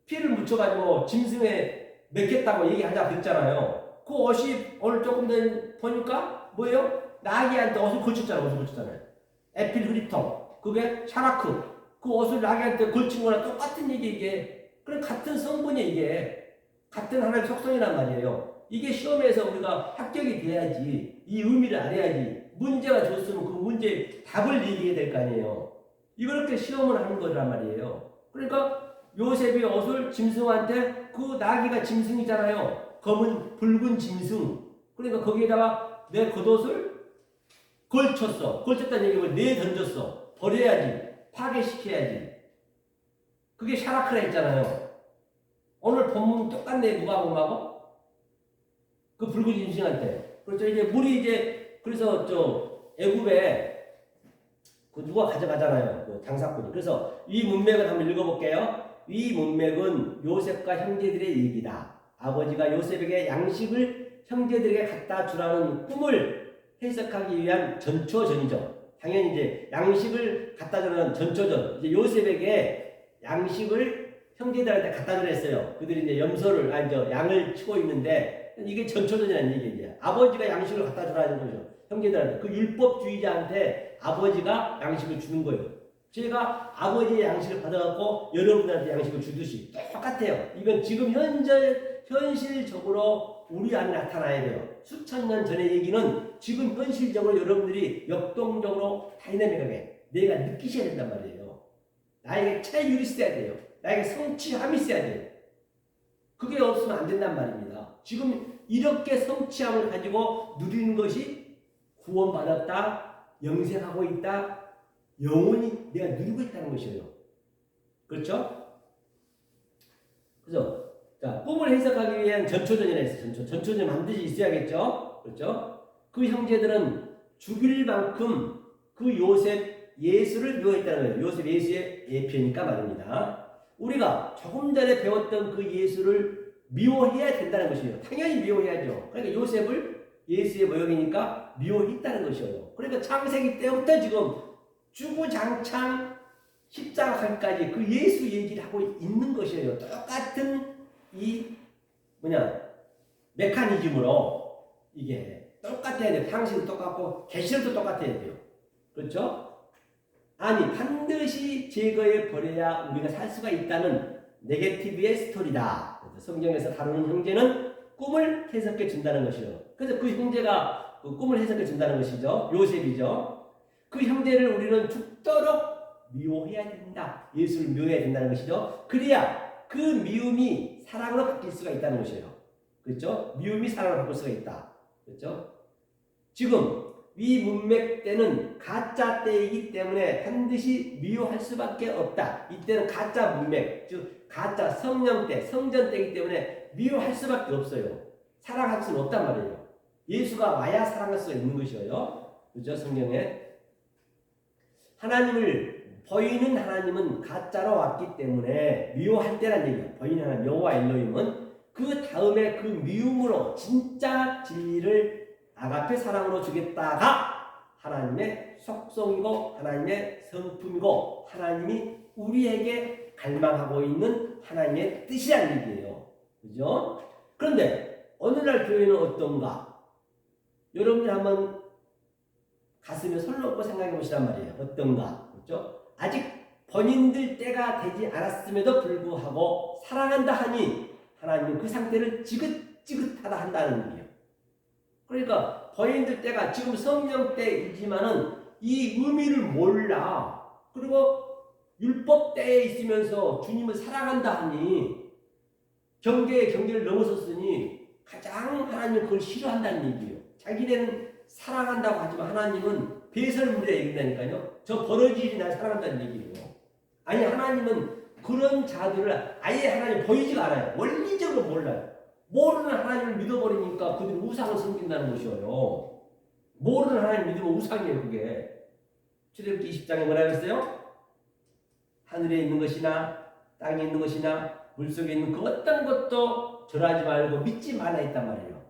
피를 묻혀가지고 짐승에 먹겠다고 얘기하자 그랬잖아요. 그 옷이 오늘 조금 더 보니까 뭐예요? 나귀한테 옷을 걸쳤잖아요. 에필 그리통, 그게 샤라크, 그 옷을 나귀한테 걸친 거랑 똑같은 얘기 이게. 그럼 같은 성분이 이게 같은 하나의 속성이란 말이에요. 이게 시험에서 우리가 합격이 돼야지 이 의미를 알아야지 문제가 줬으면 그 문제의 답을 얘기해야 될 거 아니에요. 이렇게 시험을 하는 거란 말이에요. 그러니까 요셉이 옷을 짐승한테 그 나귀가 짐승이잖아요. 검은 붉은 짐승. 그러니까 거기에다가 내 겉옷을 걸쳤어. 걸쳤다는 얘기를 내던졌어. 버려야지. 파괴시켜야지. 그게 샤라크라 했잖아요. 오늘 본문 똑같네. 누가복음하고 그 붉은 짐승한테. 그렇죠. 이제 물이 이제 그래서 애굽에 그 누가 가져가잖아요. 그 장사꾼이. 그래서 이 문맥을 한번 읽어볼게요. 이 문맥은 요셉과 형제들의 얘기다. 아버지가 요셉에게 양식을 형제들에게 갖다 주라는 꿈을 해석하기 위한 전초전이죠. 당연히 이제 양식을 갖다 주는 전초전. 이제 요셉에게 양식을 형제들한테 갖다 주라 했어요. 그들이 이제 양을 치고 있는데 이게 전초전이라는 얘기예요. 아버지가 양식을 갖다 주라는 거죠. 형제들한테. 그 율법주의자한테 아버지가 양식을 주는 거예요. 제가 아버지의 양식을 받아갖고 여러분들한테 양식을 주듯이 똑같아요. 이건 지금 현실적으로 우리 안에 나타나야 돼요. 수천 년 전의 얘기는 지금 현실적으로 여러분들이 역동적으로 다이나믹하게 내가 느끼셔야 된단 말이에요. 나에게 차율이 있어야 돼요. 나에게 성취함이 있어야 돼요. 그게 없으면 안 된단 말입니다. 지금 이렇게 성취함을 가지고 누리는 것이 구원받았다, 영생하고 있다, 영원히 내가 누리고 있다는 것이에요. 그렇죠? 그래서 꿈을 해석하기 위한 전초전이라 했어요. 전초전 반드시 있어야겠죠? 그렇죠? 그 형제들은 죽일 만큼 그 요셉 예수를 미워했다는 거예요. 요셉 예수의 예표니까 말입니다. 우리가 조금 전에 배웠던 그 예수를 미워해야 된다는 것이에요. 당연히 미워해야죠. 그러니까 요셉을 예수의 모형이니까 미워했다는 것이에요. 그러니까 창세기 때부터 지금 주구장창 십자가 가기까지 그 예수 얘기를 하고 있는 것이에요. 똑같은 메커니즘으로 이게 똑같아야 돼요. 상식도 똑같고 계시록도 똑같아야 돼요. 그렇죠? 아니 반드시 제거해 버려야 우리가 살 수가 있다는 네게티브의 스토리다. 성경에서 다루는 형제는 꿈을 해석해 준다는 것이요. 그래서 그 형제가 그 꿈을 해석해 준다는 것이죠. 요셉이죠. 그 형제를 우리는 죽도록 미워해야 된다. 예수를 미워해야 된다는 것이죠. 그래야 그 미움이 사랑으로 바뀔 수가 있다는 것이에요. 그렇죠? 미움이 사랑으로 바뀔 수가 있다. 그렇죠? 지금 이 문맥 때는 가짜 때이기 때문에 반드시 미워할 수밖에 없다. 이때는 가짜 문맥, 즉 가짜 성령 때, 성전 때이기 때문에 미워할 수밖에 없어요. 사랑할 수는 없단 말이에요. 예수가 와야 사랑할 수가 있는 것이에요. 그렇죠? 성경에 보이는 하나님은 가짜로 왔기 때문에 미워할 때란 얘기예요. 보이는 하나님, 여호와 엘로힘은 그 다음에 그 미움으로 진짜 진리를 아가페 사랑으로 주겠다가 하나님의 속성이고 하나님의 성품이고 하나님이 우리에게 갈망하고 있는 하나님의 뜻이란 얘기예요. 그죠? 그런데 오늘날 교회는 어떤가? 여러분이 한번 가슴에 손 놓고 생각해 보시란 말이에요. 어떤가? 그렇죠? 아직 본인들 때가 되지 않았음에도 불구하고 사랑한다 하니 하나님은 그 상태를 지긋지긋하다 한다는 얘기예요. 그러니까 버인들 때가 지금 성령 때이지만은 이 의미를 몰라. 그리고 율법 때에 있으면서 주님을 사랑한다 하니 경계의 경계를 넘어섰으니 가장 하나님은 그걸 싫어한다는 얘기예요. 자기네는 사랑한다고 하지만 하나님은 배설물에 얘기한다니까요. 저 버러지들이 날 사랑한다는 얘기예요. 아니 하나님은 그런 자들을 아예 하나님 보이지가 않아요. 원리적으로 몰라요. 모르는 하나님을 믿어버리니까 그들이 우상을 섬긴다는 것이에요. 모르는 하나님을 믿으면 우상이에요. 그게 출애굽기 20장에 뭐라 그랬어요? 하늘에 있는 것이나 땅에 있는 것이나 물속에 있는 그 어떤 것도 절하지 말고 믿지 말라 했단 말이에요.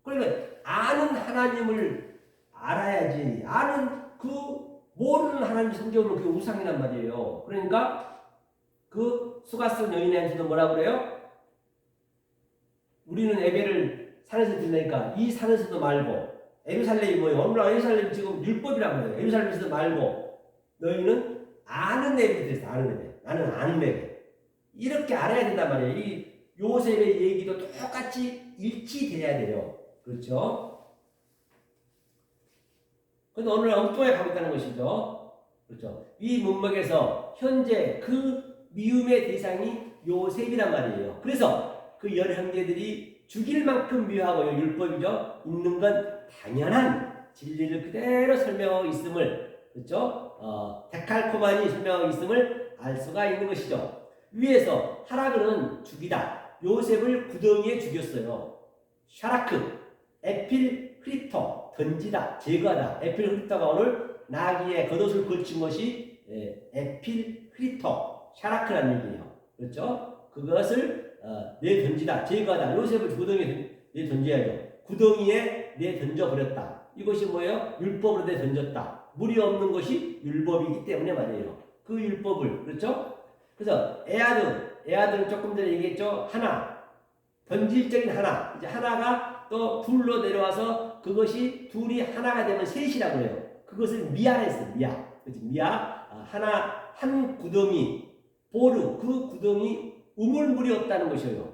그러니까 아는 하나님을 알아야지. 아는 그 모르는 하나님 성경으로 그게 우상이란 말이에요. 그러니까 그 수가 쓴 여인한테도 뭐라 그래요? 우리는 예배를 산에서 드리니까 이 산에서도 말고 예루살렘이 뭐예요? 오늘 예루살렘 지금 율법이란 말이에요. 예루살렘에서도 말고 너희는 아는 예배를 드렸어. 아는 예배. 나는 아는 예배. 이렇게 알아야 된단 말이에요. 이 요셉의 얘기도 똑같이 일치돼야 돼요. 그렇죠? 그런데 오늘 엉뚱하게 가고 있다는 것이죠. 그렇죠? 이 문맥에서 현재 그 미움의 대상이 요셉이란 말이에요. 그래서 그 열 형제들이 죽일 만큼 미워하고 율법이죠. 있는 건 당연한 진리를 그대로 설명하고 있음을, 그렇죠? 데칼코마니 설명하고 있음을 알 수가 있는 것이죠. 위에서 하라그는 죽이다. 요셉을 구덩이에 죽였어요. 샤라크, 에필 흐리터, 던지다, 제거하다. 에필 흐리터가 오늘 나귀에 겉옷을 걸친 것이 에필 흐리터, 샤라크라는 얘기예요. 그렇죠? 그것을 내던지다, 제거하다. 요셉을 구덩이에 내던져야죠. 구덩이에 내던져버렸다. 이것이 뭐예요? 율법으로 내던졌다. 물이 없는 것이 율법이기 때문에 말이에요. 그 율법을, 그렇죠? 그래서 에아드는 조금 전에 얘기했죠. 하나, 본질적인 하나. 이제 하나가 또 둘로 내려와서 그것이 둘이 하나가 되면 셋이라고 해요. 그것을 미아라 했어요. 미아. 그렇지? 미아. 하나, 한 구덩이. 보르. 그 구덩이 우물물이 없다는 것이에요.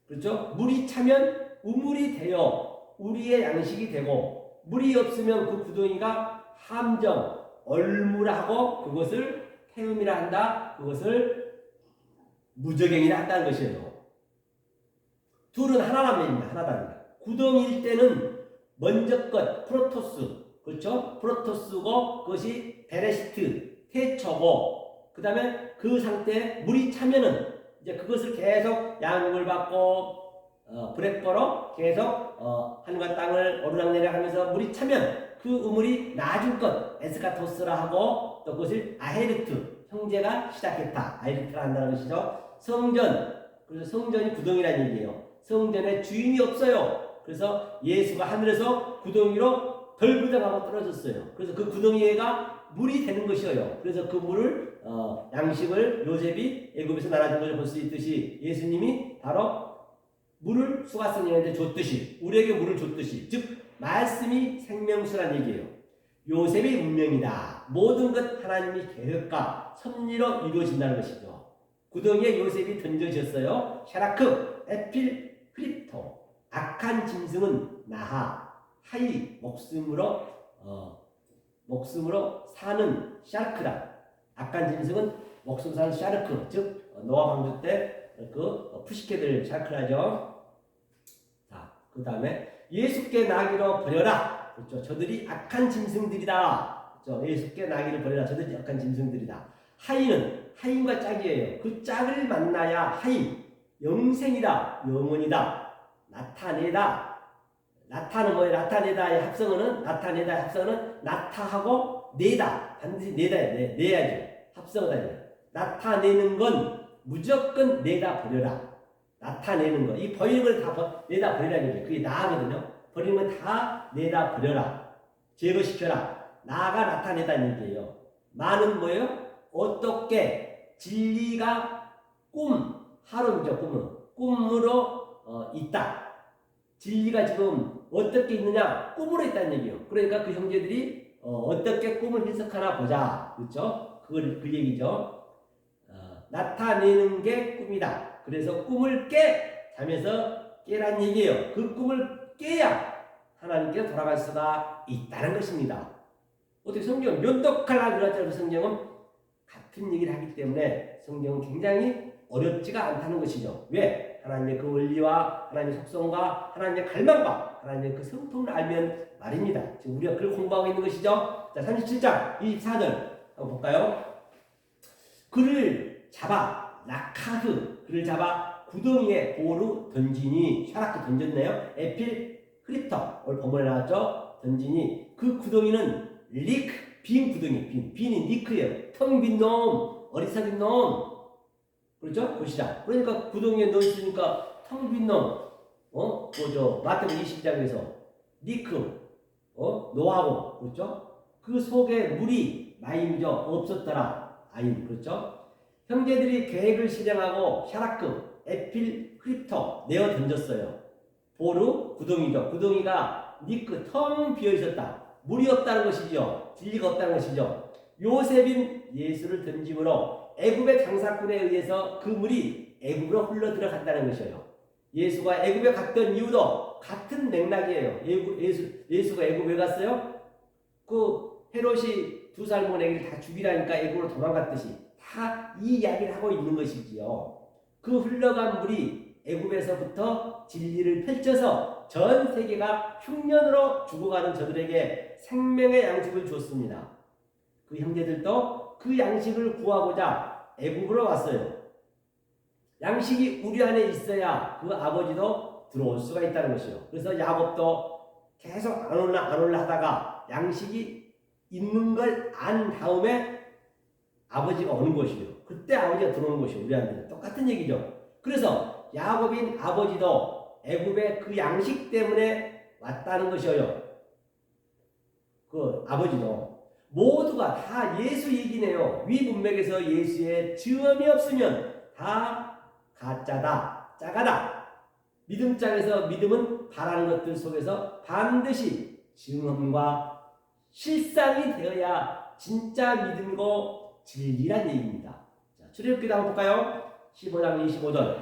그렇죠? 물이 차면 우물이 되어 우리의 양식이 되고, 물이 없으면 그 구덩이가 함정, 얼무라고 그것을 태음이라 한다. 그것을 무적행이라 한다는 것이에요. 둘은 하나란 말입니다. 하나다. 구덩이일 때는 먼저 것, 프로토스. 그렇죠? 프로토스고 그것이 베레시트, 태초고, 그 다음에 그 상태에 물이 차면은 이제 그것을 계속 양육을 받고 브레퍼로 계속 하늘과 땅을 오르락내리락 하면서 물이 차면 그 우물이 나중 것 에스카토스라 하고, 또 그것을 아헤르트, 형제가 시작했다. 아헤르트라 한다는 것이죠. 성전, 그래서 성전이 구덩이라는 얘기예요. 성전에 주인이 없어요. 그래서 예수가 하늘에서 구덩이로 덜부정하고 떨어졌어요. 그래서 그 구덩이가 물이 되는 것이에요. 그래서 그 물을 양식을 요셉이 애굽에서 나눠준 것을 볼 수 있듯이 예수님이 바로 물을 수가성령한테 줬듯이, 우리에게 물을 줬듯이, 즉 말씀이 생명수란 얘기예요. 요셉의 운명이다. 모든 것 하나님이 계획과 섭리로 이루어진다는 것이죠. 구덩이에 요셉이 던져졌어요. 샤라크, 에필, 흐리토. 악한 짐승은 나하, 하이, 목숨으로 사는 샤르크다. 악한 짐승은 목숨 사는 샤르크, 즉 노아 방주 때 그 푸시케들 샤르크라죠. 자, 그 다음에 예수께 나기로 버려라. 그렇죠? 저들이 악한 짐승들이다. 그렇죠? 예수께 나기를 버려라. 저들이 악한 짐승들이다. 하인은 하인과 짝이에요. 그 짝을 만나야 하인, 영생이다, 영원이다, 나타내다. 나타는 뭐예요? 나타내다의 합성어는 나타하고 내다. 반드시 내야죠. 합성어다. 나타내는 건 무조건 내다 버려라. 나타내는 거. 이 버리는 걸 다 내다 버리라는 얘기예요. 그게 나거든요. 버리는 건 다 내다 버려라. 제거시켜라. 나가 나타내다는 얘기예요. 마는 뭐예요? 어떻게 진리가 하루죠. 꿈으로 있다. 진리가 지금 어떻게 있느냐? 꿈으로 있다는 얘기예요. 그러니까 그 형제들이 어떻게 꿈을 해석하나 보자. 그렇죠? 그 얘기죠. 나타내는 게 꿈이다. 그래서 꿈을 잠에서 깨란 얘기예요. 그 꿈을 깨야 하나님께 돌아갈 수가 있다는 것입니다. 어떻게 성경 면도칼라 그랬잖아요. 성경은 같은 얘기를 하기 때문에 성경은 굉장히 어렵지가 않다는 것이죠. 왜? 하나님의 그 원리와 하나님의 속성과 하나님의 갈망과 하나님의 그 성품을 알면 말입니다. 지금 우리가 그걸 공부하고 있는 것이죠. 자, 37장 24절 한번 볼까요? 그를 잡아 라카흐 그를 잡아 구덩이에 보루 던지니 샤라크 던졌네요. 에필 흐리터 오늘 본문에 나왔죠. 던지니 그 구덩이는 리크 빈 구덩이 빈이 리크예요. 텅 빈 놈 어리석은 놈 그렇죠? 보시죠. 그러니까 구덩이에 넣었으니까 텅 빈 놈 그저 마태복음 20장에서 리크 노하고 그렇죠? 그 속에 물이 많이 없었더라 아임 그렇죠? 형제들이 계획을 실행하고 샤라크 에필 크립터 내어 던졌어요. 보루 구덩이죠. 구덩이가 니크 텅 비어 있었다. 물이 없다는 것이죠. 진리가 없다는 것이죠. 요셉인 예수를 던짐으로 애굽의 장사꾼에 의해서 그 물이 애굽으로 흘러 들어갔다는 것이에요. 예수가 애굽에 갔던 이유도 같은 맥락이에요. 예수가 애굽에 갔어요? 그 헤롯이 2살 먹은 애기를 다 죽이라니까 애굽으로 도망갔듯이 다 이 이야기를 하고 있는 것이지요. 그 흘러간 물이 애굽에서부터 진리를 펼쳐서 전 세계가 흉년으로 죽어가는 저들에게 생명의 양식을 주었습니다. 그 형제들도 그 양식을 구하고자 애굽으로 왔어요. 양식이 우리 안에 있어야 그 아버지도 들어올 수가 있다는 것이요. 그래서 야곱도 계속 안 올라 하다가 양식이 있는 걸 안 다음에 아버지가 오는 것이요. 그때 아버지가 들어오는 것이요. 우리한테는 똑같은 얘기죠. 그래서 야곱인 아버지도 애굽의 그 양식 때문에 왔다는 것이에요. 그 아버지도 모두가 다 예수 얘기네요. 위 문맥에서 예수의 증언이 없으면 다 가짜다, 짜가다. 믿음장에서 믿음은 바라는 것들 속에서 반드시 증언과 실상이 되어야 진짜 믿음이고 진리란 얘기입니다. 자, 출애굽기도 한번 볼까요? 15장 25절.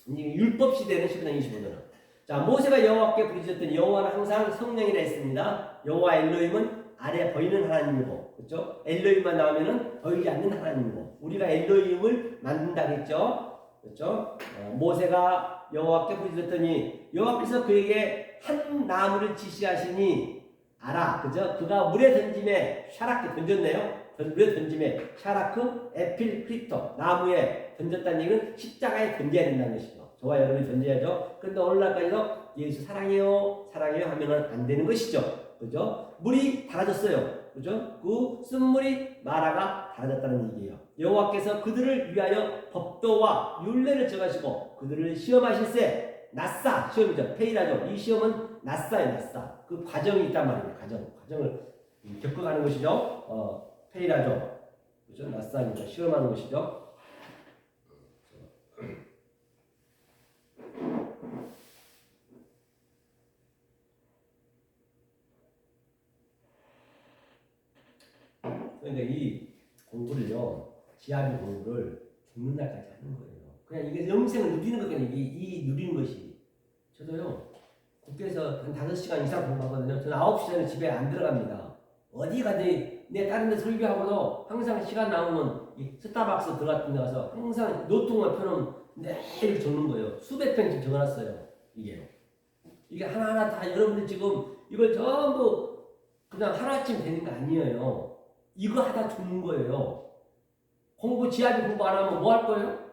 율법 시대는 15장 25절. 자, 모세가 여호와께 부르짖었더니 여호와는 항상 성령이라 했습니다. 여호와 엘로힘은 아래 보이는 하나님이고, 그렇죠? 엘로힘만 나오면은 보이지 않는 하나님이고, 우리가 엘로힘을 만든다겠죠, 그렇죠? 모세가 여호와께 부르짖었더니 여호와께서 그에게 한 나무를 지시하시니 알아, 그죠? 그가 물에 던짐에 샤라크 던졌네요. 물에 던짐에 샤라크 에필 크립토 나무에 던졌다는 얘기는 십자가에 던져야 된다는 것이죠. 저와 여러분이 던져야죠. 그런데 오늘날까지도 예수 사랑해요 사랑해요 하면은 안 되는 것이죠. 그죠? 물이 달아졌어요. 그죠? 그 쓴물이 마라가 달아졌다는 얘기예요. 여호와께서 그들을 위하여 법도와 율례를 정하시고 그들을 시험하실세 낫사 시험이죠. 페이라죠. 이 시험은 낫사예요. 낫사. 그 과정이 있단 말이에요. 과정을 겪어가는 것이죠. 페이라죠. 그죠? 낫사니까 시험하는 것이죠. 그런데 이 공부를요, 지하비 공부를 죽는 날까지 하는 거예요. 그냥 이게 영생을 누리는 거니까 이 누리는 것이. 저도요, 국회에서 한 5시간 이상 공부하거든요. 저는 9시 전에 집에 안 들어갑니다. 어디 가든지 내 다른 데 설교하고도 항상 시간 나오면 이 스타벅스 들어갔던 데 가서 항상 노트만 펴놓으면 매일 적는 거예요. 수백 편씩 적어놨어요. 이게 하나하나 다 여러분들 지금 이걸 전부 그냥 하루아침 되는 거 아니에요. 이거 하다 죽는 거예요. 지하비 공부 안 하면 뭐 할 거예요?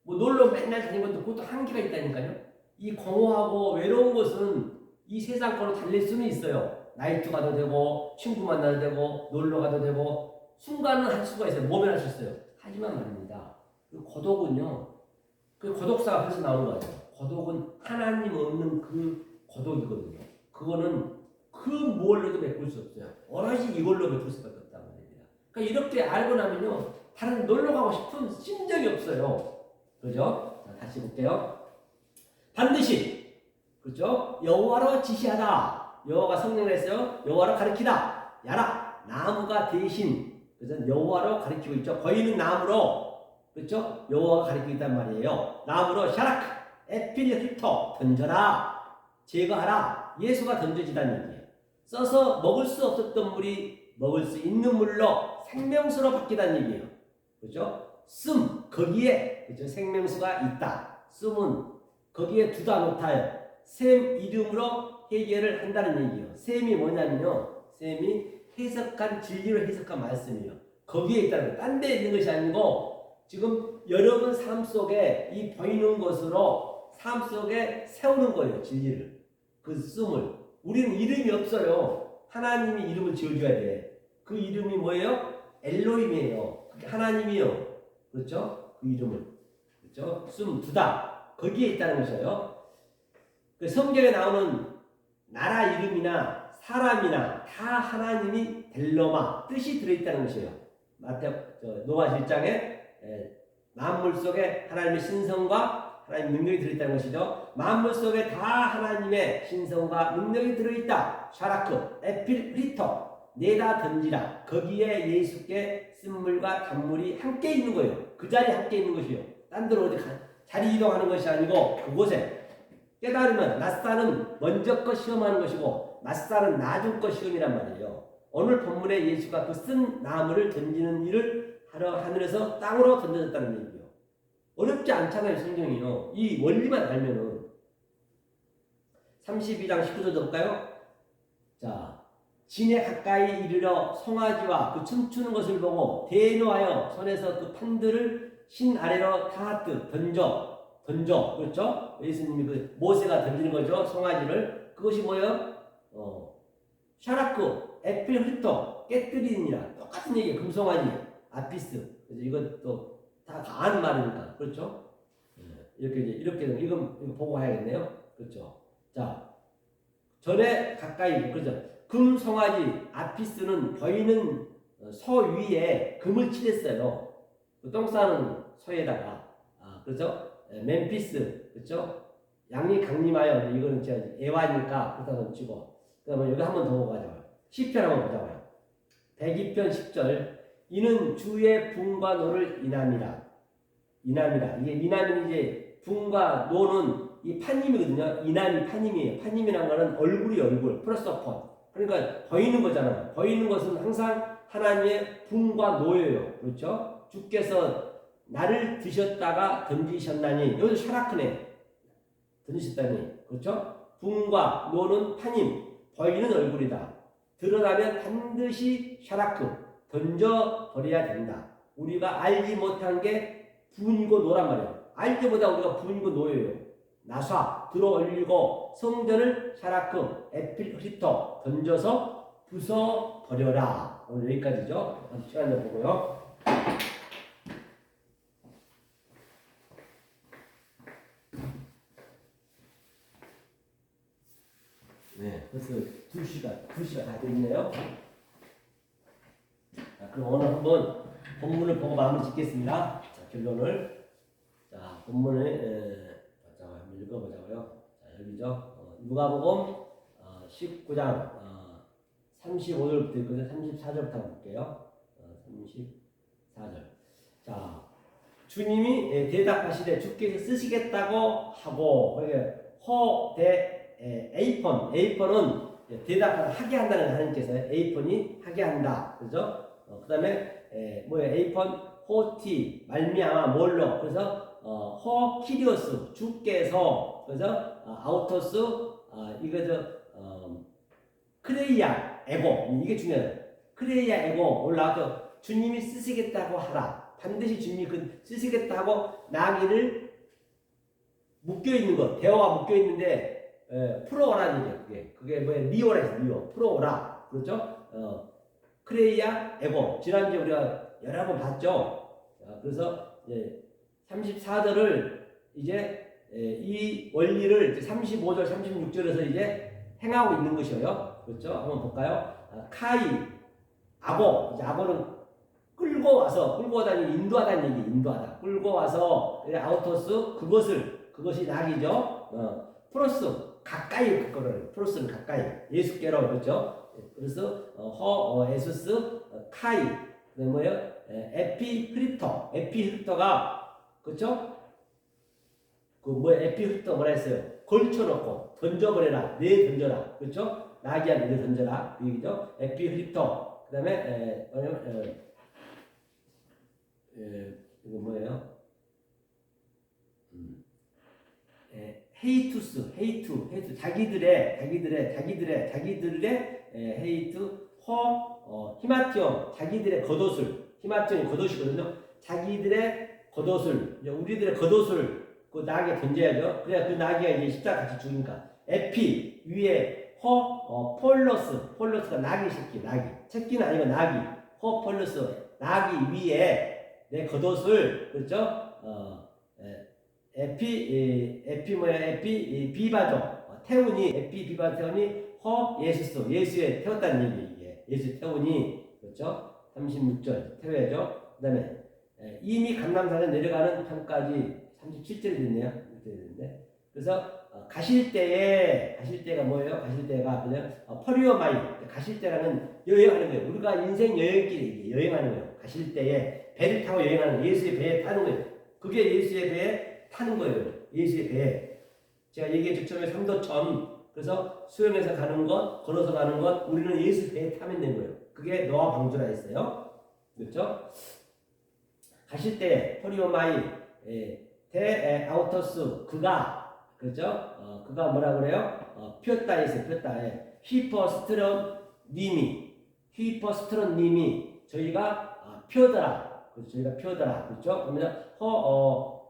뭐 놀러 맨날 다니는 것도 그것도 한계가 있다니까요. 이 공허하고 외로운 것은 이 세상 거로 달릴 수는 있어요. 나이트 가도 되고 친구 만나도 되고 놀러 가도 되고 순간은 할 수가 있어요. 몸에 할 수 있어요. 하지만 말입니다. 그 고독은요. 그 고독사가 그래서 나오는 거죠. 고독은 하나님 없는 그 고독이거든요. 그거는 그 무엇로도 메꿀 수 없어요. 오로지 이걸로 메꿀 수밖에 없단 말입니다. 그러니까 이렇게 알고 나면요. 다른 놀러 가고 싶은 심정이 없어요. 그죠? 자, 다시 볼게요. 반드시 그렇죠? 여호와로 지시하다. 여호와가 성령을 했어요. 여호와로 가르치다. 야라 나무가 대신 그래서 여호와로 가르치고 있죠. 보이는 나무로 그렇죠? 여호와가 가르치고 있단 말이에요. 나무로 샤라크 에필 히터 던져라 제거하라 예수가 던져지다는 얘기예요. 써서 먹을 수 없었던 물이 먹을 수 있는 물로 생명수로 바뀌다는 얘기예요. 그렇죠? 숨 거기에 그렇죠? 생명수가 있다. 숨은 거기에 두다 못하여 셈 이름으로 해결을 한다는 얘기예요. 셈이 뭐냐면요. 셈이 해석한 진리로 해석한 말씀이에요. 거기에 있다는 거예요. 딴 데 있는 것이 아니고 지금 여러분 삶 속에 이 보이는 것으로 삶 속에 세우는 거예요. 진리를. 그 숨을. 우리는 이름이 없어요. 하나님이 이름을 지어줘야 돼. 그 이름이 뭐예요? 엘로힘이에요. 하나님이요. 그렇죠? 그 이름을. 그렇죠? 숨 두다. 거기에 있다는 것이에요. 그 성경에 나오는 나라 이름이나 사람이나 다 하나님이 델로마 뜻이 들어있다는 것이에요. 노아 1장에 만물 속에 하나님의 신성과 하나님의 능력이 들어있다는 것이죠. 만물 속에 다 하나님의 신성과 능력이 들어있다. 샤라크, 에필, 리터 내다 던지라. 거기에 예수께 쓴물과 단물이 함께 있는 거예요. 그 자리에 함께 있는 것이요. 딴 데로 어디 자리 이동하는 것이 아니고 그곳에 깨달으면 낯사는 먼저 거 시험하는 것이고 낯사는 나중 거 시험이란 말이에요. 오늘 본문에 예수가 그 쓴 나무를 던지는 일을 하러 하늘에서 땅으로 던져졌다는 얘기예요. 어렵지 않잖아요. 성경이요. 이 원리만 알면은 32장 19절 볼까요? 자, 진에 가까이 이르러 송아지와 그 춤추는 것을 보고 대노하여 손에서 그 판들을 신 아래로 닿았듯 던져 그렇죠? 예수님이 그 모세가 던지는 거죠. 송아지를. 그것이 뭐예요? 샤라크 에필 흩어 깨뜨리니라. 똑같은 얘기예요. 금송아지 아피스. 그래서 이것도 다 아는 말이니까. 그렇죠? 이렇게 이거 보고 해야겠네요. 그렇죠? 자, 전에 가까이 그렇죠? 금송아지 아피스는 보이는 소 위에 금을 칠했어요. 그 똥 싸는 소에다가 그렇죠? 멤피스 그렇죠? 양이 강림하여 이거는 제가 애완이니까 그렇다 던지고 그다음에 여기 한 번 더 보자고요. 시편 한번 보자고요. 102편 10절 이는 주의 붕과 노를 인함이라. 이게 이남이 이제 붕과 노는 이 판임이거든요. 이남이 판임이에요. 판임이란 거는 얼굴이 얼굴 플러스 폰. 그러니까 보이는 거잖아요. 보이는 것은 항상 하나님의 붕과 노예요. 그렇죠? 주께서 나를 드셨다가 던지셨나니 여기서 샤라크네 던지셨다니 그렇죠? 붕과 노는 판임 보이는 얼굴이다. 드러나면 반드시 샤라크 던져버려야 된다. 우리가 알지 못한 게 분이고 노란 말이에요. 알지 못하고 우리가 분이고 노예요. 나사 들어올리고 성전을 샤라크 에필 히터 던져서 부숴버려라. 오늘 여기까지죠. 시간 좀 보고요. 네, 벌써 2시가 다 됐네요. 자, 그럼 오늘 한번 본문을 보고 마무리 짓겠습니다. 자, 결론을. 자, 본문을 자, 한번 읽어보자고요. 자, 여기죠. 누가복음 19장 35절부터 있거든요. 34절부터 볼게요. 34절. 자, 주님이 대답하시되 주께서 쓰시겠다고 하고 에이폰은 대답을 하게 한다는 하나님께서 에이폰이 하게 한다. 그죠? 그 다음에 에이폰 호티 말미암아 뭘로 그래서 호키리오스 주께서 그래서 아우토스 이거 크레이아 에고 이게 중요해요. 크레이아 에고 올라와서 주님이 쓰시겠다고 하라. 반드시 주님이 쓰시겠다고 나귀를 묶여있는 것 대화가 묶여있는데 풀어오라는 얘기예요. 그게 뭐예요? 리오라 해서 리오 풀어오라. 그렇죠? 크레이아 에고 지난주에 우리가 여러 번 봤죠. 그래서 이제 34절을 이제 이 원리를 이제 35절 36절에서 이제 행하고 있는 것이에요. 그렇죠? 한번 볼까요? 카이 아고 이제 아고는 끌고 와다니 인도하다는 얘기 인도하다 끌고 와서 아우토스 그것이 낙이죠. 프로스 가까이 그거를 프로스는 가까이 예수께로 그렇죠. 그래서 에수스 카이 그다음 뭐예요? 에피흐리토가 그렇죠? 에피흐리토 뭐라 했어요? 걸쳐놓고 던져버려라. 내 던져라. 그렇죠? 나귀야 내 던져라. 그 얘기죠. 에피흐리토. 그 다음에 이거 뭐예요? 헤이투스, 헤이투, 자기들의 헤이투, 히마티온, 자기들의 겉옷을, 히마티온이 겉옷이거든요. 자기들의 겉옷을, 우리들의 겉옷을 그 나귀에 던져야죠. 그래야 그 나귀가 이제 십자가 같이 죽으니까. 에피, 위에 폴로스가 나귀 새끼, 새끼는 아니고 나귀, 폴로스, 나귀 위에 내 겉옷을, 그렇죠? 비바죠. 태우니, 비바 태우니, 예수에 태웠다는 얘기, 이게. 예수 태우니, 그렇죠? 36절 태워야죠. 그 다음에, 이미 감람산에 내려가는 편까지 37절이 됐네요. 그래서, 가실 때가 뭐예요? 가실 때가 그냥, 퍼리오마이, 가실 때라는 여행하는 거예요. 우리가 인생 여행길에 여행하는 거예요. 가실 때에 배를 타고 여행하는 거예요. 예수의 배에 타는 거예요. 그게 예수의 배에 타는 거예요. 예수의 배에. 제가 얘기했죠. 처음에 삼도천. 그래서 수영해서 가는 것, 걸어서 가는 것, 우리는 예수 배에 타면 되는 거예요. 그게 노아 방주라 했어요. 그렇죠? 가실 때 포리오마이 데 아우터스 그가 그렇죠? 그가 뭐라 그래요? 피었다 했어요. 피었다. 휘퍼스트런 님이 저희가 피어더라. 그렇죠? 저희가 피어더라. 그렇죠? 그러면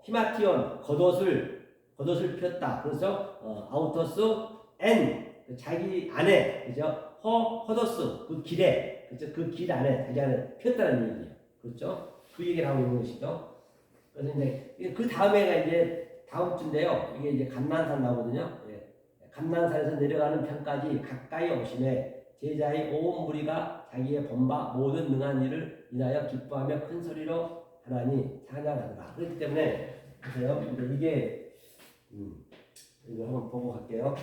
히마티온 겉옷을 폈다. 그래서 아우터스 자기 안에 그죠? 허더스 그 길에 그죠? 그 길 안에 자기 안에 폈다는 얘기예요. 그렇죠? 그 얘기를 하고 있는 것이죠. 그래서 이제 그 다음에가 이제 다음 주인데요. 이게 이제 감난산 나오거든요. 예. 감난산에서 내려가는 편까지 가까이 오심에 제자의 온 무리가 자기의 본바 모든 능한 일을 인하여 기뻐하며 큰 소리로 하나니 찬양하더라. 그렇기 때문에 보세요. 이게 이거 한번 보고 갈게요.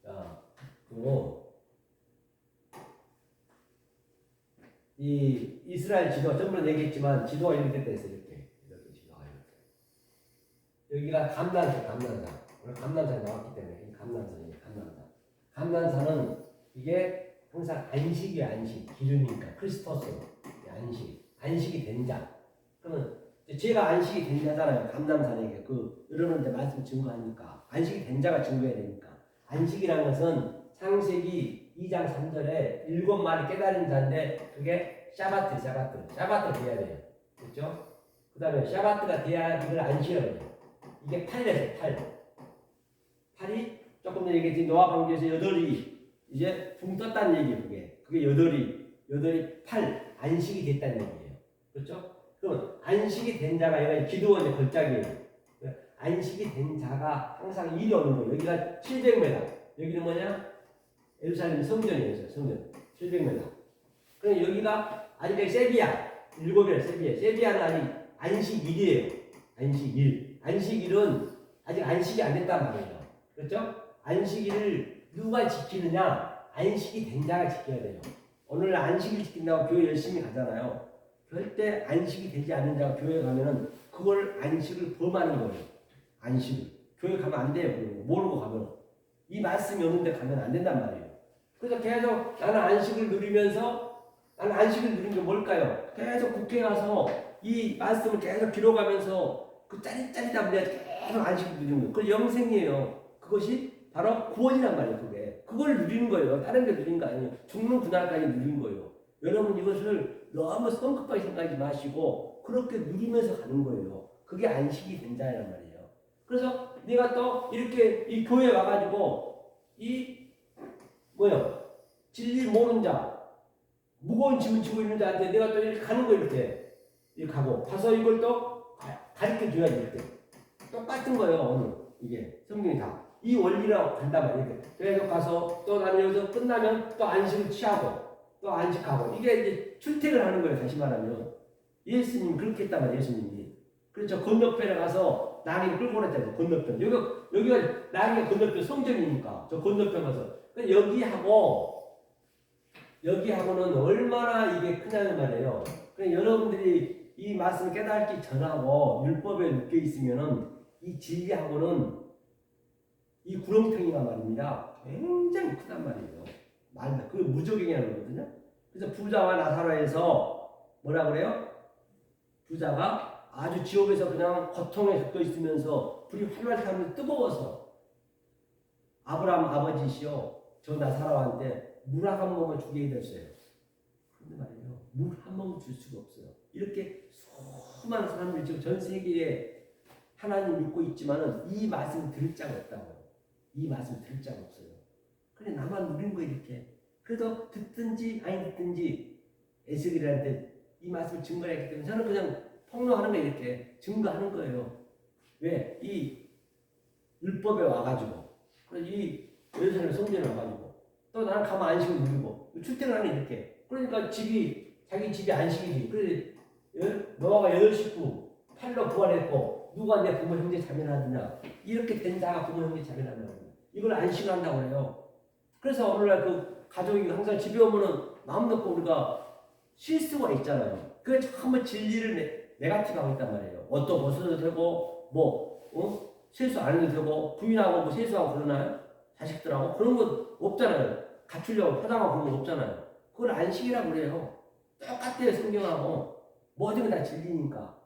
자, 그리고 이 이스라엘 지도 전번에 얘기했지만 지도가 이렇게 돼 있어요. 이렇게 지도가 이렇게. 여기가 감난산. 오늘 감난산이 나왔기 때문에 감난산이에요. 감난산은 이게 항상 안식이에요. 기준이니까 크리스토스 안식이 된 자. 그러면 제가 안식이 된 자잖아요. 감남산에게 여러분한테 말씀 증거하니까 안식이 된 자가 증거해야 되니까. 안식이라는 것은 창세기 2장 3절에 7마리 깨달은 자인데 그게 샤바트 돼야 돼요. 그렇죠? 그 다음에 샤바트가 돼야 이걸 안식이라고 해요. 이게 8이래요. 팔이 조금 전에 얘기했지. 노아 방주에서 8이 이제 붕 떴다는 얘기예요. 그게 8이 8 안식이 됐다는 얘기예요. 그렇죠? 그럼 안식이 된 자가 여기가 기도원의 걸작이에요. 안식이 된 자가 항상 일이 오는 거예요. 여기가 700m. 여기는 뭐냐? 예루살렘 성전이에요. 성전 700m. 그럼 여기가 아직까지 세비야. 7이에요. 세비야는 아직 안식일이에요. 안식일은 아직 안식이 안 됐단 말이에요. 그렇죠? 안식일을 누가 지키느냐? 안식이 된 자가 지켜야 돼요. 오늘 안식일 지킨다고 교회 열심히 가잖아요. 절대 안식이 되지 않는 자가 교회 가면은 그걸 안식을 범하는 거예요. 안식을. 교회 가면 안 돼요. 모르고 가면. 이 말씀이 없는데 가면 안 된단 말이에요. 그래서 계속 나는 안식을 누린 게 뭘까요? 계속 국회에 가서 이 말씀을 계속 기록하면서 그 짜릿짜릿한 내가 계속 안식을 누리는 거예요. 그건 영생이에요. 그것이 바로 구원이란 말이에요. 그걸 누리는 거예요. 다른 게 누린 거 아니에요. 죽는 그날까지 누린 거예요. 여러분 이것을 너무 성급하게 생각하지 마시고 그렇게 누리면서 가는 거예요. 그게 안식이 된 자란 말이에요. 그래서 네가 또 이렇게 이 교회에 와가지고 진리 모르는 자, 무거운 짐을 지고 있는 자한테 내가 또 이렇게 가는 거 이렇게 가고 가서 이걸 또 가르쳐 줘야지 이렇게. 똑같은 거예요. 오늘 이게 성경이 다. 이 원리라고 간단 말이에요. 계속 가서 또 나는 여기서 끝나면 또 안식을 취하고 또 안식하고 이게 이제 출퇴근을 하는 거예요. 다시 말하면 예수님이 그렇게 했단 말이에요. 예수님이. 그래서 건너편에 가서 나귀를 끌고 오랬잖아요. 건너편. 여기가 나귀가 건너편 성전이니까 저 건너편 가서 여기하고는 얼마나 이게 크냐는 말이에요. 그러니까 여러분들이 이 말씀을 깨닫기 전하고 율법에 묶여 있으면은 이 진리하고는 이 구렁텅이가 말입니다. 굉장히 크단 말이에요. 말도 그 무적행이라는 거거든요. 그래서 부자와 나사로에서 뭐라 그래요? 부자가 아주 지옥에서 그냥 고통에 젖어 있으면서 불이 활활 타면서 뜨거워서 아브라함 아버지시여 저 나사로한테 물 한 모금을 주게 해줬어요. 그런데 말이에요. 물 한 모금 줄 수가 없어요. 이렇게 수많은 사람들이 지금 전 세계에 하나님 믿고 있지만은 이 말씀 들을 자가 없다고요. 이 말씀 들을 자가 없어요. 근데 나만 누린 거예요 이렇게. 그래도 듣든지 아니 듣든지 에스겔한테 이 말씀을 증거했기 때문에 저는 그냥 폭로하는 거예요 이렇게. 증거하는 거예요. 왜? 이 율법에 와가지고 이 예루살렘 성전에 와가지고 또 나는 가만 안식을 누리고 출퇴근하는 이렇게. 그러니까 자기 집이 안식이지. 그래 노아가 8식구 8로 부활했고 누가 내 부모 형제 자매를 하느냐. 이렇게 된 자가 부모 형제 자매를 한다고 해요. 이걸 안식한다고 해요. 그래서 오늘날 그 가족이 항상 집에 오면은 마음 놓고 우리가 실수가 있잖아요. 그게 전부 진리를 네가티브하고 있단 말이에요. 옷도 벗어도 되고 세수 안 해도 되고 부인하고 뭐 세수하고 그러나요? 자식들하고 그런 거 없잖아요. 갖추려고 포장하고 그런 거 없잖아요. 그걸 안식이라고 그래요. 똑같아요 성경하고. 모든 게 다 진리니까.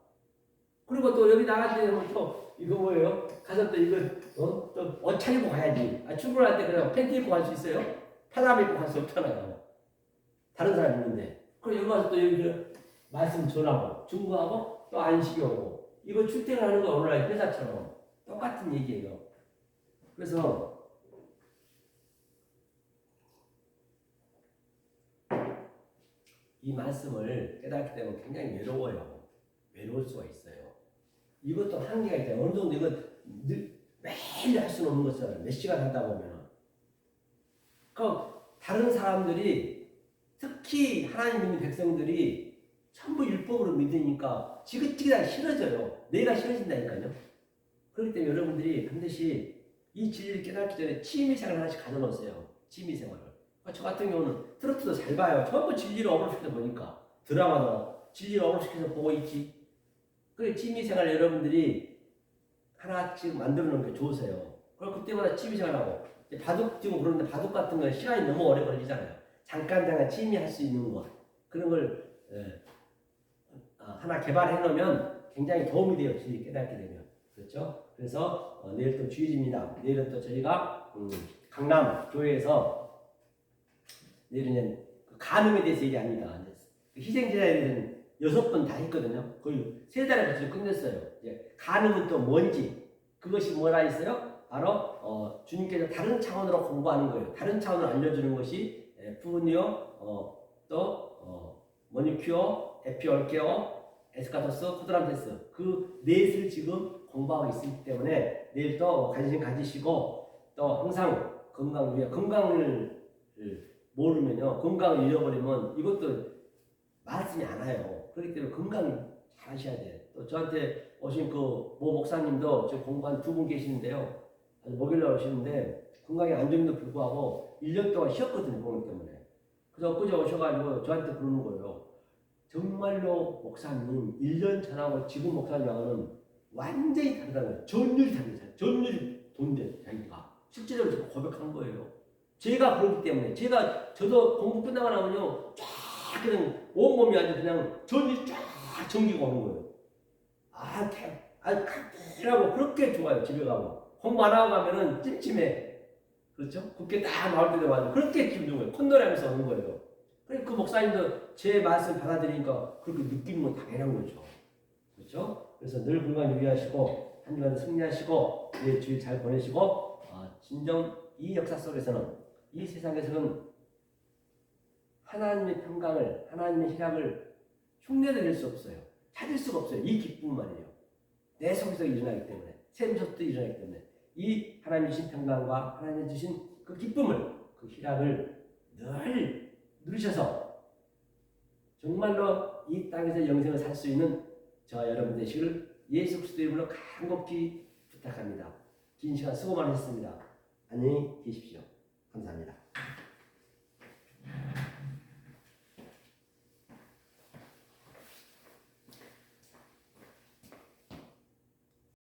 그리고 또 여기 나갈 때는 또 이거 뭐예요? 가서 또 이거 또 옷 차리고 가야지. 출근할 때 그냥 팬티 입고 갈 수 있어요? 파자마 입고 갈 수 없잖아요. 다른 사람 있는데. 그리고 여기 와서 또 여기 말씀 전하고 중고하고 또 안식이 오고 이거 출퇴근하는 거 오늘날 회사처럼 똑같은 얘기예요. 그래서 이 말씀을 깨닫기 때문에 굉장히 외로워요. 외로울 수가 있어요. 이것도 한계가 있다. 어느 정도 이거 매일 할 수는 없는 것이잖아요. 몇 시간 하다 보면. 다른 사람들이 특히 하나님 믿는 백성들이 전부 율법으로 믿으니까 지긋지긋하게 싫어져요. 내가 싫어진다니까요. 그렇기 때문에 여러분들이 반드시 이 진리를 깨닫기 전에 취미생활 하나씩 가져놓으세요. 취미생활을. 저 같은 경우는 트로트도 잘 봐요. 전부 진리를 어그로시켜서 보니까. 드라마도 진리를 어그로시켜서 보고 있지. 그래 취미생활 여러분들이 하나씩 만들어 놓은 게 좋으세요. 그럼 그때마다 취미생활하고 바둑 치고 그러는데 바둑 같은 건 시간이 너무 오래 걸리잖아요. 잠깐 취미 할 수 있는 것 그런 걸 하나 개발해 놓으면 굉장히 도움이 돼요. 진리 깨닫게 되면. 그렇죠? 그래서 내일 또 주일입니다. 내일은 또 저희가 강남 교회에서 내일은 간음에 대해서 얘기합니다. 희생제사에 대해서는 6번 다 했거든요. 거의 3달에 걸쳐 끝냈어요. 이제 간음은 또 뭔지 그것이 뭐라 했어요? 바로 주님께서 다른 차원으로 공부하는 거예요. 다른 차원으로 알려주는 것이 푸니오, 또 모니큐어, 에피올케어, 에스카토스, 코드람테스 그 넷을 지금 공부하고 있기 때문에 내일 또 관심 가지시고 또 항상 건강을 모르면요 건강을 잃어버리면 이것도 말씀이 안 와요. 그렇기 때문에 건강 잘 하셔야 돼요. 또 저한테 오신 그 모 목사님도 지금 공부한 2분 계시는데요. 목요일날 오시는데 건강이 안 좋은데도 불구하고 1년 동안 쉬었거든요. 공연 때문에. 그래서 엊그제 오셔가지고 저한테 그러는 거예요. 정말로 목사님 1년 전하고 지금 목사님하고는 완전히 다르다는 거예요. 전율이 다르다. 전율이 돈대 자기가. 실제적으로 제가 고백한 거예요. 제가 그렇기 때문에 저도 공부 끝나고 나면요 쫙 그냥 온몸이 아주 그냥 전율이 쫙 전기가 오는 거예요. 카피라고 그렇게 좋아요. 집에 가고 공부 안 하고 가면은 찜찜해. 그렇죠? 그렇게 딱 나올 때도 맞아. 그렇게 기분 좋은 거예요. 콧노래하면서 오는 거예요. 그 목사님도 제 말씀 받아들이니까 그렇게 느끼는 건 당연한 거죠. 그렇죠? 그래서 늘 건강 유의하시고 한 주간 승리하시고 내일 주일 잘 보내시고 진정 이 역사 속에서는 이 세상에서는 하나님의 평강을 하나님의 희락을 흉내내릴 수 없어요. 찾을 수가 없어요. 이 기쁨만이에요. 내 속에서 일어나기 때문에 샘속도 일어나기 때문에 이 하나님이 주신 평강과 하나님이 주신 그 기쁨을 그 희락을 늘 누리셔서 정말로 이 땅에서 영생을 살 수 있는 저와 여러분 되시기를 예수 그리스도의 이름으로 간곡히 부탁합니다. 긴 시간 수고 많으셨습니다. 안녕히 계십시오. 감사합니다.